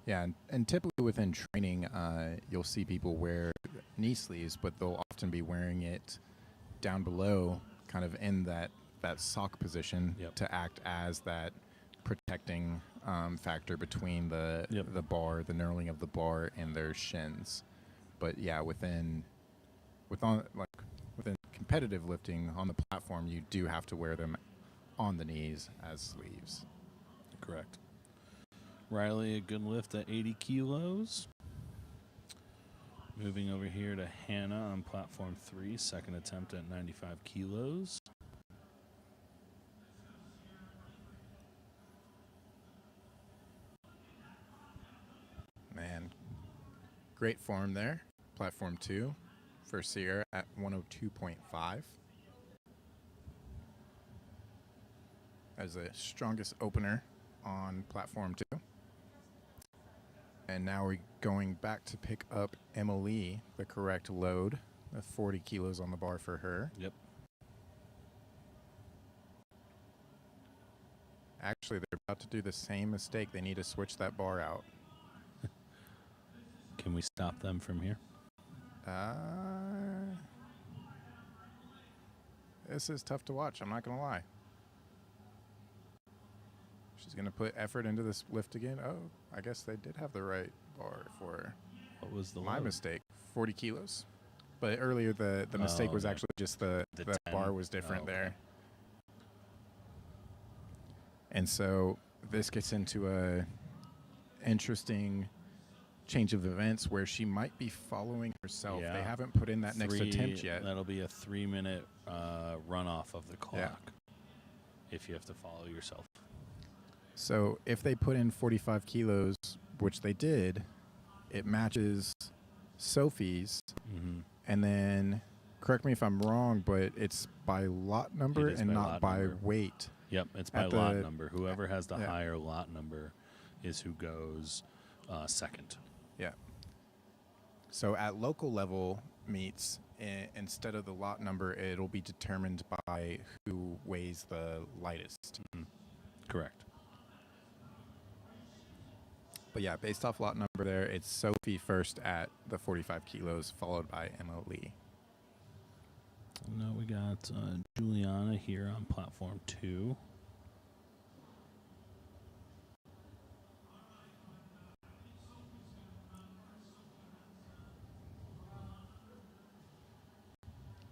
Speaker 2: Yeah, and typically within training, you'll see people wear knee sleeves, but they'll often be wearing it down below, kind of in that sock position to act as that protecting factor between the bar, the knurling of the bar, and their shins. But yeah, within competitive lifting on the platform, you do have to wear them on the knees as sleeves.
Speaker 1: Correct. Riley, a good lift at 80 kilos. Moving over here to Hannah on platform 3, second attempt at 95 kilos.
Speaker 2: Man, great form there. Platform 2 for Sierra at 102.5. As the strongest opener on platform 2. And now we're going back to pick up Emily, the correct load of 40 kilos on the bar for her.
Speaker 1: Yep.
Speaker 2: Actually, they're about to do the same mistake. They need to switch that bar out.
Speaker 1: Can we stop them from here?
Speaker 2: This is tough to watch. I'm not going to lie. She's going to put effort into this lift again. Oh, I guess they did have the right bar for her.
Speaker 1: What was the
Speaker 2: My
Speaker 1: load?
Speaker 2: mistake, 40 kilos. But earlier, the mistake was
Speaker 1: okay.
Speaker 2: actually just the
Speaker 1: 10.
Speaker 2: bar was different
Speaker 1: Okay.
Speaker 2: there. And so this gets into a interesting change of events where she might be following herself.
Speaker 1: Yeah.
Speaker 2: They haven't put in that next attempt yet.
Speaker 1: That'll be a 3-minute runoff of the clock if you have to follow yourself.
Speaker 2: So if they put in 45 kilos, which they did, it matches Sophie's.
Speaker 1: Mm-hmm.
Speaker 2: And then, correct me if I'm wrong, but it's by lot number
Speaker 1: It is
Speaker 2: and
Speaker 1: by
Speaker 2: not
Speaker 1: lot
Speaker 2: by
Speaker 1: number.
Speaker 2: weight.
Speaker 1: Yep, it's by
Speaker 2: At
Speaker 1: lot
Speaker 2: the-
Speaker 1: number. Whoever has the
Speaker 2: yeah.
Speaker 1: higher lot number is who goes second.
Speaker 2: Yeah. So at local level meets, instead of the lot number, it'll be determined by who weighs the lightest.
Speaker 1: Mm-hmm. Correct.
Speaker 2: But yeah, based off lot number there, it's Sophie first at the 45 kilos, followed by Emma Lee.
Speaker 1: Now we got Juliana here on platform 2.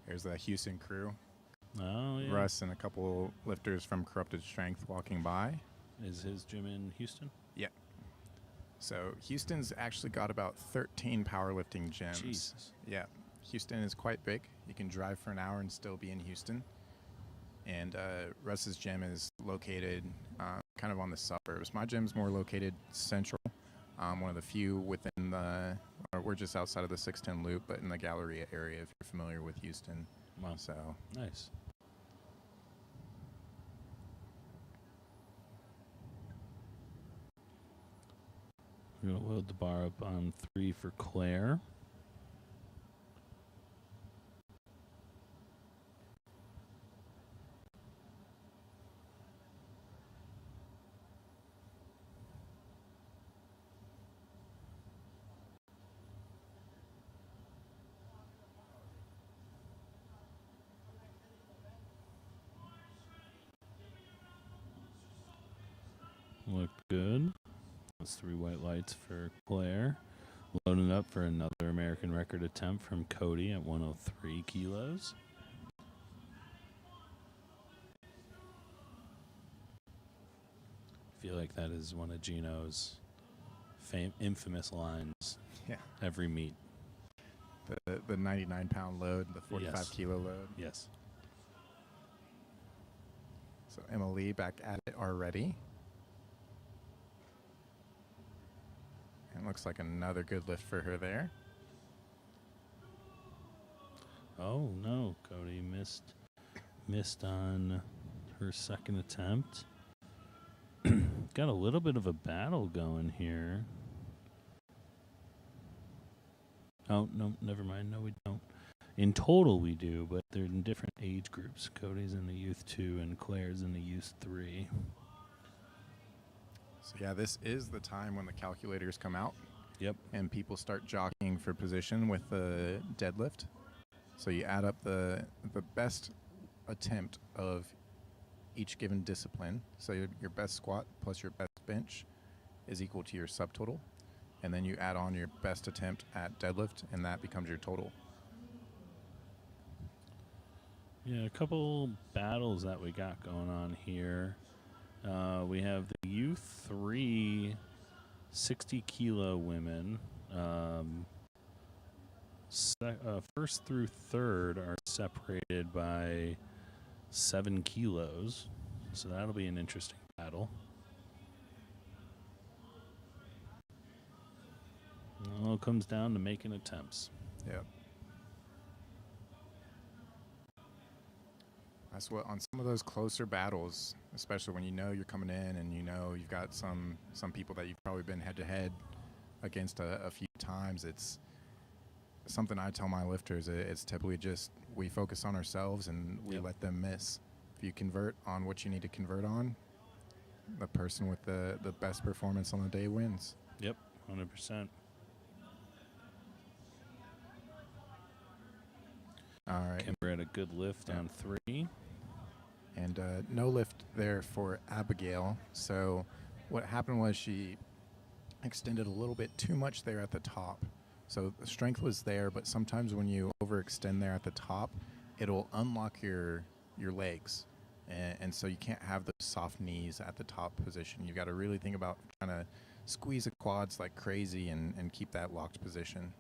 Speaker 2: Here's the Houston crew.
Speaker 1: Oh, yeah.
Speaker 2: Russ and a couple lifters from Corrupted Strength walking by.
Speaker 1: Is his gym in Houston?
Speaker 2: Yeah. So Houston's actually got about 13 powerlifting gyms.
Speaker 1: Jesus.
Speaker 2: Yeah. Houston is quite big. You can drive for an hour and still be in Houston. And Russ's gym is located kind of on the suburbs. My gym's more located central. One of the few within the, or we're just outside of the 610 loop, but in the Galleria area if you're familiar with Houston.
Speaker 1: Wow.
Speaker 2: So
Speaker 1: Nice. We're going to load the bar up on 3 for Claire. Looked good. That's 3 white lights for Claire. Loading up for another American record attempt from Cody at 103 kilos. I feel like that is one of Gino's infamous lines
Speaker 2: yeah,
Speaker 1: every meet.
Speaker 2: the 99-pound load, the 45
Speaker 1: Yes.
Speaker 2: kilo load.
Speaker 1: Yes.
Speaker 2: So Emma Lee back at it already. And looks like another good lift for her there.
Speaker 1: Oh no, Cody missed on her second attempt. Got a little bit of a battle going here. Oh, no, never mind. No, we don't. In total, we do, but they're in different age groups. Cody's in the youth 2 and Claire's in the youth 3.
Speaker 2: So yeah, this is the time when the calculators come out
Speaker 1: Yep.
Speaker 2: and people start jockeying for position with the deadlift. So you add up the best attempt of each given discipline. So your best squat plus your best bench is equal to your subtotal. And then you add on your best attempt at deadlift, and that becomes your total.
Speaker 1: Yeah, a couple battles that we got going on here. We have the youth 3 60-kilo women. First through third are separated by 7 kilos, so that'll be an interesting battle. It all comes down to making attempts.
Speaker 2: Yep. That's what, on some of those closer battles, especially when you know you're coming in and you know you've got some people that you've probably been head-to-head against a few times, it's something I tell my lifters. It's typically just we focus on ourselves and we
Speaker 1: Yep.
Speaker 2: let them miss. If you convert on what you need to convert on, the person with the best performance on the day wins.
Speaker 1: Yep, 100%.
Speaker 2: All right.
Speaker 1: Kimber had a good lift on 3.
Speaker 2: And no lift there for Abigail. So what happened was she extended a little bit too much there at the top. So the strength was there, but sometimes when you overextend there at the top, it'll unlock your legs. And so you can't have those soft knees at the top position. You've got to really think about trying to squeeze the quads like crazy and keep that locked position.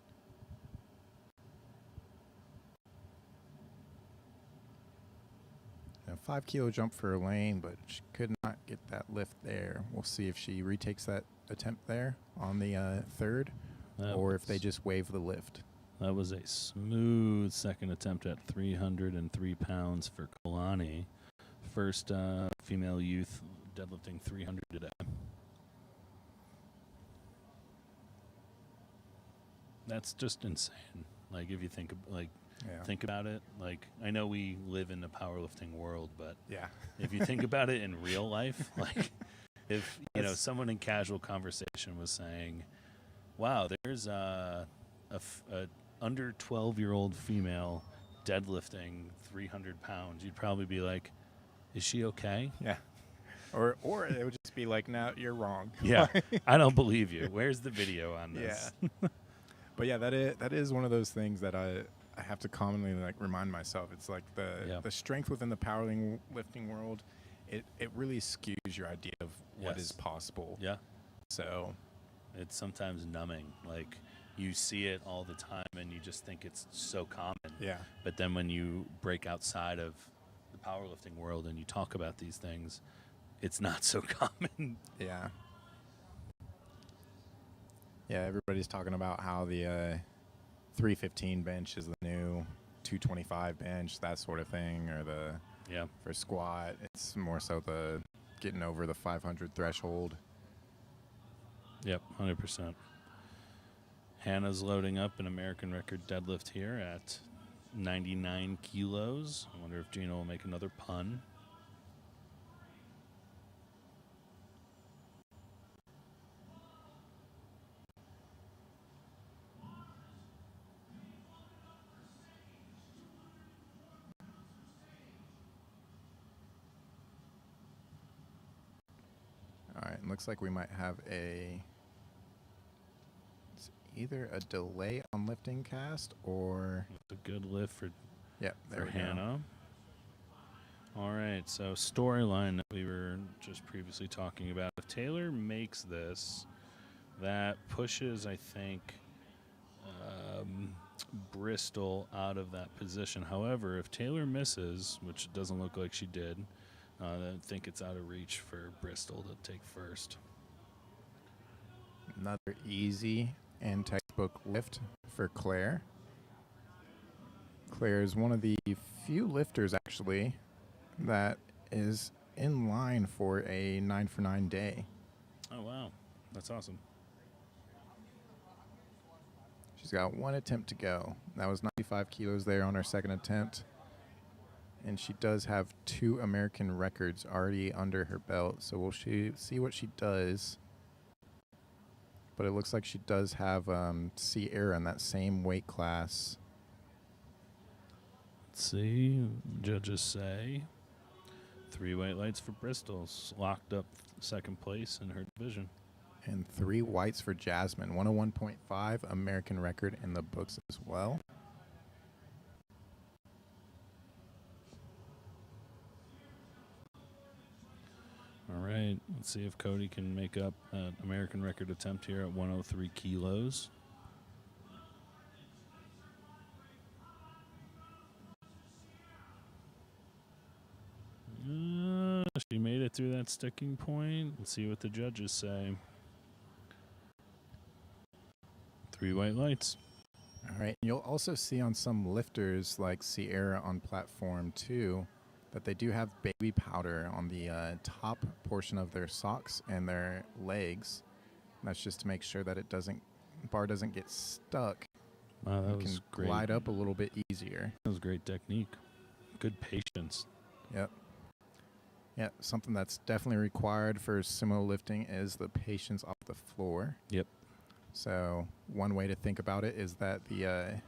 Speaker 2: A 5 kilo jump for Elaine, but she could not get that lift there. We'll see if she retakes that attempt there on the third, or if they just waive the lift.
Speaker 1: That was a smooth second attempt at 303 pounds for Kalani. First female youth deadlifting 300 today. That's just insane. Like, if you think think about it. Like, I know we live in the powerlifting world, but
Speaker 2: yeah,
Speaker 1: if you think about it in real life, like, if someone in casual conversation was saying, "Wow, there's a under 12-year-old female deadlifting 300 pounds," you'd probably be like, "Is she okay?"
Speaker 2: Yeah. Or it would just be like, "No, you're wrong."
Speaker 1: Yeah, I don't believe you. Where's the video on this?
Speaker 2: Yeah. But yeah, that is one of those things that I have to commonly remind myself. It's like the strength within the powerlifting world, it really skews your idea of what is possible.
Speaker 1: Yeah.
Speaker 2: So
Speaker 1: it's sometimes numbing. Like, you see it all the time and you just think it's so common.
Speaker 2: Yeah. But
Speaker 1: then when you break outside of the powerlifting world and you talk about these things, it's not so common.
Speaker 2: Yeah. Yeah, everybody's talking about how the 315 bench is the new 225 bench, that sort of thing, or for squat, it's more so the getting over the 500 threshold.
Speaker 1: Yep, 100%. Hannah's loading up an American record deadlift here at 99 kilos. I wonder if Gina will make another pun.
Speaker 2: All right, looks like we might have it's either a delay on lifting cast or
Speaker 1: a good lift for
Speaker 2: Hannah.
Speaker 1: All right, so storyline that we were just previously talking about. If Taylor makes this, that pushes, I think, Bristol out of that position. However, if Taylor misses, which it doesn't look like she did, I think it's out of reach for Bristol to take first.
Speaker 2: Another easy and textbook lift for Claire. Claire is one of the few lifters, actually, that is in line for a 9-for-9 day.
Speaker 1: Oh, wow. That's awesome.
Speaker 2: She's got one attempt to go. That was 95 kilos there on her second attempt. And she does have 2 American records already under her belt. So we'll see what she does. But it looks like she does have Sierra in that same weight class.
Speaker 1: Let's see. Judges say 3 white lights for Bristol's locked up second place in her division.
Speaker 2: And 3 whites for Jasmine. 101.5 American record in the books as well.
Speaker 1: All right, let's see if Cody can make up an American record attempt here at 103 kilos. She made it through that sticking point. Let's see what the judges say. 3 white lights.
Speaker 2: All right. You'll also see on some lifters like Sierra on platform 2 that they do have baby powder on the top portion of their socks and their legs. And that's just to make sure that bar doesn't get stuck.
Speaker 1: Wow, that was
Speaker 2: can
Speaker 1: great.
Speaker 2: Glide up a little bit easier.
Speaker 1: That was great technique. Good patience.
Speaker 2: Yep. Yeah, something that's definitely required for sumo lifting is the patience off the floor.
Speaker 1: Yep.
Speaker 2: So one way to think about it is that the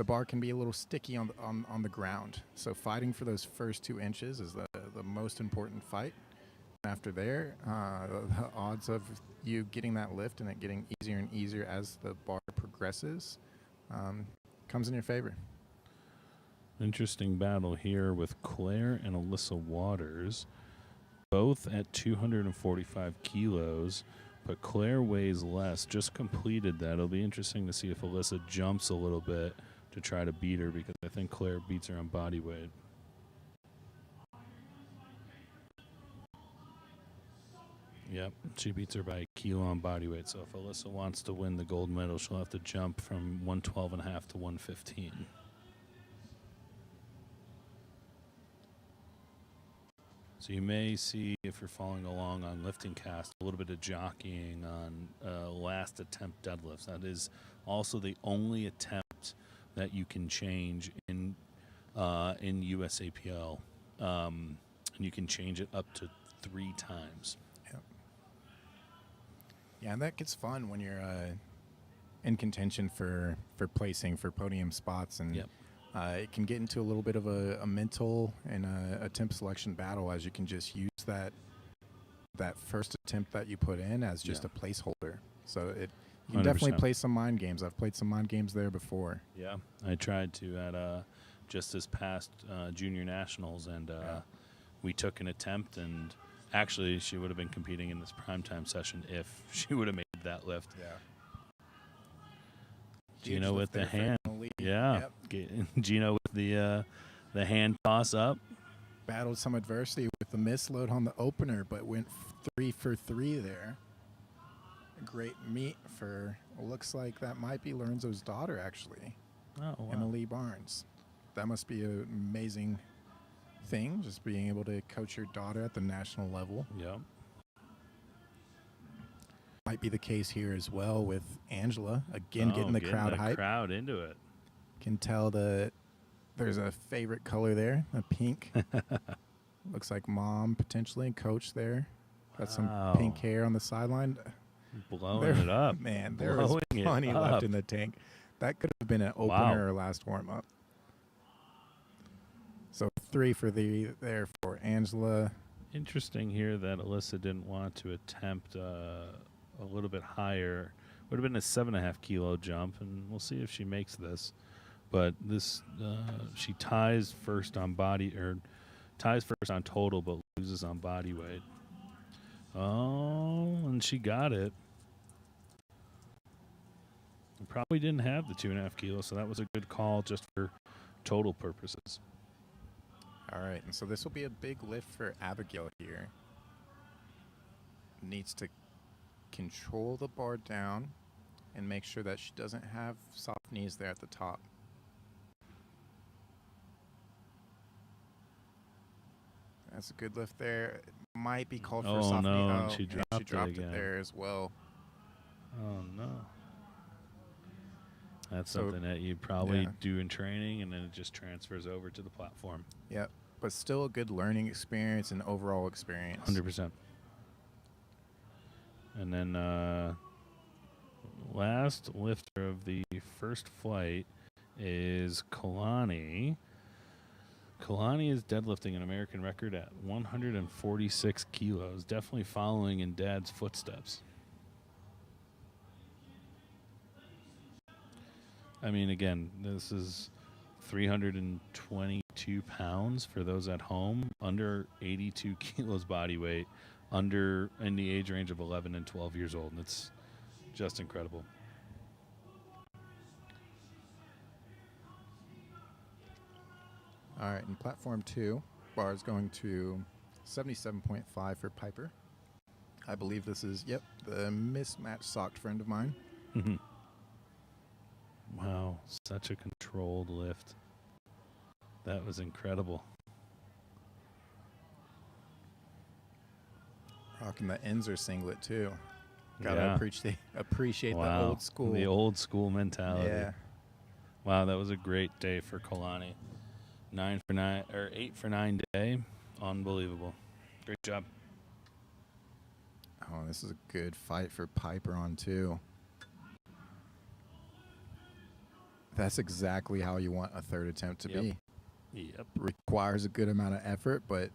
Speaker 2: bar can be a little sticky on the ground. So fighting for those first 2 inches is the most important fight. After there, the odds of you getting that lift and it getting easier and easier as the bar progresses comes in your favor.
Speaker 1: Interesting battle here with Claire and Alyssa Waters, both at 245 kilos, but Claire weighs less, just completed that. It'll be interesting to see if Alyssa jumps a little bit to try to beat her, because I think Claire beats her on body weight. Yep, she beats her by a kilo on body weight. So if Alyssa wants to win the gold medal, she'll have to jump from 112.5 to 115. So you may see, if you're following along on Lifting Cast, a little bit of jockeying on last attempt deadlifts. That is also the only attempt that you can change in USAPL. And you can change it up to 3 times.
Speaker 2: Yep. Yeah, and that gets fun when you're in contention for placing for podium spots, and
Speaker 1: Yep.
Speaker 2: It can get into a little bit of a mental and a attempt selection battle, as you can just use that first attempt that you put in as just a placeholder. So you can
Speaker 1: 100%.
Speaker 2: definitely play some mind games. I've played some mind games there before.
Speaker 1: Yeah, I tried to at just this past junior nationals, and we took an attempt, and actually she would have been competing in this primetime session if she would have made that lift.
Speaker 2: Yeah.
Speaker 1: Gino with the hand.
Speaker 2: Yep.
Speaker 1: Gino with the hand toss up.
Speaker 2: Battled some adversity with the misload on the opener, but went 3 for 3 there. A great meet for, looks like that might be Lorenzo's daughter, actually.
Speaker 1: Oh, wow.
Speaker 2: Emily Barnes. That must be an amazing thing, just being able to coach your daughter at the national level.
Speaker 1: Yep.
Speaker 2: Might be the case here as well with Angela. Again, getting the crowd hype.
Speaker 1: Crowd into it.
Speaker 2: Can tell that there's a favorite color there, a pink. Looks like mom potentially, coach there. Got some pink hair on the sideline.
Speaker 1: Blowing it up.
Speaker 2: Man, there was plenty left in the tank. That could have been an opener or last warm-up. So 3 for 3 there for Angela.
Speaker 1: Interesting here that Alyssa didn't want to attempt a little bit higher. Would have been a 7.5 kilo jump, and we'll see if she makes this. But this, she ties first on total, but loses on body weight. Oh, and she got it. Probably didn't have the 2.5 kilos, so that was a good call just for total purposes.
Speaker 2: All right, and so this will be a big lift for Abigail here. Needs to control the bar down and make sure that she doesn't have soft knees there at the top. That's a good lift there. It might be called for a soft knee.
Speaker 1: Oh, she dropped
Speaker 2: it there as well.
Speaker 1: Oh, no. That's something that you probably do in training, and then it just transfers over to the platform.
Speaker 2: Yep, but still a good learning experience and overall experience.
Speaker 1: 100%. And then last lifter of the first flight is Kalani. Kalani is deadlifting an American record at 146 kilos, definitely following in Dad's footsteps. I mean, again, this is 322 pounds for those at home, under 82 kilos body weight, under in the age range of 11 and 12 years old. And it's just incredible.
Speaker 2: All right, in platform 2, bar is going to 77.5 for Piper. I believe this is, the mismatched socked friend of mine.
Speaker 1: Mm-hmm. Wow, such a controlled lift. That was incredible.
Speaker 2: Rocking the Enzer singlet too. Gotta appreciate
Speaker 1: wow.
Speaker 2: the old school.
Speaker 1: The old school mentality.
Speaker 2: Yeah.
Speaker 1: Wow, that was a great day for Kalani. 8 for 9 day. Unbelievable. Great job.
Speaker 2: Oh, this is a good fight for Piper on 2. That's exactly how you want a third attempt to be.
Speaker 1: Yep.
Speaker 2: Requires a good amount of effort, but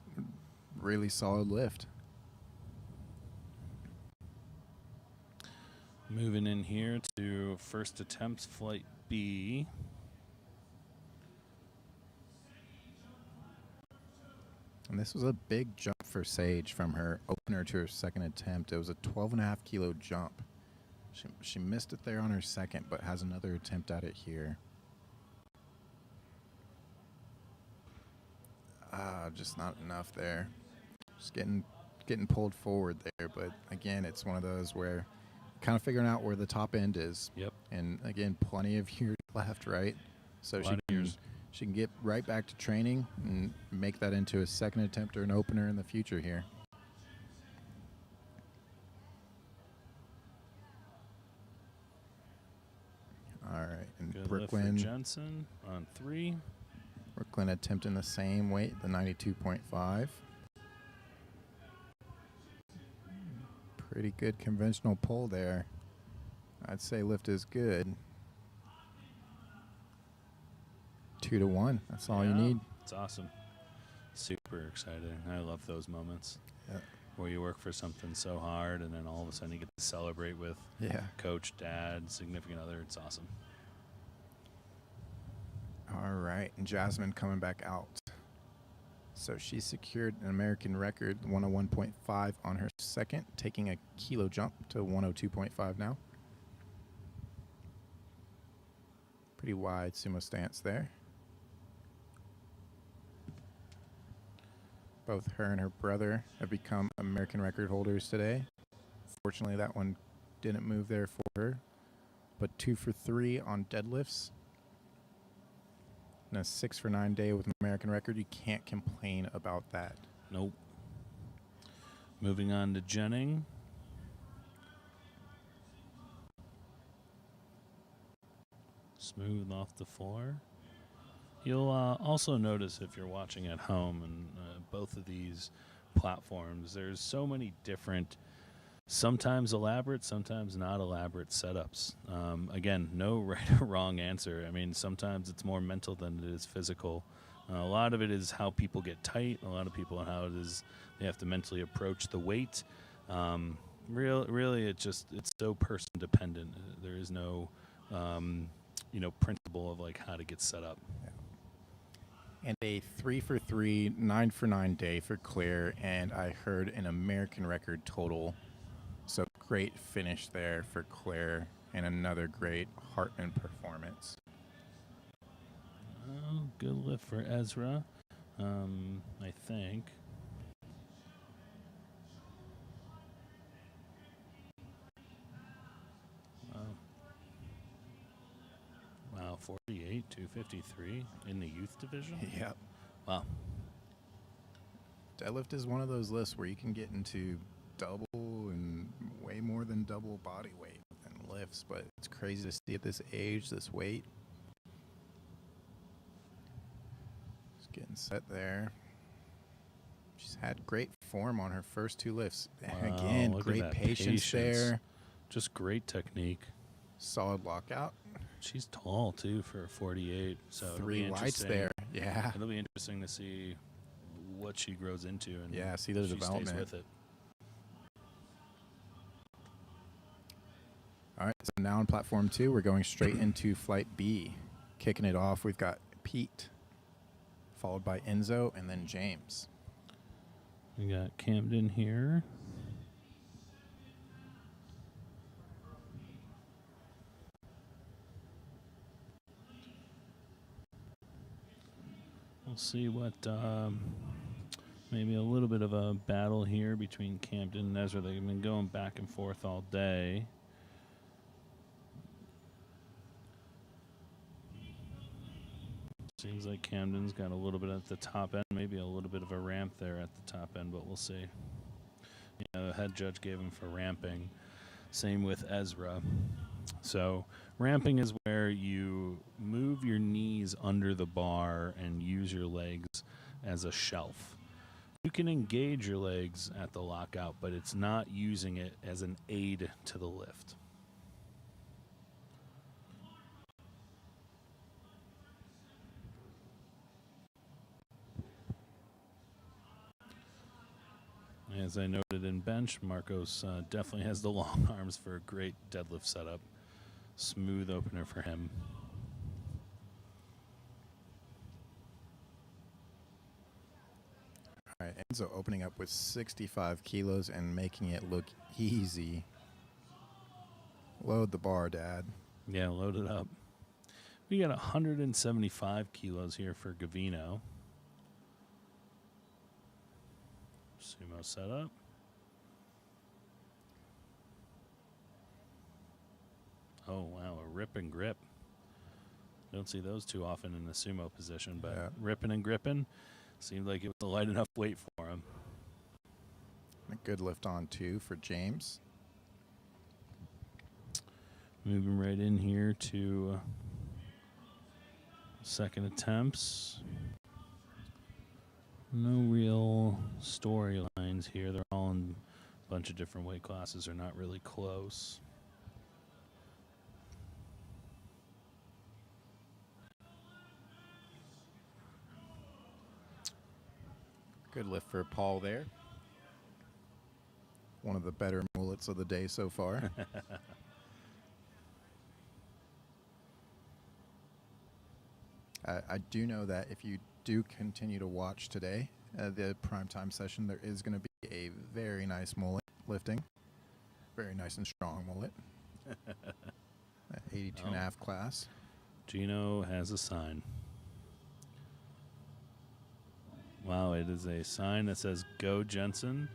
Speaker 2: really solid lift.
Speaker 1: Moving in here to first attempt, flight B.
Speaker 2: And this was a big jump for Sage from her opener to her second attempt. It was a 12.5 kilo jump. She missed it there on her second, but has another attempt at it here. Just not enough there. Just getting pulled forward there, but again, it's one of those where kind of figuring out where the top end is.
Speaker 1: Yep.
Speaker 2: And again, plenty of years left, right? So she can get right back to training and make that into a second attempt or an opener in the future here. All right, and
Speaker 1: Good
Speaker 2: Brooklyn.
Speaker 1: lift for Jensen on 3.
Speaker 2: Brooklyn attempting the same weight, the 92.5. Pretty good conventional pull there. I'd say lift is good. 2 to 1. That's all you need.
Speaker 1: It's awesome. Super exciting. I love those moments where you work for something so hard and then all of a sudden you get to celebrate with coach, dad, significant other. It's awesome.
Speaker 2: All right, and Jasmine coming back out. So she secured an American record, 101.5 on her second, taking a kilo jump to 102.5 now. Pretty wide sumo stance there. Both her and her brother have become American record holders today. Fortunately, that one didn't move there for her. But 2 for 3 on deadlifts. And a 6 for 9 day with an American record. You can't complain about that.
Speaker 1: Nope. Moving on to Jenning. Smooth off the floor. You'll also notice if you're watching at home and both of these platforms, there's so many different, sometimes elaborate, sometimes not elaborate setups. Again, no right or wrong answer. I mean, sometimes it's more mental than it is physical. A lot of it is how people get tight. A lot of people how it is they have to mentally approach the weight. Really, it's so person dependent. There is no principle of like how to get set up.
Speaker 2: And a 3 for 3, 9 for 9 day for Claire, and I heard an American record total. So great finish there for Claire, and another great Hartman performance.
Speaker 1: Oh, good lift for Ezra, I think. Wow, 48, 253 in the youth division?
Speaker 2: Yep.
Speaker 1: Wow.
Speaker 2: Deadlift is one of those lifts where you can get into double and way more than double body weight and lifts, but it's crazy to see at this age, this weight. Just getting set there. She's had great form on her first 2 lifts.
Speaker 1: Wow,
Speaker 2: again, great patience there.
Speaker 1: Just great technique.
Speaker 2: Solid lockout.
Speaker 1: She's tall, too, for a 48. So
Speaker 2: 3 wides there. Yeah.
Speaker 1: It'll be interesting to see what she grows into and
Speaker 2: see the development.
Speaker 1: Stays with it.
Speaker 2: All right, so now on platform 2, we're going straight into flight B. Kicking it off, we've got Pete, followed by Enzo, and then James.
Speaker 1: We got Camden here. We'll see what, maybe a little bit of a battle here between Camden and Ezra. They've been going back and forth all day. Seems like Camden's got a little bit at the top end, maybe a little bit of a ramp there at the top end, but we'll see. The head judge gave him for ramping. Same with Ezra. So ramping is where you move your knees under the bar and use your legs as a shelf. You can engage your legs at the lockout, but it's not using it as an aid to the lift. As I noted in bench, Marcos definitely has the long arms for a great deadlift setup. Smooth opener for him.
Speaker 2: All right, Enzo opening up with 65 kilos and making it look easy. Load the bar, Dad.
Speaker 1: Yeah, load it up. We got 175 kilos here for Gavino. Sumo setup. Oh, wow, a rip and grip. Don't see those too often in the sumo position, but
Speaker 2: Yeah.
Speaker 1: ripping and gripping seemed like it was a light enough weight for him.
Speaker 2: A good lift on 2 for James.
Speaker 1: Moving right in here to second attempts. No real storylines here. They're all in a bunch of different weight classes. They're not really close.
Speaker 2: Good lift for Paul there. One of the better mullets of the day so far. I do know that if you do continue to watch today, the primetime session, there is going to be a very nice mullet lifting. Very nice and strong mullet. 82 and a half class.
Speaker 1: Gino has a sign. Wow, it is a sign that says "Go Jensen"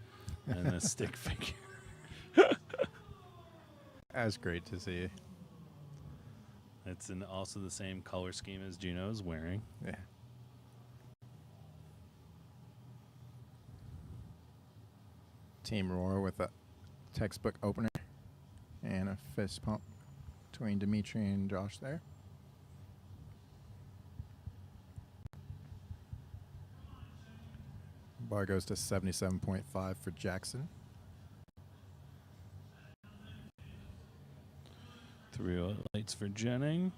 Speaker 1: and a stick figure.
Speaker 2: That's great to see.
Speaker 1: It's also the same color scheme as Gino is wearing.
Speaker 2: Yeah. Team Roar with a textbook opener and a fist pump between Dimitri and Josh there. Bar goes to 77.5 for Jackson.
Speaker 1: 3 lights for Jennings.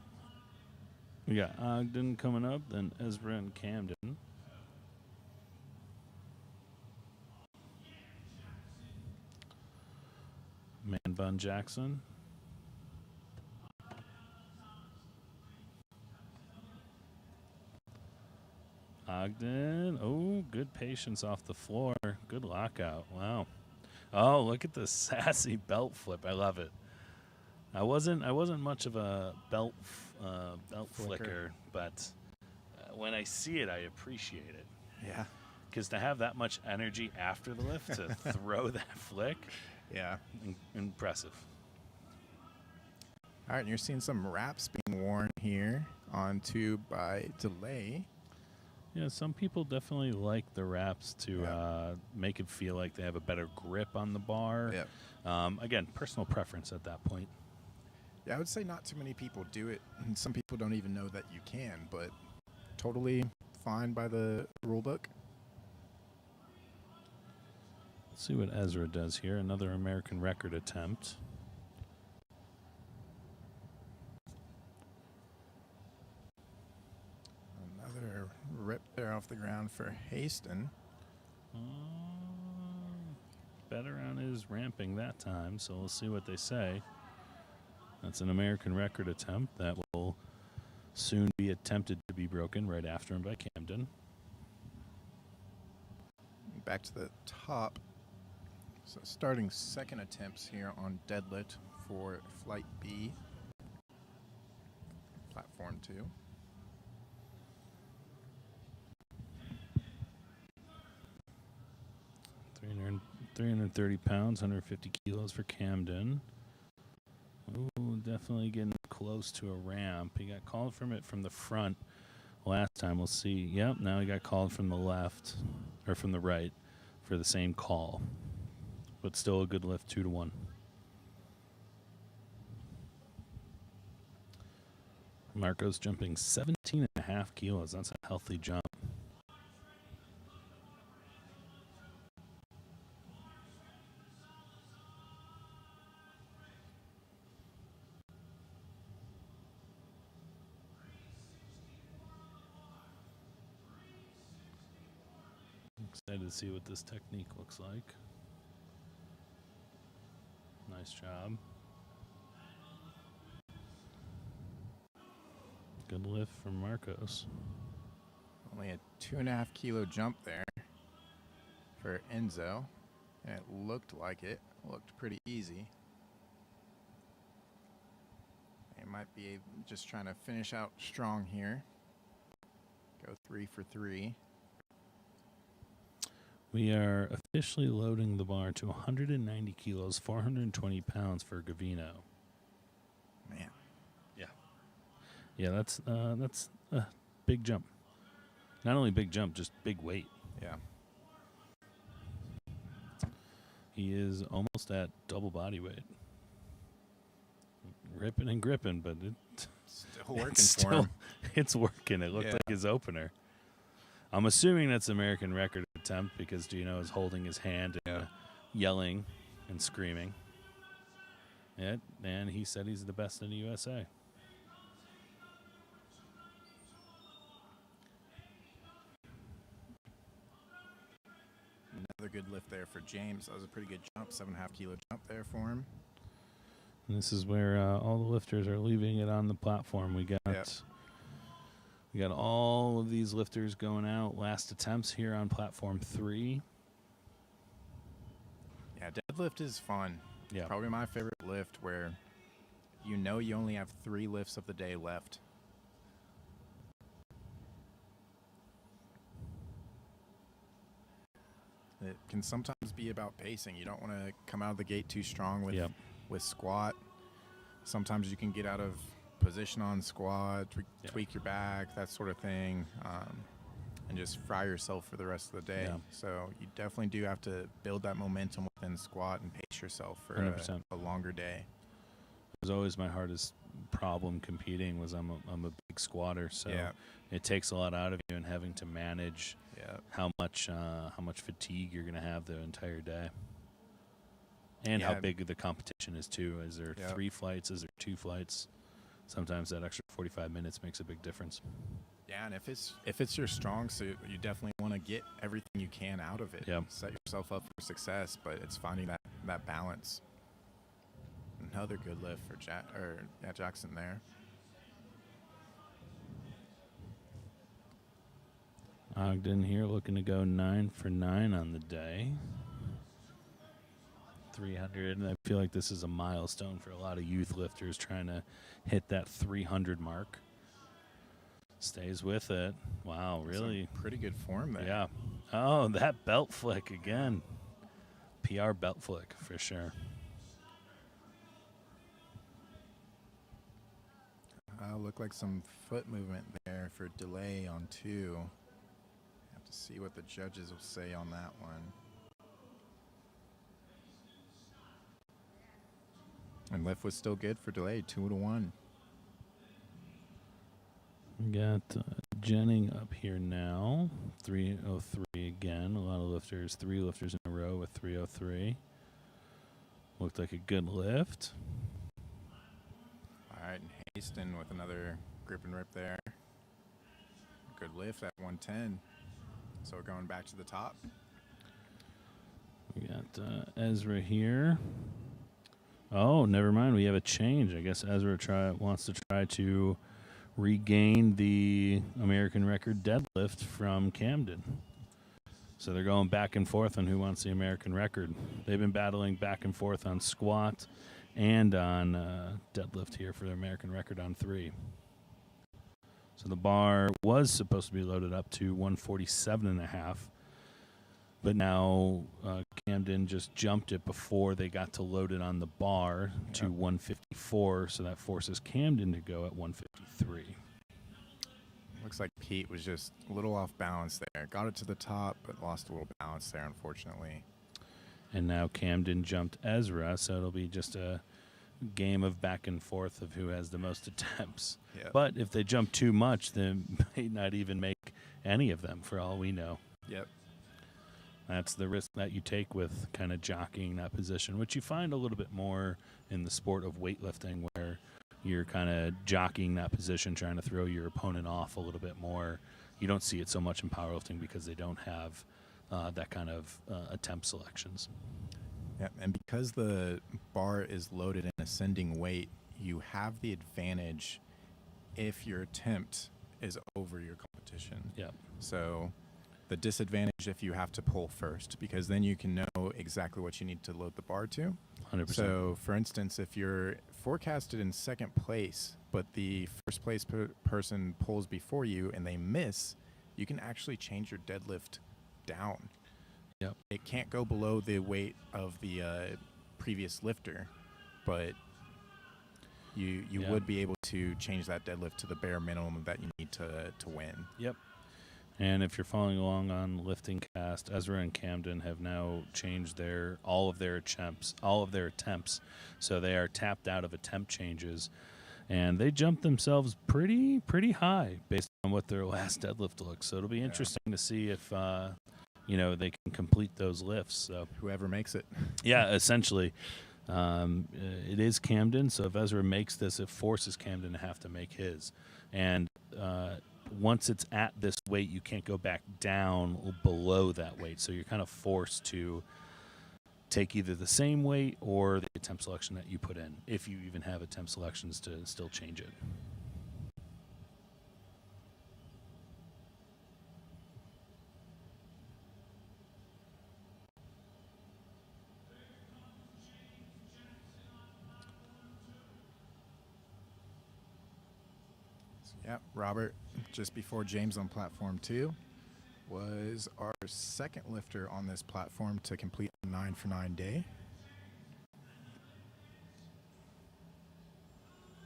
Speaker 1: We got Ogden coming up, then Ezra and Camden. Man Bun Jackson. Ogden. Oh, good patience off the floor. Good lockout. Wow. Oh, look at the sassy belt flip. I love it. I wasn't much of a belt flicker, but when I see it, I appreciate it.
Speaker 2: Yeah.
Speaker 1: Because to have that much energy after the lift to throw that flick,
Speaker 2: Yeah.
Speaker 1: Impressive.
Speaker 2: All right, and you're seeing some wraps being worn here on tube by Delay.
Speaker 1: Yeah, some people definitely like the wraps to make it feel like they have a better grip on the bar.
Speaker 2: Yeah.
Speaker 1: Again, personal preference at that point.
Speaker 2: Yeah, I would say not too many people do it, and some people don't even know that you can, but totally fine by the rule book.
Speaker 1: Let's see what Ezra does here. Another American record attempt.
Speaker 2: Another rip there off the ground for Haston.
Speaker 1: Better on his ramping that time, so we'll see what they say. That's an American record attempt that will soon be attempted to be broken right after him by Camden.
Speaker 2: Back to the top. So starting second attempts here on deadlift for Flight B. Platform 2.
Speaker 1: 330 pounds, 150 kilos for Camden. Ooh, definitely getting close to a ramp. He got called from it from the front last time. We'll see. Yep, now he got called from the left, or from the right, for the same call. But still a good lift, 2-1. Marco's jumping 17.5 kilos. That's a healthy jump. excited to see what this technique looks like. Nice job. Good lift from Marcos.
Speaker 2: Only a 2.5 kilo jump there for Enzo. And it looked like it. Looked pretty easy. He might be just trying to finish out strong here. Go 3 for 3.
Speaker 1: We are officially loading the bar to 190 kilos, 420 pounds for Gavino.
Speaker 2: Man.
Speaker 1: Yeah, that's a big jump. Not only big jump, just big weight.
Speaker 2: Yeah.
Speaker 1: He is almost at double body weight. Ripping and gripping, but
Speaker 2: Still working for him.
Speaker 1: It's working. It looked like his opener. I'm assuming that's American record attempt because Gino is holding his hand and yelling and screaming. Yeah, and he said he's the best in the USA.
Speaker 2: Another good lift there for James. That was a pretty good jump, 7.5 kilo jump there for him.
Speaker 1: And this is where all the lifters are leaving it on the platform. We got all of these lifters going out. Last attempts here on platform 3.
Speaker 2: Yeah, deadlift is fun.
Speaker 1: Yeah.
Speaker 2: Probably my favorite lift where you know you only have 3 lifts of the day left. It can sometimes be about pacing. You don't want to come out of the gate too strong with squat. Sometimes you can get out of position on squat, tweak your back, that sort of thing, and just fry yourself for the rest of the day.
Speaker 1: Yeah.
Speaker 2: So you definitely do have to build that momentum within squat and pace yourself for a longer day.
Speaker 1: It was always my hardest problem competing was I'm a big squatter, so it takes a lot out of you and having to manage how much fatigue you're going to have the entire day. And how big the competition is, too. Is there 3 flights? Is there 2 flights? Sometimes that extra 45 minutes makes a big difference.
Speaker 2: Yeah, and if it's your strong suit, you definitely want to get everything you can out of it.
Speaker 1: Yeah.
Speaker 2: Set yourself up for success, but it's finding that balance. Another good lift for Jackson there.
Speaker 1: Ogden here looking to go 9 for 9 on the day. 300, and I feel like this is a milestone for a lot of youth lifters trying to hit that 300 mark. Stays with it. Wow, really?
Speaker 2: Some pretty good form there.
Speaker 1: Yeah. Oh, that belt flick again. PR belt flick for sure.
Speaker 2: Look like some foot movement there for delay on 2. Have to see what the judges will say on that one. And lift was still good for delay, 2 to 1.
Speaker 1: We got Jennings up here now, 303 again. A lot of lifters, 3 lifters in a row with 303. Looked like a good lift.
Speaker 2: All right, and Haston with another grip and rip there. Good lift at 110. So we're going back to the top.
Speaker 1: We got Ezra here. Oh, never mind. We have a change. I guess Ezra wants to try to regain the American record deadlift from Camden. So they're going back and forth on who wants the American record. They've been battling back and forth on squat and on deadlift here for the American record on 3. So the bar was supposed to be loaded up to 147.5. But now Camden just jumped it before they got to load it on the bar to 154, so that forces Camden to go at 153.
Speaker 2: Looks like Pete was just a little off balance there. Got it to the top, but lost a little balance there, unfortunately.
Speaker 1: And now Camden jumped Ezra, so it'll be just a game of back and forth of who has the most attempts.
Speaker 2: Yep.
Speaker 1: But if they jump too much, they may not even make any of them, for all we know.
Speaker 2: Yep.
Speaker 1: That's the risk that you take with kind of jockeying that position, which you find a little bit more in the sport of weightlifting, where you're kind of jockeying that position, trying to throw your opponent off a little bit more. You don't see it so much in powerlifting because they don't have that kind of attempt selections.
Speaker 2: Yeah, and because the bar is loaded in ascending weight, you have the advantage if your attempt is over your competition.
Speaker 1: Yeah.
Speaker 2: So the disadvantage if you have to pull first, because then you can know exactly what you need to load the bar to.
Speaker 1: 100%.
Speaker 2: So, for instance, if you're forecasted in second place, but the first place person pulls before you and they miss, you can actually change your deadlift down.
Speaker 1: Yep.
Speaker 2: It can't go below the weight of the previous lifter, but you would be able to change that deadlift to the bare minimum that you need to win.
Speaker 1: Yep. And if you're following along on Lifting Cast, Ezra and Camden have now changed all of their attempts. So they are tapped out of attempt changes, and they jumped themselves pretty high based on what their last deadlift looks. So it'll be interesting to see if they can complete those lifts. So
Speaker 2: whoever makes it.
Speaker 1: Yeah, essentially. It is Camden, so if Ezra makes this, it forces Camden to have to make his. And once it's at this weight, you can't go back down below that weight. So you're kind of forced to take either the same weight or the attempt selection that you put in, if you even have attempt selections to still change it.
Speaker 2: Yeah, Robert, just before James on platform 2, was our second lifter on this platform to complete a 9 for 9 day.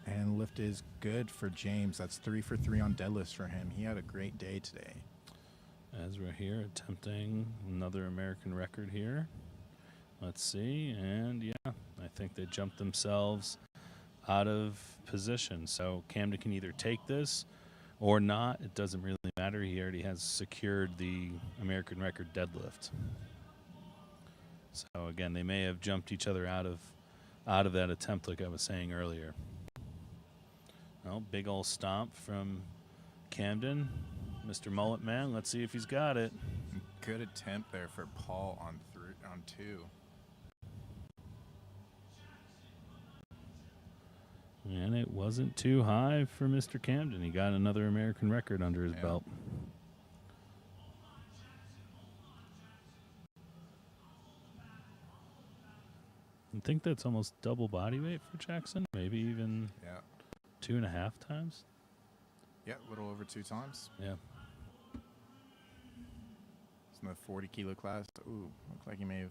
Speaker 2: And lift is good for James. That's 3 for 3 on deadlifts for him. He had a great day today.
Speaker 1: Ezra here attempting another American record here. Let's see, and yeah, I think they jumped themselves out of position. So Camden can either take this or not. It doesn't really matter. He already has secured the American record deadlift. So again, they may have jumped each other out of that attempt, like I was saying earlier. Well, big old stomp from Camden, Mr. Mullet Man. Let's see if he's got it.
Speaker 2: Good attempt there for Paul on 2.
Speaker 1: And it wasn't too high for Mr. Camden. He got another American record under his belt. I think that's almost double body weight for Jackson. Maybe even 2.5 times.
Speaker 2: Yeah, a little over 2 times.
Speaker 1: Yeah.
Speaker 2: It's in the 40 kilo class. Ooh, looks like he may have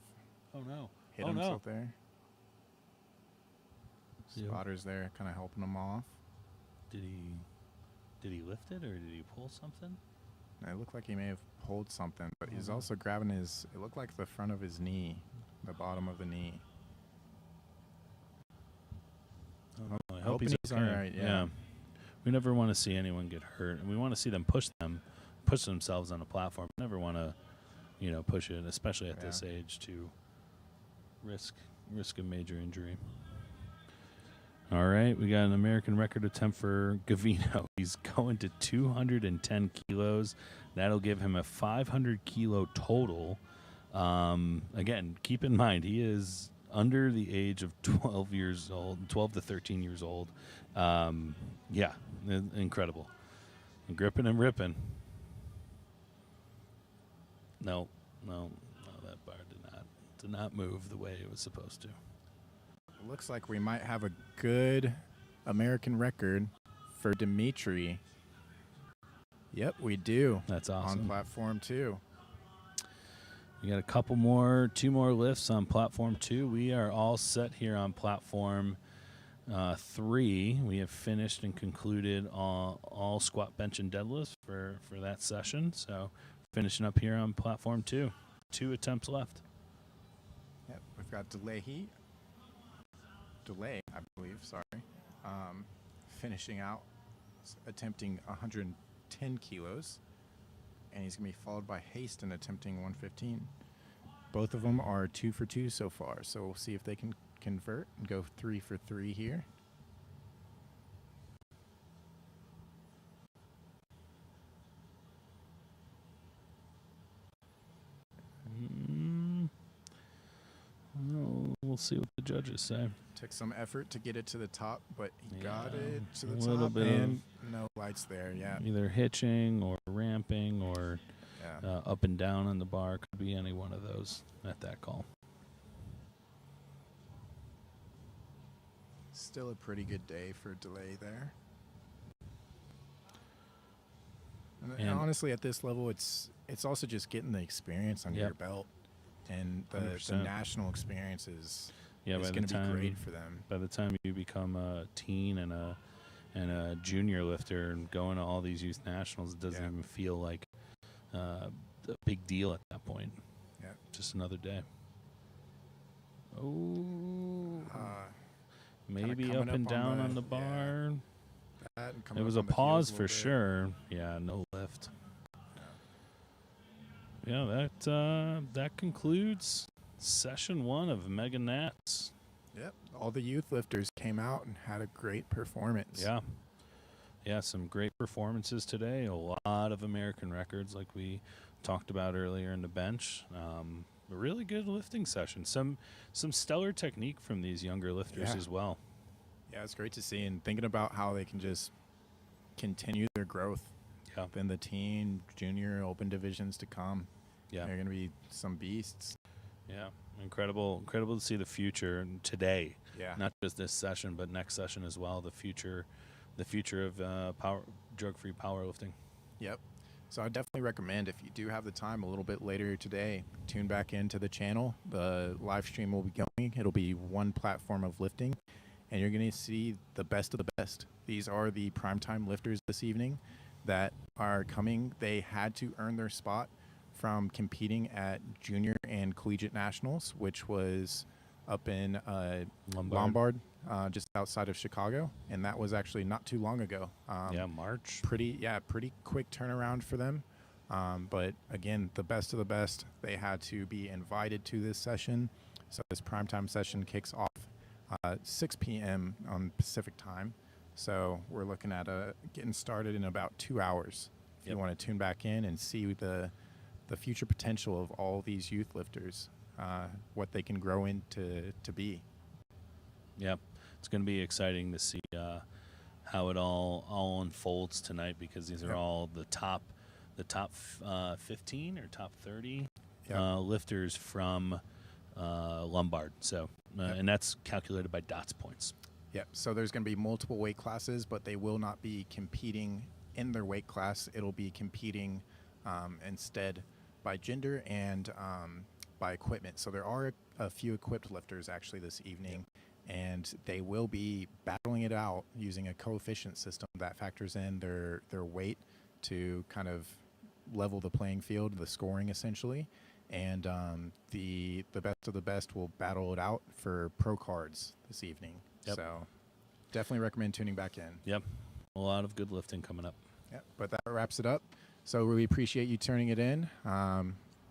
Speaker 2: hit
Speaker 1: no.
Speaker 2: himself there. Spotter's there, kind of helping him off.
Speaker 1: Did he lift it, or did he pull something?
Speaker 2: It looked like he may have pulled something, but he's also grabbing it looked like the front of his knee, the bottom of the knee.
Speaker 1: I hope he's okay.
Speaker 2: All right, yeah.
Speaker 1: We never want to see anyone get hurt, and we want to see them push themselves on a platform. We never want to, push it, especially at this age, to risk a major injury. All right, we got an American record attempt for Gavino. He's going to 210 kilos. That'll give him a 500 kilo total. Again, keep in mind, he is under the age of 12 to 13 years old. Incredible. Gripping and ripping. No, that bar did not move the way it was supposed to.
Speaker 2: Looks like we might have a good American record for Dimitri. Yep, we do.
Speaker 1: That's awesome.
Speaker 2: On platform 2.
Speaker 1: We got 2 more lifts on platform 2. We are all set here on platform 3. We have finished and concluded all squat, bench, and deadlifts for that session. So finishing up here on platform 2. 2 attempts left.
Speaker 2: Yep, we've got Delay, I believe, finishing out, attempting 110 kilos, and he's going to be followed by Haston attempting 115. Both of them are 2 for 2 so far, so we'll see if they can convert and go 3 for 3 here.
Speaker 1: we'll see what the judges say.
Speaker 2: Took some effort to get it to the top, but he got
Speaker 1: Yeah,
Speaker 2: it to the
Speaker 1: a little
Speaker 2: top,
Speaker 1: bit
Speaker 2: and no lights there. Yeah,
Speaker 1: Either hitching or ramping or
Speaker 2: yeah.
Speaker 1: up and down on the bar. Could be any one of those at that call.
Speaker 2: Still a pretty good day for delay there. And honestly, at this level, it's also just getting the experience under your belt, and the national experience is going to be great for them.
Speaker 1: By the time you become a teen and a junior lifter and going to all these youth nationals, it doesn't even feel like a big deal at that point.
Speaker 2: Yeah,
Speaker 1: just another day. Oh, maybe up and down on the bar.
Speaker 2: Yeah.
Speaker 1: It was a pause for sure. Yeah, no lift. Yeah, that concludes session 1 of Mega Nats.
Speaker 2: Yep, all the youth lifters came out and had a great performance.
Speaker 1: Yeah, some great performances today. A lot of American records, like we talked about earlier in the bench. A really good lifting session. Some stellar technique from these younger lifters as well.
Speaker 2: Yeah, it's great to see, and thinking about how they can just continue their growth in the teen, junior, open divisions to come. Yeah, they're going to be some beasts.
Speaker 1: Yeah, incredible to see the future today.
Speaker 2: Yeah,
Speaker 1: not just this session, but next session as well. The future of drug-free powerlifting.
Speaker 2: Yep. So I definitely recommend, if you do have the time a little bit later today, tune back into the channel. The live stream will be going. It'll be one platform of lifting, and you're going to see the best of the best. These are the primetime lifters this evening that are coming. They had to earn their spot from competing at junior and collegiate nationals, which was up in Lombard, just outside of Chicago, and that was actually not too long ago.
Speaker 1: March.
Speaker 2: Pretty quick turnaround for them. But again, the best of the best. They had to be invited to this session. So this primetime session kicks off 6 p.m. on Pacific time. So we're looking at getting started in about 2 hours. If you want to tune back in and see the future potential of all these youth lifters, what they can grow into to be. Yeah,
Speaker 1: it's going to be exciting to see how it all unfolds tonight, because these are all the top 15 or top 30 lifters from Lombard. So and that's calculated by DOTS points.
Speaker 2: Yep. So there's going to be multiple weight classes, but they will not be competing in their weight class. It'll be competing instead by gender and by equipment. So there are a few equipped lifters actually this evening, and they will be battling it out using a coefficient system that factors in their weight to kind of level the playing field, the scoring essentially. And the best of the best will battle it out for pro cards this evening. Yep. So definitely recommend tuning back in.
Speaker 1: Yep. A lot of good lifting coming up.
Speaker 2: Yep. But that wraps it up. So really appreciate you turning it in.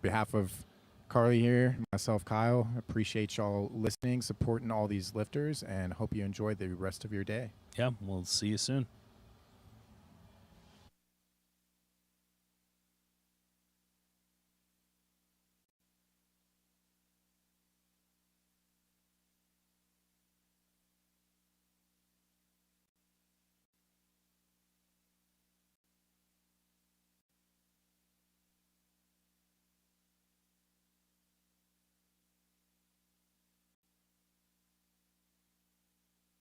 Speaker 2: Behalf of Carly here, myself, Kyle, appreciate y'all listening, supporting all these lifters, and hope you enjoy the rest of your day.
Speaker 1: Yeah, we'll see you soon.